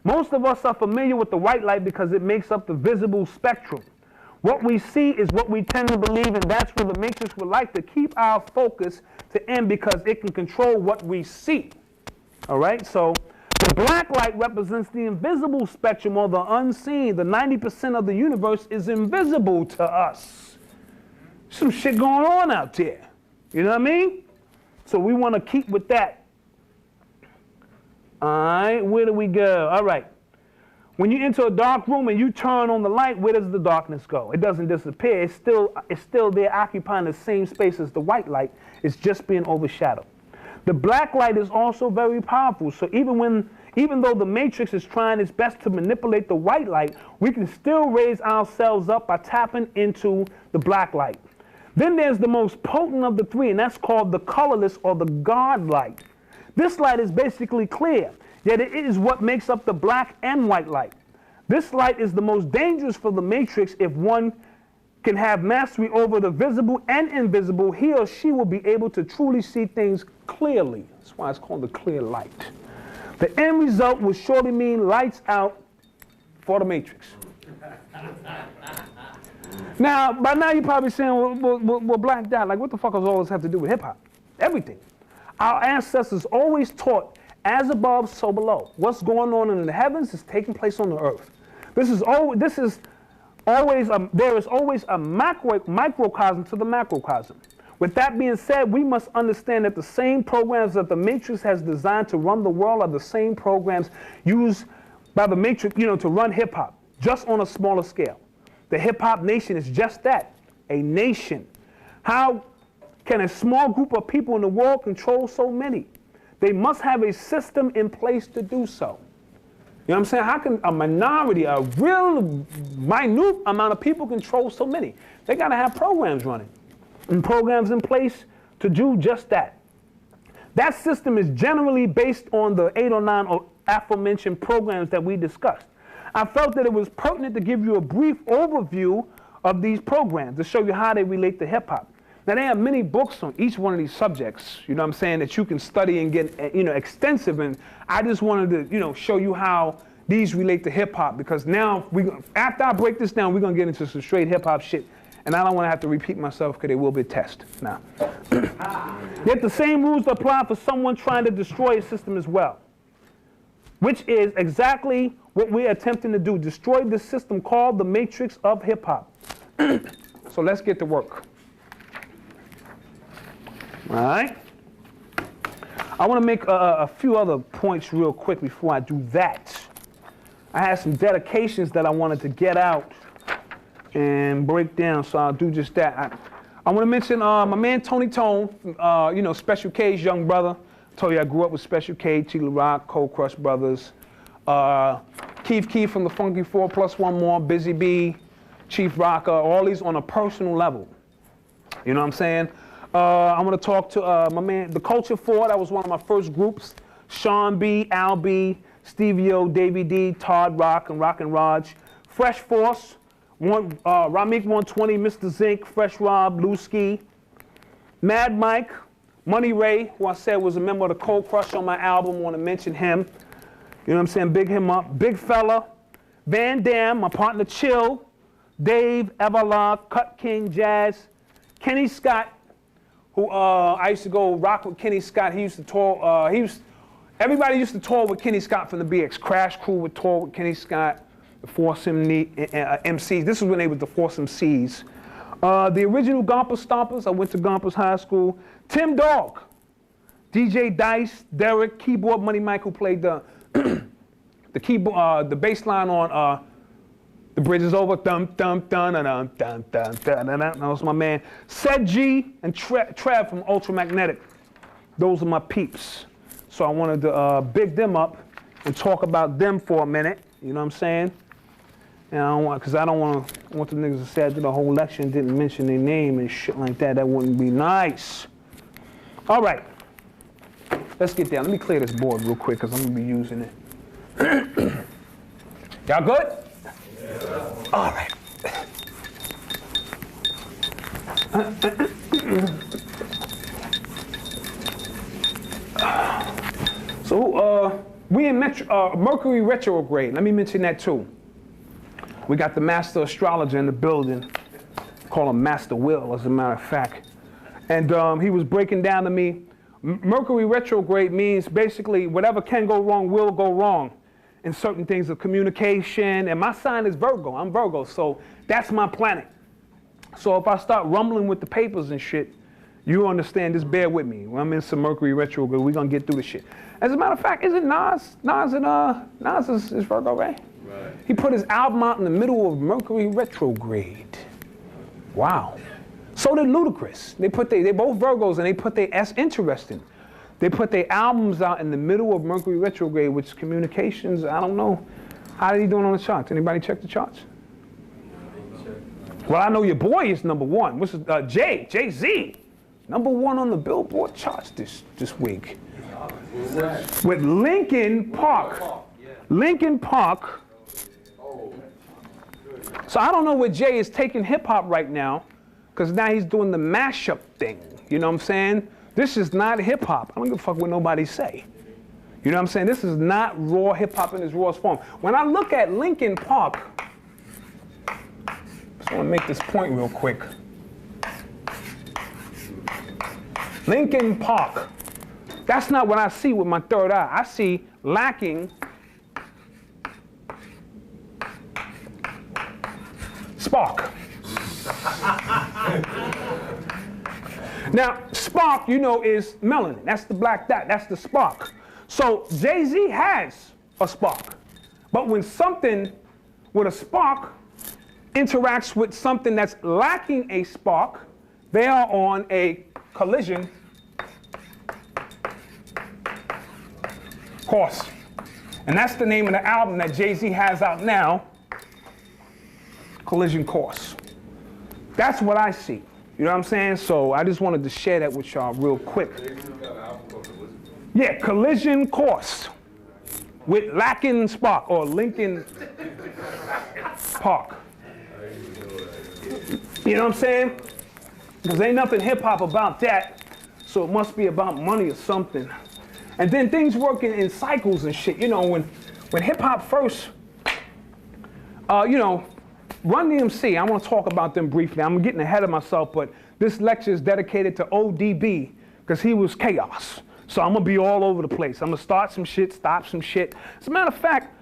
Most of us are familiar with the white light because it makes up the visible spectrum. What we see is what we tend to believe, and that's where the matrix would like to keep our focus to end because it can control what we see. All right, so the black light represents the invisible spectrum or the unseen. The 90% of the universe is invisible to us. Some shit going on out there. You know what I mean? So we want to keep with that. All right, where do we go? All right. When you enter a dark room and you turn on the light, where does the darkness go? It doesn't disappear. It's still there occupying the same space as the white light. It's just being overshadowed. The black light is also very powerful. So even though the matrix is trying its best to manipulate the white light, we can still raise ourselves up by tapping into the black light. Then there's the most potent of the 3, and that's called the colorless or the God light. This light is basically clear, yet it is what makes up the black and white light. This light is the most dangerous for the matrix. If one can have mastery over the visible and invisible, he or she will be able to truly see things clearly. That's why it's called the clear light. The end result will surely mean lights out for the matrix. Now, by now you're probably saying, well, Black Dot, like what the fuck does all this have to do with hip-hop? Everything. Our ancestors always taught, as above, so below. What's going on in the heavens is taking place on the earth. There is always a microcosm to the macrocosm. With that being said, we must understand that the same programs that the Matrix has designed to run the world are the same programs used by the Matrix, to run hip-hop, just on a smaller scale. The hip-hop nation is just that, a nation. How can a small group of people in the world control so many? They must have a system in place to do so. You know what I'm saying? How can a minority, a real minute amount of people control so many? They got to have programs running and programs in place to do just that. That system is generally based on the 8 or 9 aforementioned programs that we discussed. I felt that it was pertinent to give you a brief overview of these programs to show you how they relate to hip-hop. Now, they have many books on each one of these subjects, you know what I'm saying, that you can study and get, extensive. And I just wanted to, show you how these relate to hip-hop, because now, after I break this down, we're going to get into some straight hip-hop shit. And I don't want to have to repeat myself because there will be a test. Now, yet the same rules apply for someone trying to destroy a system as well, which is exactly what we're attempting to do, destroy the system called the Matrix of hip-hop. So let's get to work. All right. I want to make a few other points real quick before I do that. I had some dedications that I wanted to get out and break down, so I'll do just that. I want to mention my man Tony Tone, you know, Special K's young brother. I told you I grew up with Special K, T. Rock, Cold Crush Brothers. Keith from the Funky 4 Plus One More, Busy B, Chief Rocker, all these on a personal level. You know what I'm saying? I'm going to talk to my man, The Culture 4, that was one of my first groups. Sean B, Al B, Stevie O, Davey D, Todd Rock, and Rock and Raj. Fresh Force, Ramik 120, Mr. Zink, Fresh Rob, Lewski. Mad Mike, Money Ray, who I said was a member of the Cold Crush on my album, want to mention him. You know what I'm saying? Big him up. Big Fella, Van Dam, my partner Chill, Dave, Everlove, Cut King, Jazz, Kenny Scott, who I used to go rock with Kenny Scott. He used to tour, everybody used to tour with Kenny Scott from the BX. Crash Crew would tour with Kenny Scott, the Foursome MCs. This is when they were the Foursome Cs. The original Gompers Stompers, I went to Gompers High School. Tim Dog, DJ Dice, Derek, keyboard Money Mike, who played the keyboard, the bass line on The Bridge Is Over. Dum dum dun dun dun dun dun dun dun. That was my man. Sed G and Trev from Ultramagnetic. Those are my peeps. So I wanted to big them up and talk about them for a minute. You know what I'm saying? And I don't want, because I don't want the niggas to say I did a whole lecture and didn't mention their name and shit like that. That wouldn't be nice. All right. Let's get down. Let me clear this board real quick because I'm going to be using it. Y'all good? Yeah. All right. So we in Mercury retrograde. Let me mention that too. We got the master astrologer in the building. Call him Master Will, as a matter of fact. And he was breaking down to me, Mercury retrograde means basically whatever can go wrong will go wrong in certain things of communication. And my sign is Virgo. I'm Virgo, so that's my planet. So if I start rumbling with the papers and shit, you understand, just bear with me. When I'm in some Mercury retrograde, we're going to get through the shit. As a matter of fact, isn't Nas is Virgo, right? Right. He put his album out in the middle of Mercury retrograde. Wow. So did Ludacris. They both Virgos, and they put their, that's interesting. They put their albums out in the middle of Mercury retrograde, which communications, I don't know. How are they doing on the charts? Anybody check the charts? Well, I know your boy is #1. What's Jay-Z. #1 on the Billboard charts this week. With Linkin Park. Linkin Park. So I don't know where Jay is taking hip hop right now, because now he's doing the mashup thing. You know what I'm saying? This is not hip hop. I don't give a fuck what nobody say. You know what I'm saying? This is not raw hip hop in its rawest form. When I look at Linkin Park, I just want to make this point real quick. Linkin Park. That's not what I see with my third eye. I see lacking spark. Now, spark, you know, is melanin. That's the black dot. That's the spark. So Jay-Z has a spark. But when something with a spark interacts with something that's lacking a spark, they are on a collision course. And that's the name of the album that Jay-Z has out now, Collision Course. That's what I see. You know what I'm saying? So I just wanted to share that with y'all real quick. Yeah, Collision Course with lacking spark, or Linkin Park. You know what I'm saying? Because ain't nothing hip hop about that, so it must be about money or something. And then things working in cycles and shit. You know, when hip hop first, you know, Run DMC, I want to talk about them briefly. I'm getting ahead of myself, but this lecture is dedicated to ODB because he was chaos. So I'm going to be all over the place. I'm going to start some shit, stop some shit. As a matter of fact,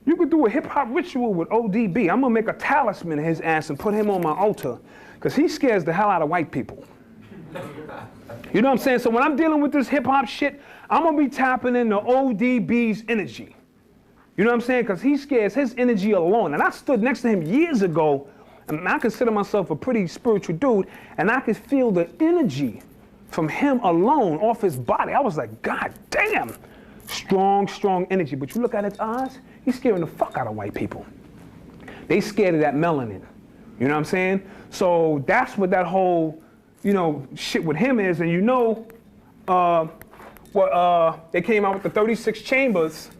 you could do a hip hop ritual with ODB. I'm going to make a talisman of his ass and put him on my altar because he scares the hell out of white people. You know what I'm saying? So when I'm dealing with this hip hop shit, I'm gonna be tapping into ODB's energy. You know what I'm saying? Because he scares his energy alone. And I stood next to him years ago, and I consider myself a pretty spiritual dude, and I could feel the energy from him alone off his body. I was like, God damn. Strong, strong energy. But you look at his eyes, he's scaring the fuck out of white people. They scared of that melanin. You know what I'm saying? So that's what that whole, you know, shit with him is. And you know, they came out with the 36 chambers.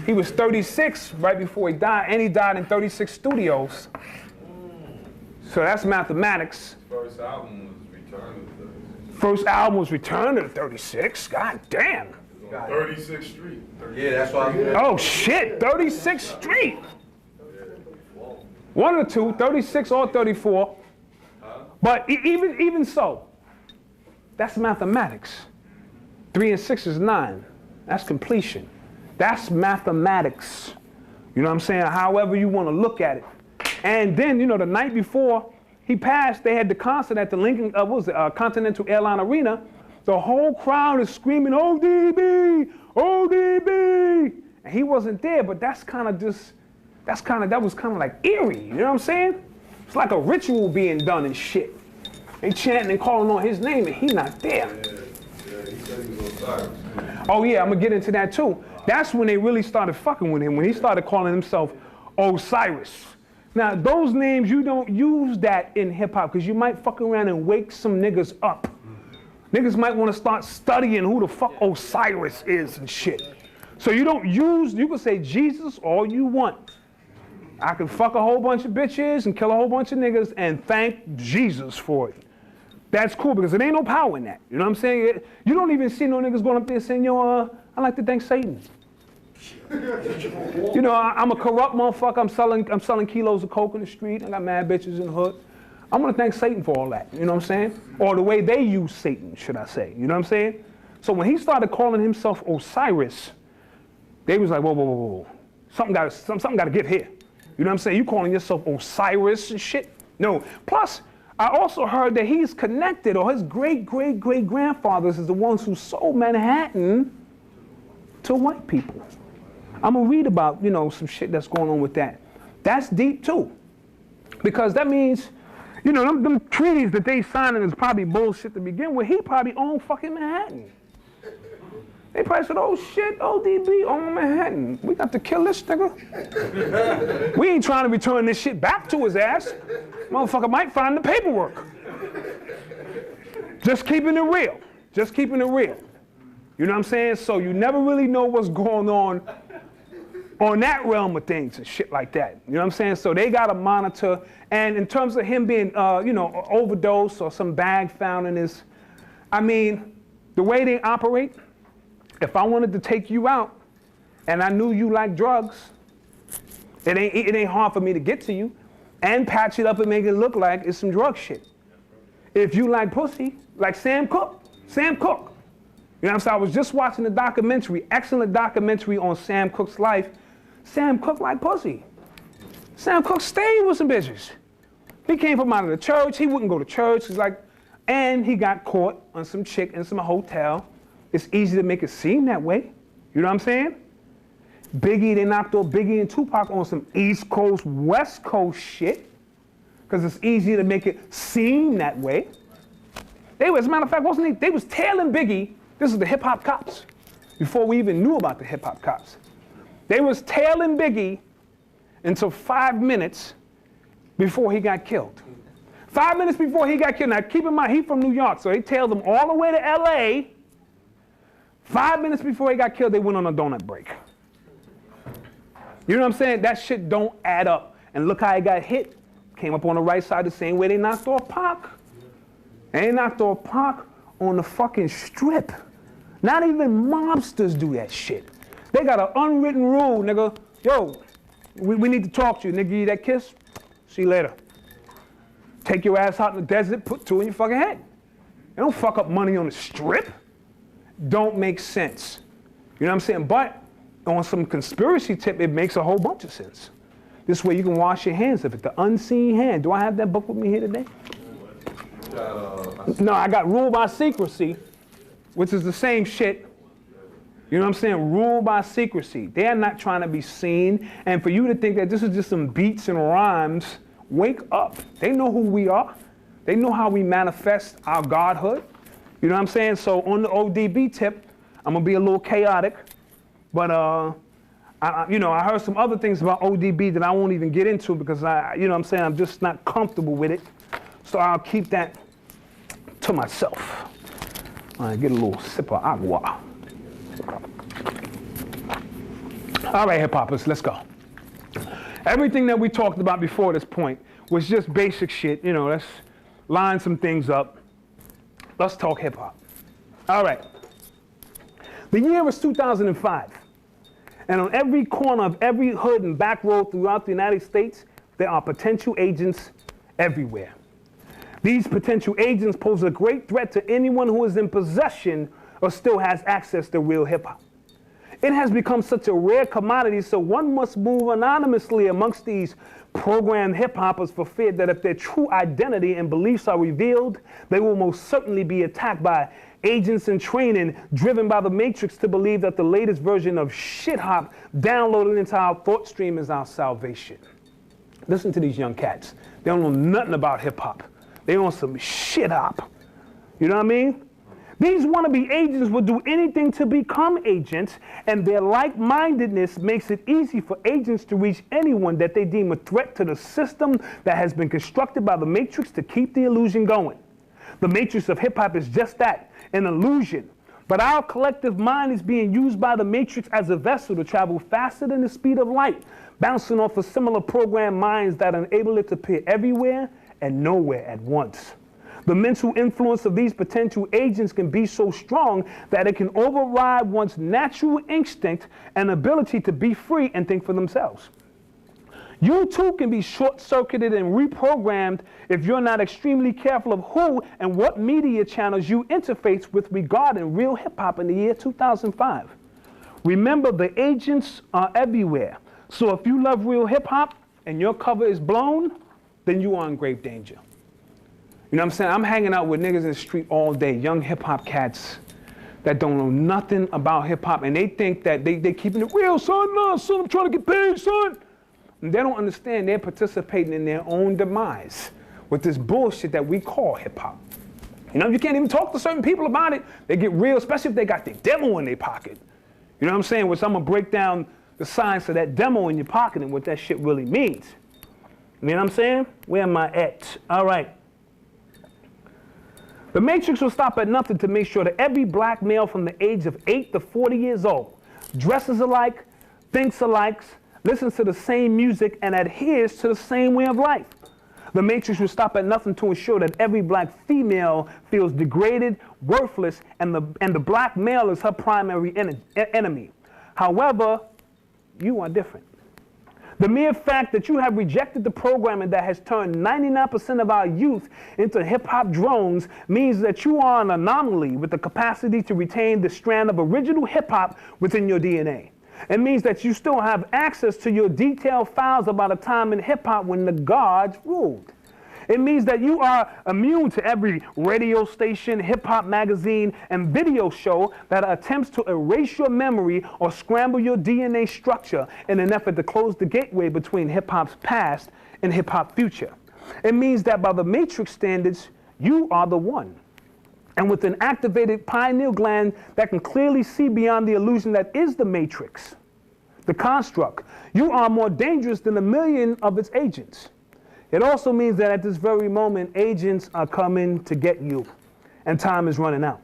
He was 36 right before he died, and he died in 36 studios. So that's mathematics. First album was Return to the 36. First album was Return to the 36. God damn. 36th Street. Yeah, that's why I'm Oh shit, 36th Street. One of the two, 36 or 34. But even so, that's mathematics. 3 and 6 is 9. That's completion. That's mathematics. You know what I'm saying? However you want to look at it. And then, you know, the night before he passed, they had the concert at the Lincoln, Continental Airline Arena. The whole crowd is screaming, ODB, ODB. And he wasn't there, but that was kind of like eerie, you know what I'm saying? It's like a ritual being done and shit. They chanting and calling on his name and he not there. Yeah, he said he was Osiris. Oh yeah, I'm gonna get into that too. That's when they really started fucking with him, when he started calling himself Osiris. Now, those names, you don't use that in hip hop because you might fuck around and wake some niggas up. Niggas might want to start studying who the fuck Osiris is and shit. So you don't use, you can say Jesus all you want. I can fuck a whole bunch of bitches and kill a whole bunch of niggas and thank Jesus for it. That's cool because there ain't no power in that. You know what I'm saying? You don't even see no niggas going up there saying, yo, I like to thank Satan. You know, I'm a corrupt motherfucker. I'm selling kilos of coke in the street. I got mad bitches in the hood. I'm gonna thank Satan for all that, you know what I'm saying? Or the way they use Satan, should I say, you know what I'm saying? So when he started calling himself Osiris, they was like, whoa, whoa, whoa, whoa. Something gotta give here. You know what I'm saying? You calling yourself Osiris and shit? No. Plus, I also heard that he's connected, or his great-great-great-grandfathers is the ones who sold Manhattan to white people. I'm gonna read about, you know, some shit that's going on with that. That's deep too. Because that means, you know, them treaties that they signing is probably bullshit to begin with. He probably owned fucking Manhattan. They probably said, oh shit, ODB own Manhattan. We got to kill this nigga. We ain't trying to return this shit back to his ass. Motherfucker might find the paperwork. Just keeping it real. Just keeping it real. You know what I'm saying? So you never really know what's going on that realm of things and shit like that. You know what I'm saying? So they got to monitor. And in terms of him being, you know, overdose or some bag found in his, I mean, the way they operate, if I wanted to take you out and I knew you like drugs, it ain't hard for me to get to you and patch it up and make it look like it's some drug shit. If you like pussy, like Sam Cooke. You know what I'm saying? I was just watching a documentary, excellent documentary on Sam Cooke's life. Sam Cooke like pussy. Sam Cooke stayed with some bitches. He came from out of the church. He wouldn't go to church. He's like, and he got caught on some chick in some hotel. It's easy to make it seem that way. You know what I'm saying? Biggie, they knocked off Biggie and Tupac on some East Coast, West Coast shit. Because it's easy to make it seem that way. They was, as a matter of fact, they was tailing Biggie. This is the hip hop cops. Before we even knew about the hip hop cops. They was tailing Biggie until 5 minutes before he got killed. 5 minutes before he got killed. Now keep in mind, he from New York, so they tailed him all the way to LA. 5 minutes before he got killed, they went on a donut break. You know what I'm saying? That shit don't add up. And look how he got hit. Came up on the right side the same way they knocked off Pac. They knocked off Pac on the fucking strip. Not even mobsters do that shit. They got an unwritten rule, nigga. Yo, we need to talk to you. Nigga, give you that kiss? See you later. Take your ass out in the desert, put 2 in your fucking head. They don't fuck up money on the strip. Don't make sense. You know what I'm saying? But on some conspiracy tip, it makes a whole bunch of sense. This way you can wash your hands of it. The unseen hand. Do I have that book with me here today? No, I got rule by secrecy, which is the same shit. You know what I'm saying? Rule by secrecy. They are not trying to be seen. And for you to think that this is just some beats and rhymes, wake up. They know who we are. They know how we manifest our godhood. You know what I'm saying? So on the ODB tip, I'm going to be a little chaotic. But, you know, I heard some other things about ODB that I won't even get into because, you know what I'm saying, I'm just not comfortable with it. So I'll keep that to myself. All right, get a little sip of agua. All right, hip-hoppers, let's go. Everything that we talked about before this point was just basic shit. You know, let's line some things up. Let's talk hip-hop. All right. The year was 2005. And on every corner of every hood and back road throughout the United States, there are potential agents everywhere. These potential agents pose a great threat to anyone who is in possession or still has access to real hip-hop. It has become such a rare commodity, so one must move anonymously amongst these programmed hip-hoppers for fear that if their true identity and beliefs are revealed, they will most certainly be attacked by agents in training driven by the Matrix to believe that the latest version of shit-hop downloaded into our thought stream is our salvation. Listen to these young cats. They don't know nothing about hip-hop. They on some shit-hop. You know what I mean? These wannabe agents will do anything to become agents, and their like-mindedness makes it easy for agents to reach anyone that they deem a threat to the system that has been constructed by the Matrix to keep the illusion going. The Matrix of hip-hop is just that, an illusion. But our collective mind is being used by the Matrix as a vessel to travel faster than the speed of light, bouncing off of similar programmed minds that enable it to appear everywhere and nowhere at once. The mental influence of these potential agents can be so strong that it can override one's natural instinct and ability to be free and think for themselves. You too can be short-circuited and reprogrammed if you're not extremely careful of who and what media channels you interface with regarding real hip-hop in the year 2005. Remember, the agents are everywhere. So if you love real hip-hop and your cover is blown, then you are in grave danger. You know what I'm saying? I'm hanging out with niggas in the street all day, young hip-hop cats that don't know nothing about hip-hop, and they think that they keeping it real, son. No, son, I'm trying to get paid, son. And they don't understand they're participating in their own demise with this bullshit that we call hip-hop. You know, you can't even talk to certain people about it. They get real, especially if they got their demo in their pocket. You know what I'm saying? Which I'm going to break down the science of that demo in your pocket and what that shit really means. You know what I'm saying? Where am I at? All right. The Matrix will stop at nothing to make sure that every black male from the age of 8 to 40 years old dresses alike, thinks alike, listens to the same music, and adheres to the same way of life. The Matrix will stop at nothing to ensure that every black female feels degraded, worthless, and the black male is her primary enemy. However, you are different. The mere fact that you have rejected the programming that has turned 99% of our youth into hip-hop drones means that you are an anomaly with the capacity to retain the strand of original hip-hop within your DNA. It means that you still have access to your detailed files about a time in hip-hop when the gods ruled. It means that you are immune to every radio station, hip-hop magazine, and video show that attempts to erase your memory or scramble your DNA structure in an effort to close the gateway between hip-hop's past and hip-hop future. It means that by the Matrix standards, you are the one. And with an activated pineal gland that can clearly see beyond the illusion that is the Matrix, the construct, you are more dangerous than 1 million of its agents. It also means that at this very moment, agents are coming to get you, and time is running out.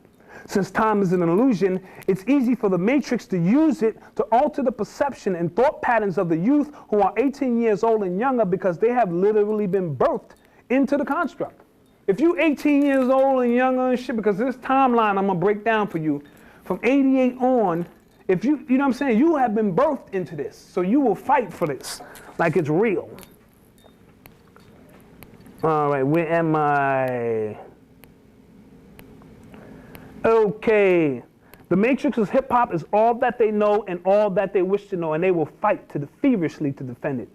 Since time is an illusion, it's easy for the Matrix to use it to alter the perception and thought patterns of the youth who are 18 years old and younger because they have literally been birthed into the construct. If you're 18 years old and younger and shit, because this timeline I'm going to break down for you, from 88 on, if you know what I'm saying, you have been birthed into this, so you will fight for this like it's real. All right, where am I? Okay. The Matrix's hip-hop is all that they know and all that they wish to know, and they will fight feverishly to defend it.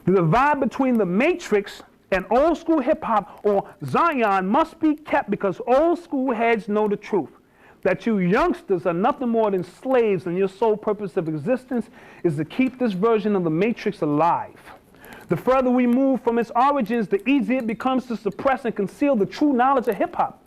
The divide between the Matrix And old school hip hop or Zion must be kept because old school heads know the truth. That you youngsters are nothing more than slaves and your sole purpose of existence is to keep this version of the Matrix alive. The further we move from its origins, the easier it becomes to suppress and conceal the true knowledge of hip hop.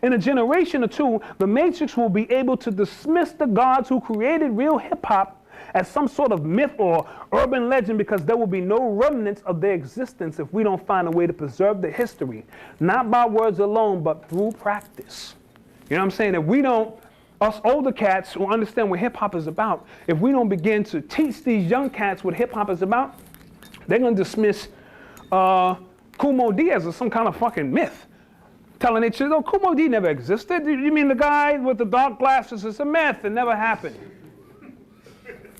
In a generation or two, the Matrix will be able to dismiss the gods who created real hip hop as some sort of myth or urban legend because there will be no remnants of their existence if we don't find a way to preserve the history, not by words alone, but through practice. You know what I'm saying? If we don't, us older cats who understand what hip hop is about, if we don't begin to teach these young cats what hip hop is about, they're going to dismiss Kumo Diaz as some kind of fucking myth. Telling their children, oh, Kumo D never existed. You mean the guy with the dark glasses is a myth? It never happened.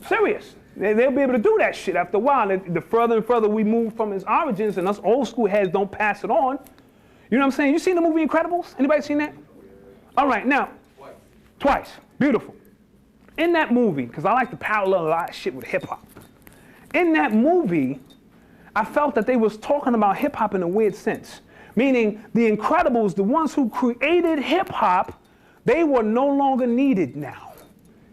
Serious. They'll be able to do that shit after a while. The further and further we move from its origins and us old school heads don't pass it on. You know what I'm saying? You seen the movie Incredibles? Anybody seen that? All right, now. Twice. Beautiful. In that movie, because I like to parallel a lot of shit with hip hop. In that movie, I felt that they was talking about hip hop in a weird sense. Meaning the Incredibles, the ones who created hip hop, they were no longer needed now.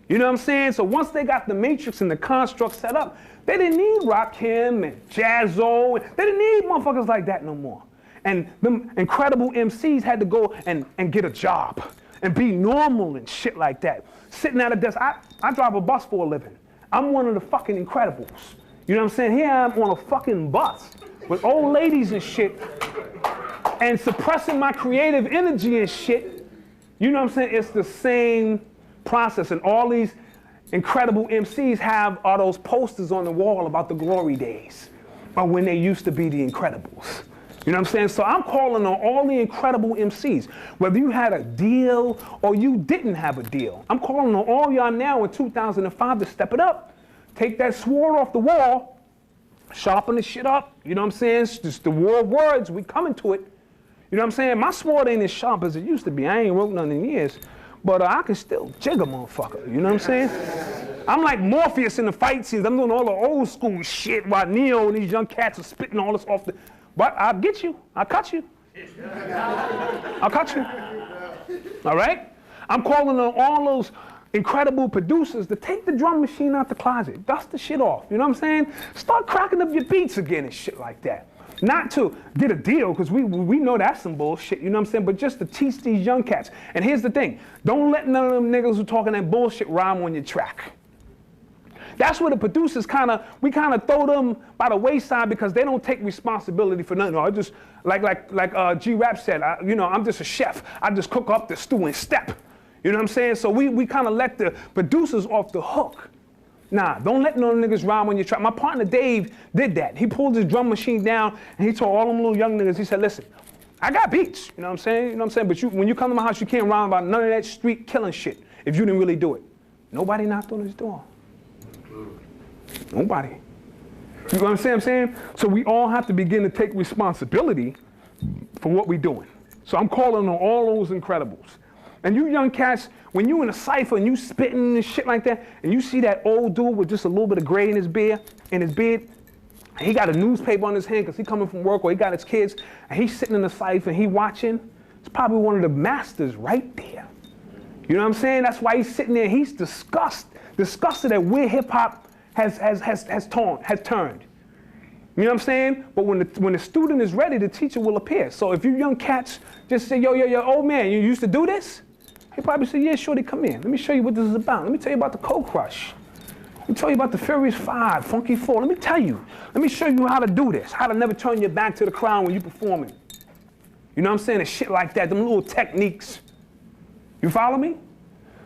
You know what I'm saying? So once they got the Matrix and the construct set up, they didn't need Rakim and Jazzo. They didn't need motherfuckers like that no more. And them incredible MCs had to go and get a job and be normal and shit like that. Sitting at a desk. I drive a bus for a living. I'm one of the fucking Incredibles. You know what I'm saying? Here I am on a fucking bus with old ladies and shit and suppressing my creative energy and shit. You know what I'm saying? It's the same process, and all these incredible MCs have all those posters on the wall about the glory days, or when they used to be the Incredibles. You know what I'm saying? So I'm calling on all the incredible MCs, whether you had a deal or you didn't have a deal. I'm calling on all y'all now in 2005 to step it up. Take that sword off the wall, sharpen the shit up. You know what I'm saying? It's just the war of words. We coming to it. You know what I'm saying? My sword ain't as sharp as it used to be. I ain't wrote none in years. But I can still jig a motherfucker, you know what I'm saying? I'm like Morpheus in the fight scenes. I'm doing all the old school shit while Neo and these young cats are spitting all this off the... But I'll get you. I'll cut you. I'll cut you. All right? I'm calling on all those incredible producers to take the drum machine out the closet. Dust the shit off, you know what I'm saying? Start cracking up your beats again and shit like that. Not to get a deal, because we know that's some bullshit, you know what I'm saying? But just to teach these young cats. And here's the thing. Don't let none of them niggas who talking that bullshit rhyme on your track. That's where the producers we kind of throw them by the wayside because they don't take responsibility for nothing. I just, like G-Rap said, I'm just a chef. I just cook up the stew and step. You know what I'm saying? So we kind of let the producers off the hook. Nah, don't let no niggas rhyme on your track. My partner Dave did that. He pulled his drum machine down and he told all them little young niggas, he said, listen, I got beats, you know what I'm saying? You know what I'm saying? But when you come to my house, you can't rhyme about none of that street killing shit if you didn't really do it. Nobody knocked on his door. Nobody. You know what I'm saying? So we all have to begin to take responsibility for what we're doing. So I'm calling on all those Incredibles. And you young cats, when you in a cypher and you spitting and shit like that, and you see that old dude with just a little bit of gray in his beard, and he got a newspaper on his hand because he coming from work or he got his kids, and he's sitting in the cypher and he watching, it's probably one of the masters right there. You know what I'm saying? That's why he's sitting there. He's disgusted at where hip hop has turned. You know what I'm saying? But when the student is ready, the teacher will appear. So if you young cats just say, yo, old man, you used to do this? He probably say, yeah, shorty, come in. Let me show you what this is about. Let me tell you about the Cold Crush. Let me tell you about the Furious 5, Funky 4. Let me tell you. Let me show you how to do this, how to never turn your back to the crowd when you're performing. You know what I'm saying? And shit like that, them little techniques. You follow me?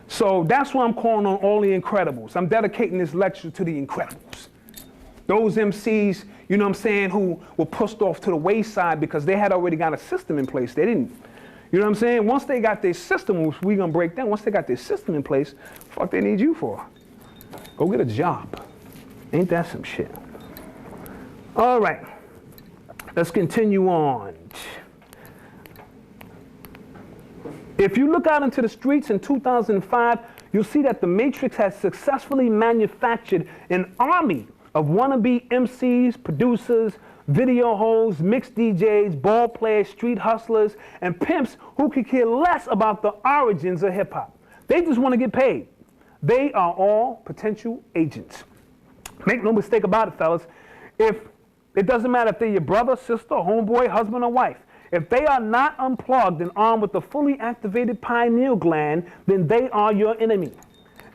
So that's why I'm calling on all the Incredibles. I'm dedicating this lecture to the Incredibles. Those MCs, you know what I'm saying, who were pushed off to the wayside because they had already got a system in place. They didn't. You know what I'm saying? Once they got their system, which we're going to break down, once they got their system in place, fuck they need you for? Go get a job. Ain't that some shit? All right. Let's continue on. If you look out into the streets in 2005, you'll see that the Matrix has successfully manufactured an army of wannabe MCs, producers, video hoes, mixed DJs, ball players, street hustlers, and pimps who could care less about the origins of hip-hop. They just want to get paid. They are all potential agents. Make no mistake about it, fellas. It doesn't matter if they're your brother, sister, homeboy, husband, or wife. If they are not unplugged and armed with the fully activated pineal gland, then they are your enemy.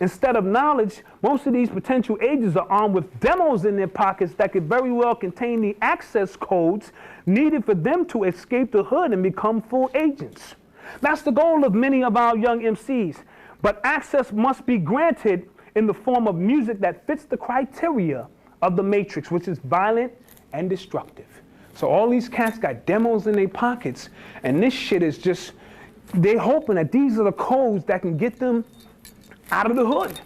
Instead of knowledge, most of these potential agents are armed with demos in their pockets that could very well contain the access codes needed for them to escape the hood and become full agents. That's the goal of many of our young MCs. But access must be granted in the form of music that fits the criteria of the Matrix, which is violent and destructive. So all these cats got demos in their pockets, and this shit is just, they're hoping that these are the codes that can get them out of the hood.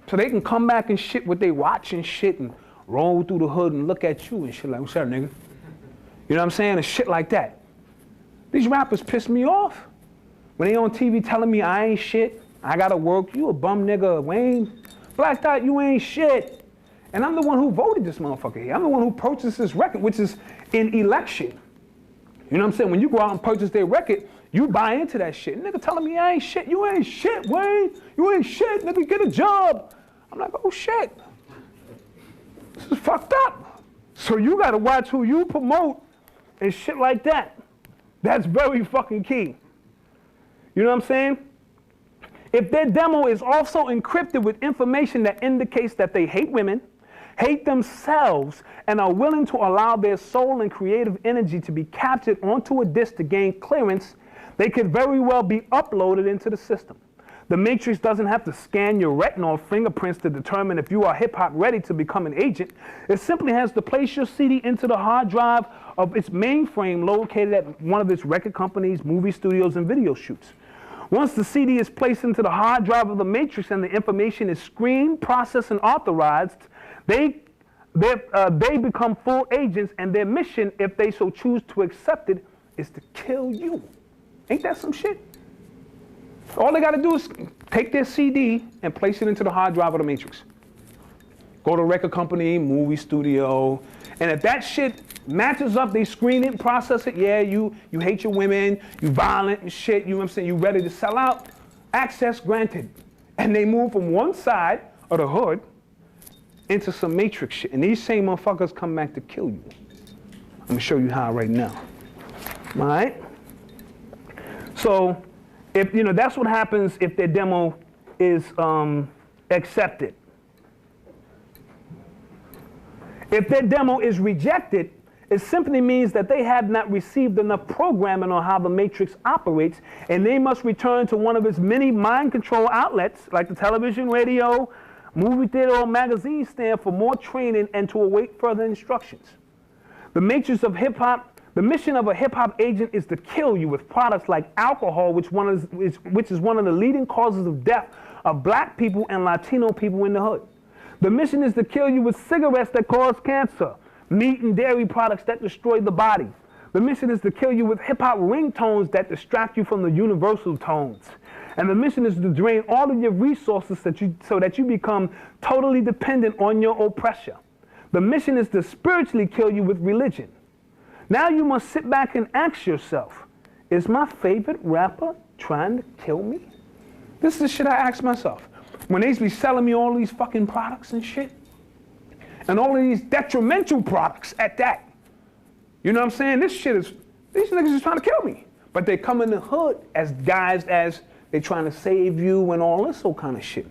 So they can come back and shit what they watch and shit and roll through the hood and look at you and shit like, what's up, nigga? You know what I'm saying? And shit like that. These rappers piss me off. When they on TV telling me I ain't shit, I gotta work, you a bum nigga, Wayne. Black Dot, you ain't shit. And I'm the one who voted this motherfucker here. I'm the one who purchased this record, which is in election. You know what I'm saying? When you go out and purchase their record, you buy into that shit. Nigga telling me I ain't shit. You ain't shit, Wayne. You ain't shit. Nigga, get a job. I'm like, oh shit. This is fucked up. So you gotta watch who you promote and shit like that. That's very fucking key. You know what I'm saying? If their demo is also encrypted with information that indicates that they hate women, hate themselves, and are willing to allow their soul and creative energy to be captured onto a disc to gain clearance, they could very well be uploaded into the system. The Matrix doesn't have to scan your retina or fingerprints to determine if you are hip-hop ready to become an agent. It simply has to place your CD into the hard drive of its mainframe located at one of its record companies, movie studios, and video shoots. Once the CD is placed into the hard drive of the Matrix and the information is screened, processed, and authorized, they become full agents, and their mission, if they so choose to accept it, is to kill you. Ain't that some shit? All they got to do is take their CD and place it into the hard drive of the Matrix. Go to a record company, movie studio, and if that shit matches up, they screen it and process it. Yeah, you hate your women, you violent and shit, you know what I'm saying, you ready to sell out. Access granted. And they move from one side of the hood into some Matrix shit. And these same motherfuckers come back to kill you. I'm gonna show you how right now. All right? So, if you know, that's what happens if their demo is accepted. If their demo is rejected, it simply means that they have not received enough programming on how the Matrix operates, and they must return to one of its many mind control outlets, like the television, radio, movie theater, or magazine stand for more training and to await further instructions. The Matrix of hip-hop, the mission of a hip-hop agent is to kill you with products like alcohol, which is one of the leading causes of death of black people and Latino people in the hood. The mission is to kill you with cigarettes that cause cancer, meat and dairy products that destroy the body. The mission is to kill you with hip-hop ringtones that distract you from the universal tones. And the mission is to drain all of your resources so that you become totally dependent on your oppressor. The mission is to spiritually kill you with religion. Now you must sit back and ask yourself, is my favorite rapper trying to kill me? This is the shit I ask myself. When they be selling me all these fucking products and shit, and all of these detrimental products at that. You know what I'm saying? This shit is, these niggas is trying to kill me. But they come in the hood as guys as they trying to save you and all this old kind of shit.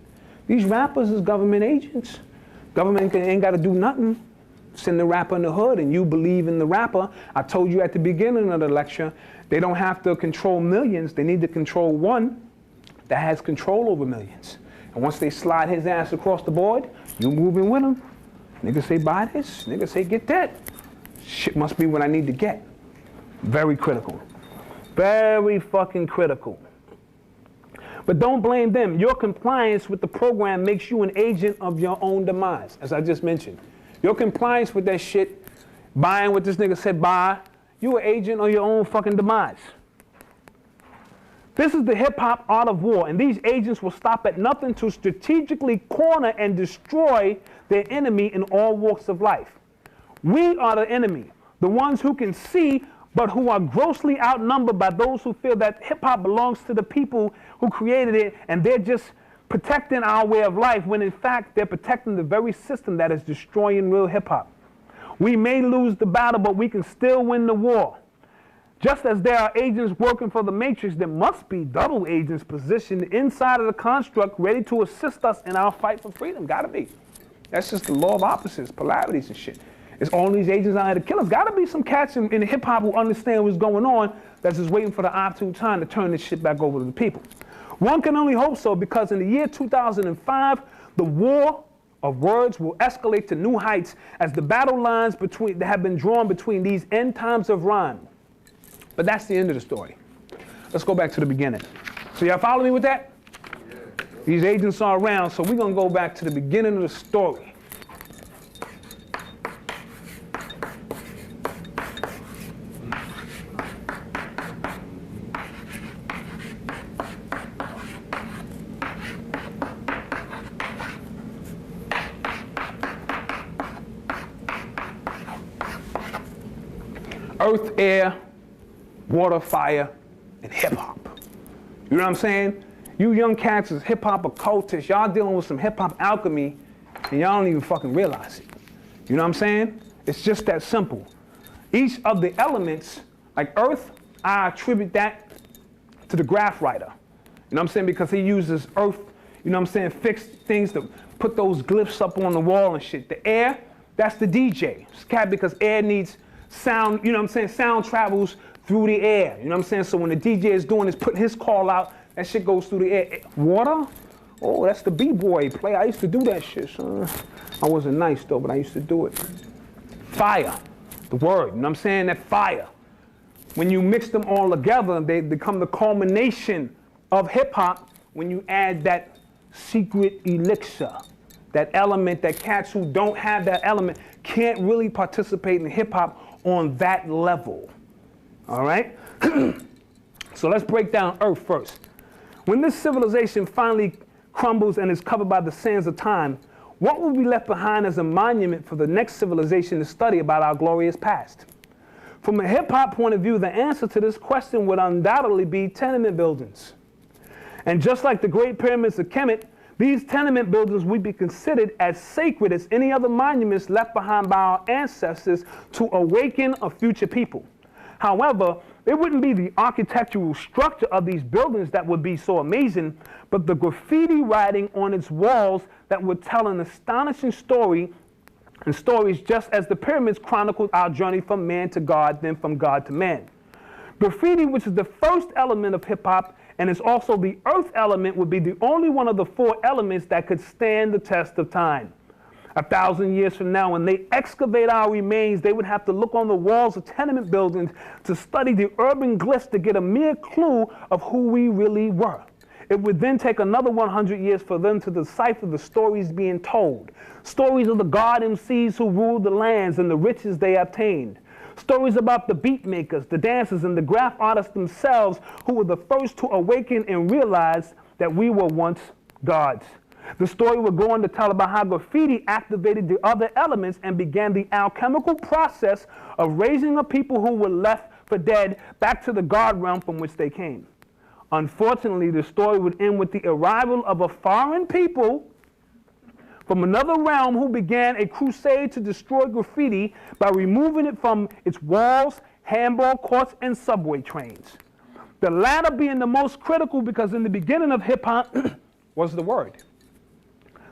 These rappers is government agents. Government ain't got to do nothing. Send the rapper in the hood and you believe in the rapper. I told you at the beginning of the lecture, they don't have to control millions. They need to control one that has control over millions. And once they slide his ass across the board, you moving with him. Niggas say buy this, niggas say get that. Shit must be what I need to get. Very critical. Very fucking critical. But don't blame them. Your compliance with the program makes you an agent of your own demise, as I just mentioned. Your compliance with that shit, buying what this nigga said buy, you an agent of your own fucking demise. This is the hip-hop art of war, and these agents will stop at nothing to strategically corner and destroy their enemy in all walks of life. We are the enemy. the ones who can see but who are grossly outnumbered by those who feel that hip-hop belongs to the people who created it and they're just protecting our way of life, when in fact they're protecting the very system that is destroying real hip-hop. We may lose the battle, but we can still win the war. Just as there are agents working for the Matrix, there must be double agents positioned inside of the construct ready to assist us in our fight for freedom. Gotta be. That's just the law of opposites, polarities and shit. It's all these agents out here to kill us. Gotta be some cats in hip-hop who understand what's going on that's just waiting for the opportune time to turn this shit back over to the people. One can only hope so, because in the year 2005, the war of words will escalate to new heights as the battle lines that have been drawn between these end times of rhyme. But that's the end of the story. Let's go back to the beginning. So y'all follow me with that? Yeah. These agents are around, so we're going to go back to the beginning of the story. Earth, air, water, fire, and hip-hop. You know what I'm saying? You young cats is hip-hop occultists. Y'all dealing with some hip-hop alchemy, and y'all don't even fucking realize it. You know what I'm saying? It's just that simple. Each of the elements, like earth, I attribute that to the graph writer. You know what I'm saying? Because he uses earth, you know what I'm saying, fixed things to put those glyphs up on the wall and shit. The air, that's the DJ. It's cat because air needs sound, you know what I'm saying? Sound travels through the air. You know what I'm saying? So when the DJ is doing this, putting his call out, that shit goes through the air. Water? Oh, that's the B-boy play. I used to do that shit, son. I wasn't nice though, but I used to do it. Fire, the word, you know what I'm saying? That fire. When you mix them all together, they become the culmination of hip-hop when you add that secret elixir. That element that cats who don't have that element can't really participate in hip-hop on that level. All right? So let's break down Earth first. When this civilization finally crumbles and is covered by the sands of time, what will be left behind as a monument for the next civilization to study about our glorious past? From a hip-hop point of view, the answer to this question would undoubtedly be tenement buildings. And just like the Great Pyramids of Kemet, these tenement buildings would be considered as sacred as any other monuments left behind by our ancestors to awaken a future people. However, it wouldn't be the architectural structure of these buildings that would be so amazing, but the graffiti writing on its walls that would tell an astonishing story, and stories just as the pyramids chronicled our journey from man to God, then from God to man. Graffiti, which is the first element of hip-hop, and is also the earth element, would be the only one of the four elements that could stand the test of time. 1,000 years from now, when they excavate our remains, they would have to look on the walls of tenement buildings to study the urban glyphs to get a mere clue of who we really were. It would then take another 100 years for them to decipher the stories being told. Stories of the God MCs who ruled the lands and the riches they obtained. Stories about the beat makers, the dancers, and the graph artists themselves who were the first to awaken and realize that we were once gods. The story would go on to tell about how graffiti activated the other elements and began the alchemical process of raising a people who were left for dead back to the God realm from which they came. Unfortunately, the story would end with the arrival of a foreign people from another realm who began a crusade to destroy graffiti by removing it from its walls, handball courts, and subway trains. The latter being the most critical because in the beginning of hip-hop was the word,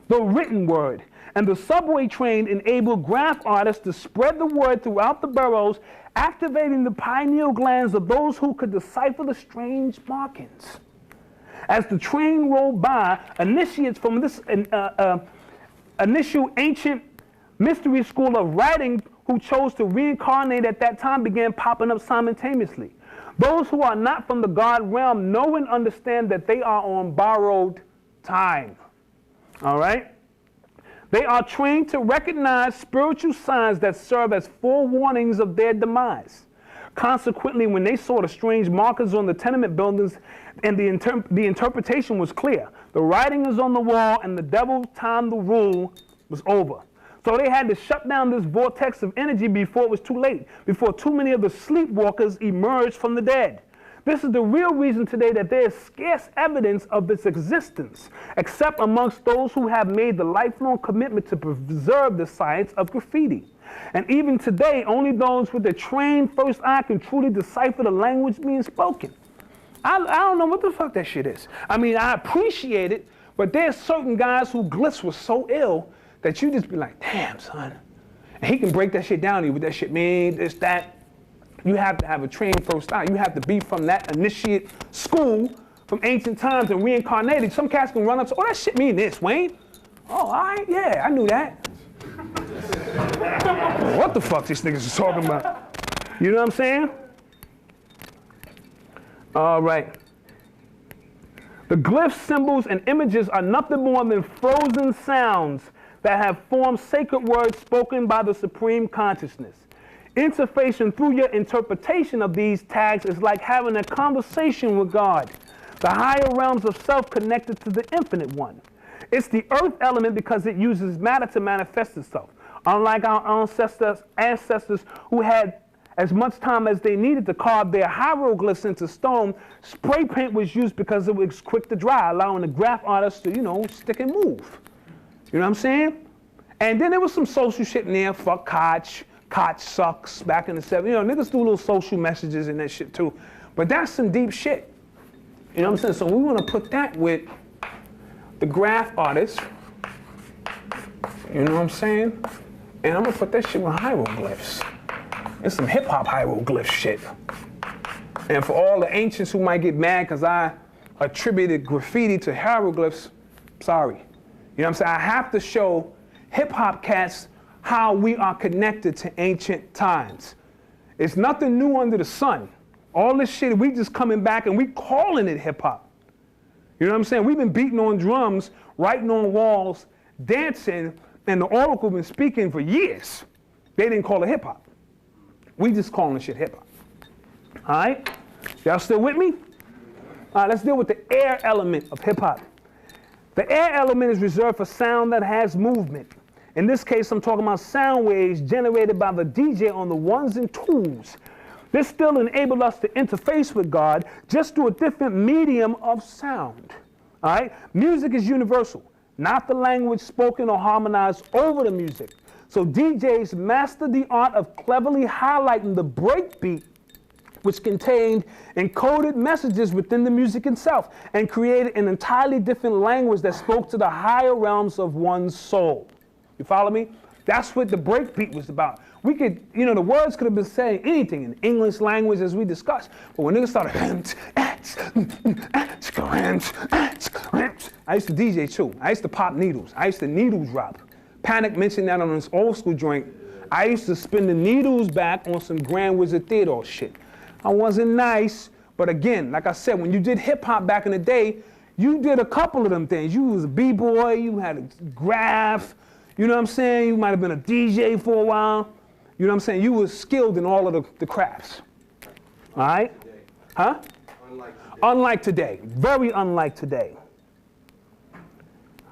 the written word, and the subway train enabled graph artists to spread the word throughout the boroughs, activating the pineal glands of those who could decipher the strange markings. As the train rolled by, initiates from this initial ancient mystery school of writing who chose to reincarnate at that time began popping up simultaneously. Those who are not from the God realm know and understand that they are on borrowed time. All right? They are trained to recognize spiritual signs that serve as forewarnings of their demise. Consequently, when they saw the strange markers on the tenement buildings and the interpretation was clear. The writing is on the wall and the devil's time to rule was over. So they had to shut down this vortex of energy before it was too late, before too many of the sleepwalkers emerged from the dead. This is the real reason today that there is scarce evidence of its existence, except amongst those who have made the lifelong commitment to preserve the science of graffiti. And even today, only those with a trained first eye can truly decipher the language being spoken. I don't know what the fuck that shit is. I mean, I appreciate it, but there's certain guys who glyphs was so ill that you just be like, damn, son. And he can break that shit down to you with that shit, man, this, that. You have to have a trained first eye. You have to be from that initiate school from ancient times and reincarnated. Some cats can run up to, oh, that shit mean this, Wayne. Oh, all right, yeah, I knew that. What the fuck these niggas is talking about? You know what I'm saying? All right. The glyphs, symbols, and images are nothing more than frozen sounds that have formed sacred words spoken by the Supreme Consciousness. Interfacing through your interpretation of these tags is like having a conversation with God, the higher realms of self connected to the infinite one. It's the earth element because it uses matter to manifest itself. Unlike our ancestors who had as much time as they needed to carve their hieroglyphs into stone, spray paint was used because it was quick to dry, allowing the graph artist to, you know, stick and move. You know what I'm saying? And then there was some social shit in there, fuck Koch. Koch sucks back in the 70s. You know, niggas do little social messages and that shit too. But that's some deep shit. You know what I'm saying? So we want to put that with the graph artists. You know what I'm saying? And I'm going to put that shit with hieroglyphs. It's some hip-hop hieroglyph shit. And for all the ancients who might get mad because I attributed graffiti to hieroglyphs, sorry. You know what I'm saying? I have to show hip-hop cats how we are connected to ancient times. It's nothing new under the sun. All this shit, we just coming back and we calling it hip hop. You know what I'm saying? We've been beating on drums, writing on walls, dancing, and the oracle been speaking for years. They didn't call it hip hop. We just calling the shit hip hop. All right? Y'all still with me? All right, let's deal with the air element of hip hop. The air element is reserved for sound that has movement. In this case, I'm talking about sound waves generated by the DJ on the ones and twos. This still enabled us to interface with God just through a different medium of sound. All right? Music is universal, not the language spoken or harmonized over the music. So DJs mastered the art of cleverly highlighting the breakbeat, which contained encoded messages within the music itself, and created an entirely different language that spoke to the higher realms of one's soul. You follow me? That's what the breakbeat was about. We could, you know, the words could have been saying anything in English language as we discussed, but when niggas started, I used to DJ too. I used to pop needles. I used to needle drop. Panic mentioned that on this old school joint. I used to spin the needles back on some Grand Wizard Theodore shit. I wasn't nice, but again, like I said, when you did hip hop back in the day, you did a couple of them things. You was a b-boy, you had a graph, you know what I'm saying? You might have been a DJ for a while. You know what I'm saying? You were skilled in all of the crafts. All right? Huh? Unlike today. Very unlike today.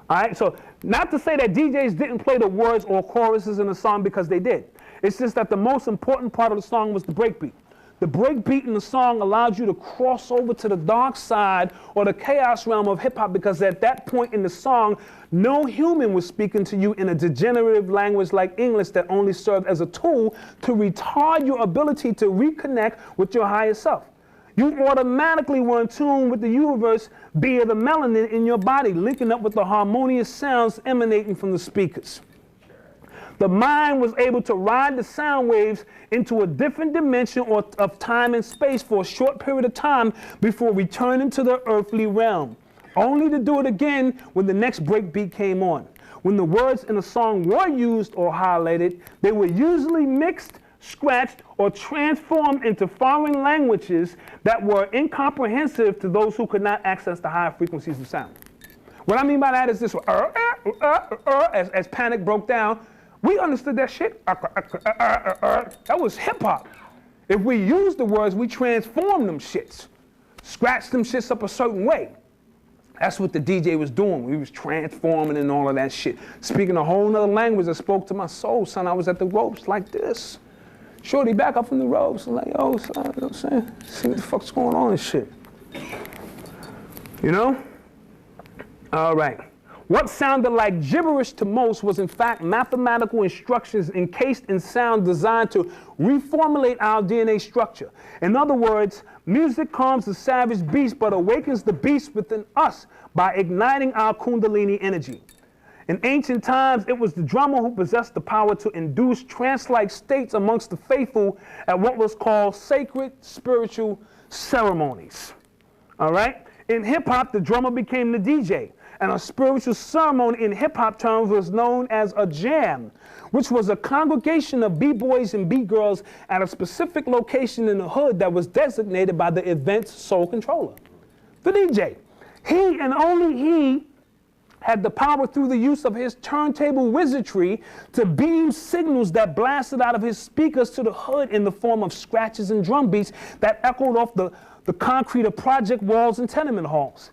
All right? So not to say that DJs didn't play the words or choruses in the song, because they did. It's just that the most important part of the song was the breakbeat. The breakbeat in the song allowed you to cross over to the dark side or the chaos realm of hip-hop, because at that point in the song, no human was speaking to you in a degenerative language like English that only served as a tool to retard your ability to reconnect with your higher self. You automatically were in tune with the universe via the melanin in your body, linking up with the harmonious sounds emanating from the speakers. The mind was able to ride the sound waves into a different dimension of time and space for a short period of time before returning to the earthly realm, only to do it again when the next breakbeat came on. When the words in a song were used or highlighted, they were usually mixed, scratched, or transformed into foreign languages that were incomprehensible to those who could not access the higher frequencies of sound. What I mean by that is this: as Panic broke down, we understood that shit. That was hip hop. If we used the words, we transformed them shits, scratched them shits up a certain way. That's what the DJ was doing. He was transforming and all of that shit. Speaking a whole nother language that spoke to my soul, son. I was at the ropes like this. Shorty back up from the ropes. I'm like, yo, son, you know what I'm saying? See what the fuck's going on and shit. You know? All right. What sounded like gibberish to most was in fact mathematical instructions encased in sound designed to reformulate our DNA structure. In other words, music calms the savage beast but awakens the beast within us by igniting our kundalini energy. In ancient times, it was the drummer who possessed the power to induce trance-like states amongst the faithful at what was called sacred spiritual ceremonies. All right? In hip-hop, the drummer became the DJ. And a spiritual ceremony in hip-hop terms was known as a jam, which was a congregation of b-boys and b-girls at a specific location in the hood that was designated by the event's sole controller, the DJ. He and only he had the power through the use of his turntable wizardry to beam signals that blasted out of his speakers to the hood in the form of scratches and drum beats that echoed off the concrete of project walls and tenement halls.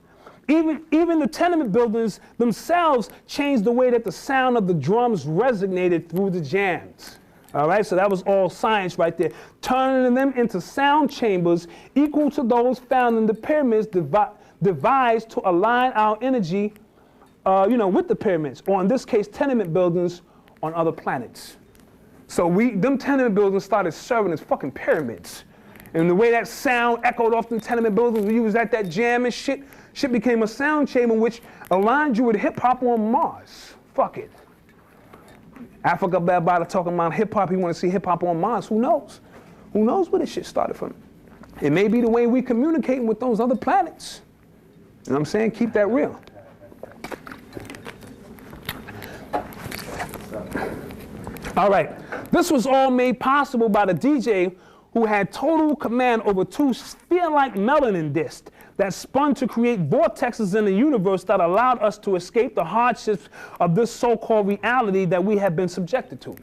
Even the tenement buildings themselves changed the way that the sound of the drums resonated through the jams. All right, so that was all science right there. Turning them into sound chambers equal to those found in the pyramids devised to align our energy, with the pyramids, or in this case, tenement buildings on other planets. So them tenement buildings started serving as fucking pyramids. And the way that sound echoed off the tenement buildings, we was at that jam and shit became a sound chamber which aligned you with hip-hop on Mars. Fuck it. Africa about talking about hip-hop, he want to see hip-hop on Mars. Who knows? Who knows where this shit started from? It may be the way we communicating with those other planets. You know what I'm saying? Keep that real. All right. This was all made possible by the DJ who had total command over two sphere-like melanin discs that spun to create vortexes in the universe that allowed us to escape the hardships of this so-called reality that we have been subjected to.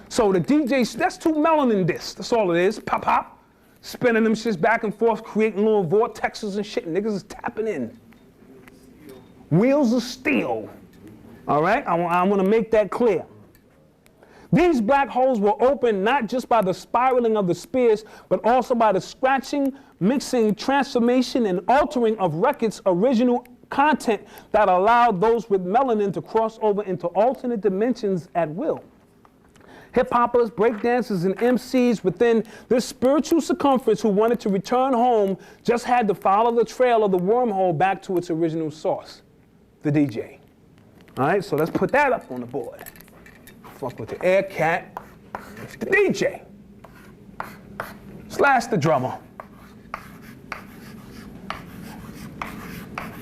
So the DJ, that's two melanin discs. That's all it is. Pop, pop. Spinning them shits back and forth, creating little vortexes and shit. Niggas is tapping in. Wheels of steel. All right? I want to make that clear. These black holes were opened not just by the spiraling of the spheres, but also by the scratching, mixing, transformation, and altering of records' original content that allowed those with melanin to cross over into alternate dimensions at will. Hip-hoppers, breakdancers, and MCs within this spiritual circumference who wanted to return home just had to follow the trail of the wormhole back to its original source, the DJ. All right, so let's put that up on the board. Fuck with the air cat, the DJ, / the drummer.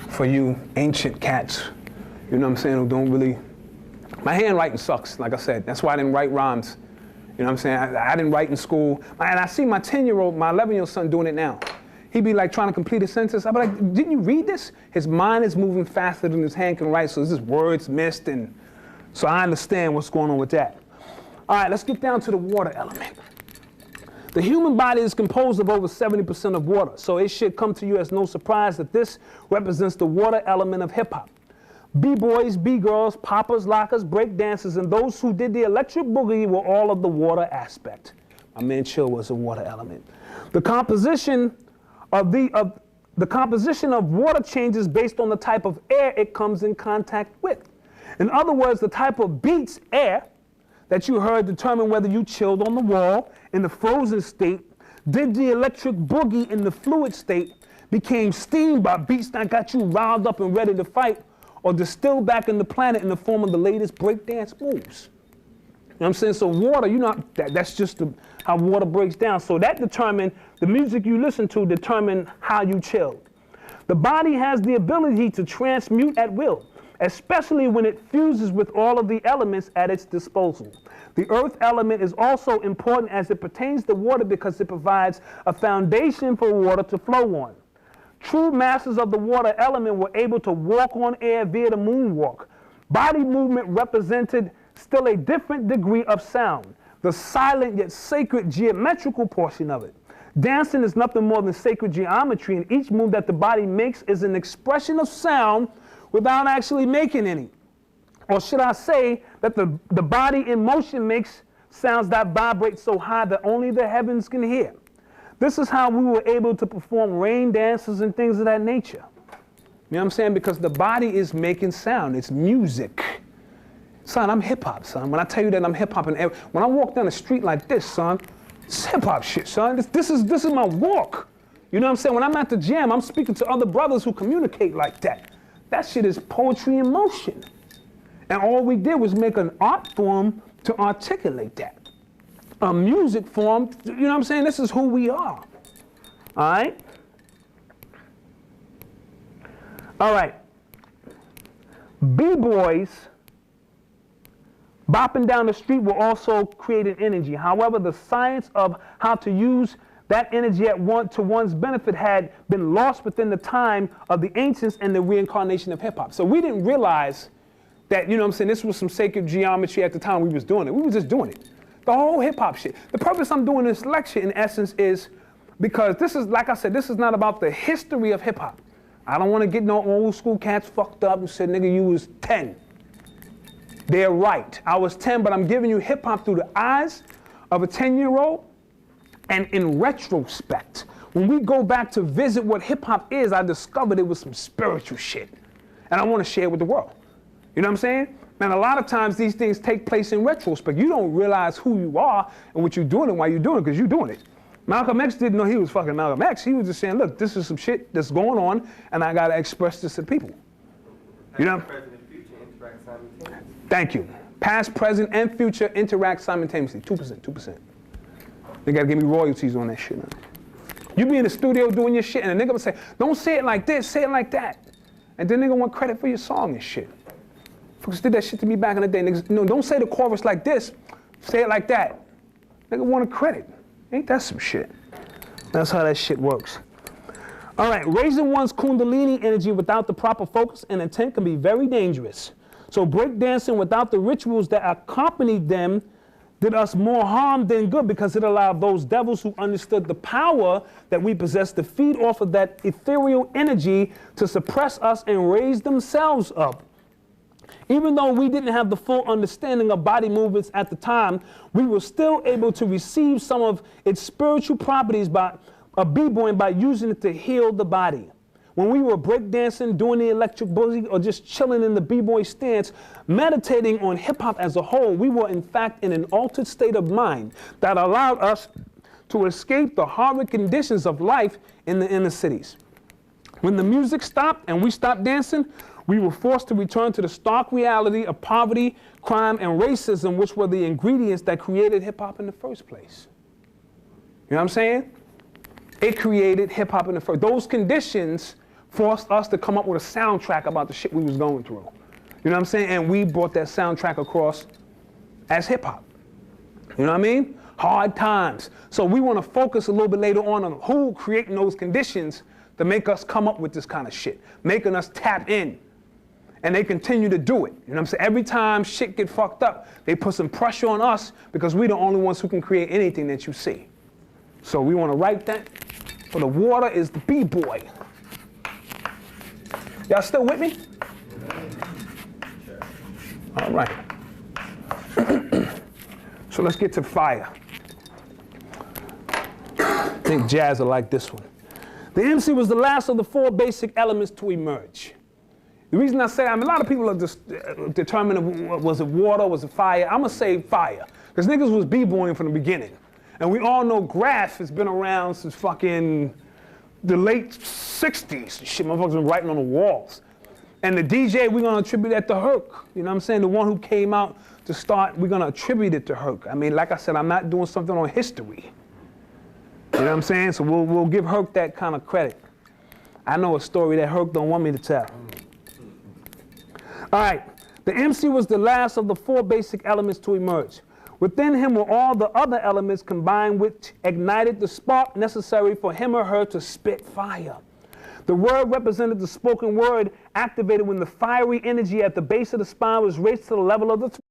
For you ancient cats, you know what I'm saying, who don't really, my handwriting sucks, like I said. That's why I didn't write rhymes. You know what I'm saying? I didn't write in school. And I see my 10-year-old, my 11-year-old son doing it now. He'd be like trying to complete a sentence. I'd be like, didn't you read this? His mind is moving faster than his hand can write, so there's just words missed, and so I understand what's going on with that. All right, let's get down to the water element. The human body is composed of over 70% of water, so it should come to you as no surprise that this represents the water element of hip-hop. B-boys, B-girls, poppers, lockers, breakdancers, and those who did the electric boogie were all of the water aspect. My man Chill was a water element. The composition of water changes based on the type of air it comes in contact with. In other words, the type of beats, air, that you heard determine whether you chilled on the wall in the frozen state, did the electric boogie in the fluid state, became steamed by beats that got you riled up and ready to fight, or distilled back in the planet in the form of the latest breakdance moves. You know what I'm saying? So water, that's just how water breaks down. So that determined, the music you listen to determined how you chilled. The body has the ability to transmute at will, especially when it fuses with all of the elements at its disposal. The earth element is also important as it pertains to water because it provides a foundation for water to flow on. True masters of the water element were able to walk on air via the moonwalk. Body movement represented still a different degree of sound, the silent yet sacred geometrical portion of it. Dancing is nothing more than sacred geometry, and each move that the body makes is an expression of sound without actually making any. Or should I say that the body in motion makes sounds that vibrate so high that only the heavens can hear. This is how we were able to perform rain dances and things of that nature. You know what I'm saying? Because the body is making sound. It's music. Son, I'm hip-hop, son. When I tell you that I'm hip-hop, and when I walk down the street like this, son, it's hip-hop shit, son. This is my walk. You know what I'm saying? When I'm at the jam, I'm speaking to other brothers who communicate like that. That shit is poetry in motion. And all we did was make an art form to articulate that. A music form, you know what I'm saying? This is who we are. All right? All right. B-boys bopping down the street will also create an energy. However, the science of how to use that energy to one's benefit had been lost within the time of the ancients and the reincarnation of hip-hop. So we didn't realize that, you know what I'm saying, this was some sacred geometry at the time we was doing it. We were just doing it. The whole hip-hop shit. The purpose I'm doing this lecture, in essence, is because this is, like I said, this is not about the history of hip-hop. I don't want to get no old school cats fucked up and say, nigga, you was 10. They're right. I was 10, but I'm giving you hip-hop through the eyes of a 10-year-old. And in retrospect, when we go back to visit what hip-hop is, I discovered it was some spiritual shit. And I want to share it with the world. You know what I'm saying? Man, a lot of times these things take place in retrospect. You don't realize who you are and what you're doing and why you're doing it, because you're doing it. Malcolm X didn't know he was fucking Malcolm X. He was just saying, look, this is some shit that's going on, and I got to express this to people. You know? Thank you. Past, present, and future interact simultaneously. 2%, 2%. They got to give me royalties on that shit, man. You be in the studio doing your shit, and a nigga would say, don't say it like this, say it like that. And then nigga want credit for your song and shit. Folks did that shit to me back in the day. Niggas, no, don't say the chorus like this, say it like that. Nigga want a credit. Ain't that some shit? That's how that shit works. All right, raising one's kundalini energy without the proper focus and intent can be very dangerous. So breakdancing without the rituals that accompanied them did us more harm than good, because it allowed those devils who understood the power that we possess to feed off of that ethereal energy to suppress us and raise themselves up. Even though we didn't have the full understanding of body movements at the time, we were still able to receive some of its spiritual properties by b-boying by using it to heal the body. When we were breakdancing, doing the electric boogie, or just chilling in the b-boy stance, meditating on hip-hop as a whole, we were in fact in an altered state of mind that allowed us to escape the horrid conditions of life in the inner cities. When the music stopped and we stopped dancing, we were forced to return to the stark reality of poverty, crime, and racism, which were the ingredients that created hip-hop in the first place. You know what I'm saying? It created hip-hop in the first. Those conditions forced us to come up with a soundtrack about the shit we was going through. You know what I'm saying? And we brought that soundtrack across as hip-hop. You know what I mean? Hard times. So we want to focus a little bit later on who creating those conditions to make us come up with this kind of shit, making us tap in. And they continue to do it. You know what I'm saying? Every time shit get fucked up, they put some pressure on us because we're the only ones who can create anything that you see. So we want to write that. For the water is the B-boy. Y'all still with me? All right. So let's get to fire. I think Jazz will like this one. The MC was the last of the 4 basic elements to emerge. The reason I say, a lot of people are just determining, was it water, was it fire? I'm going to say fire. Because niggas was b-boying from the beginning. And we all know graph has been around since fucking the late 60s. Shit, motherfuckers been writing on the walls. And the DJ, we're going to attribute that to Herc. You know what I'm saying? The one who came out to start, we're going to attribute it to Herc. I mean, like I said, I'm not doing something on history. You know what I'm saying? So we'll give Herc that kind of credit. I know a story that Herc don't want me to tell. All right. The MC was the last of the 4 basic elements to emerge. Within him were all the other elements combined, which ignited the spark necessary for him or her to spit fire. The word represented the spoken word activated when the fiery energy at the base of the spine was raised to the level of the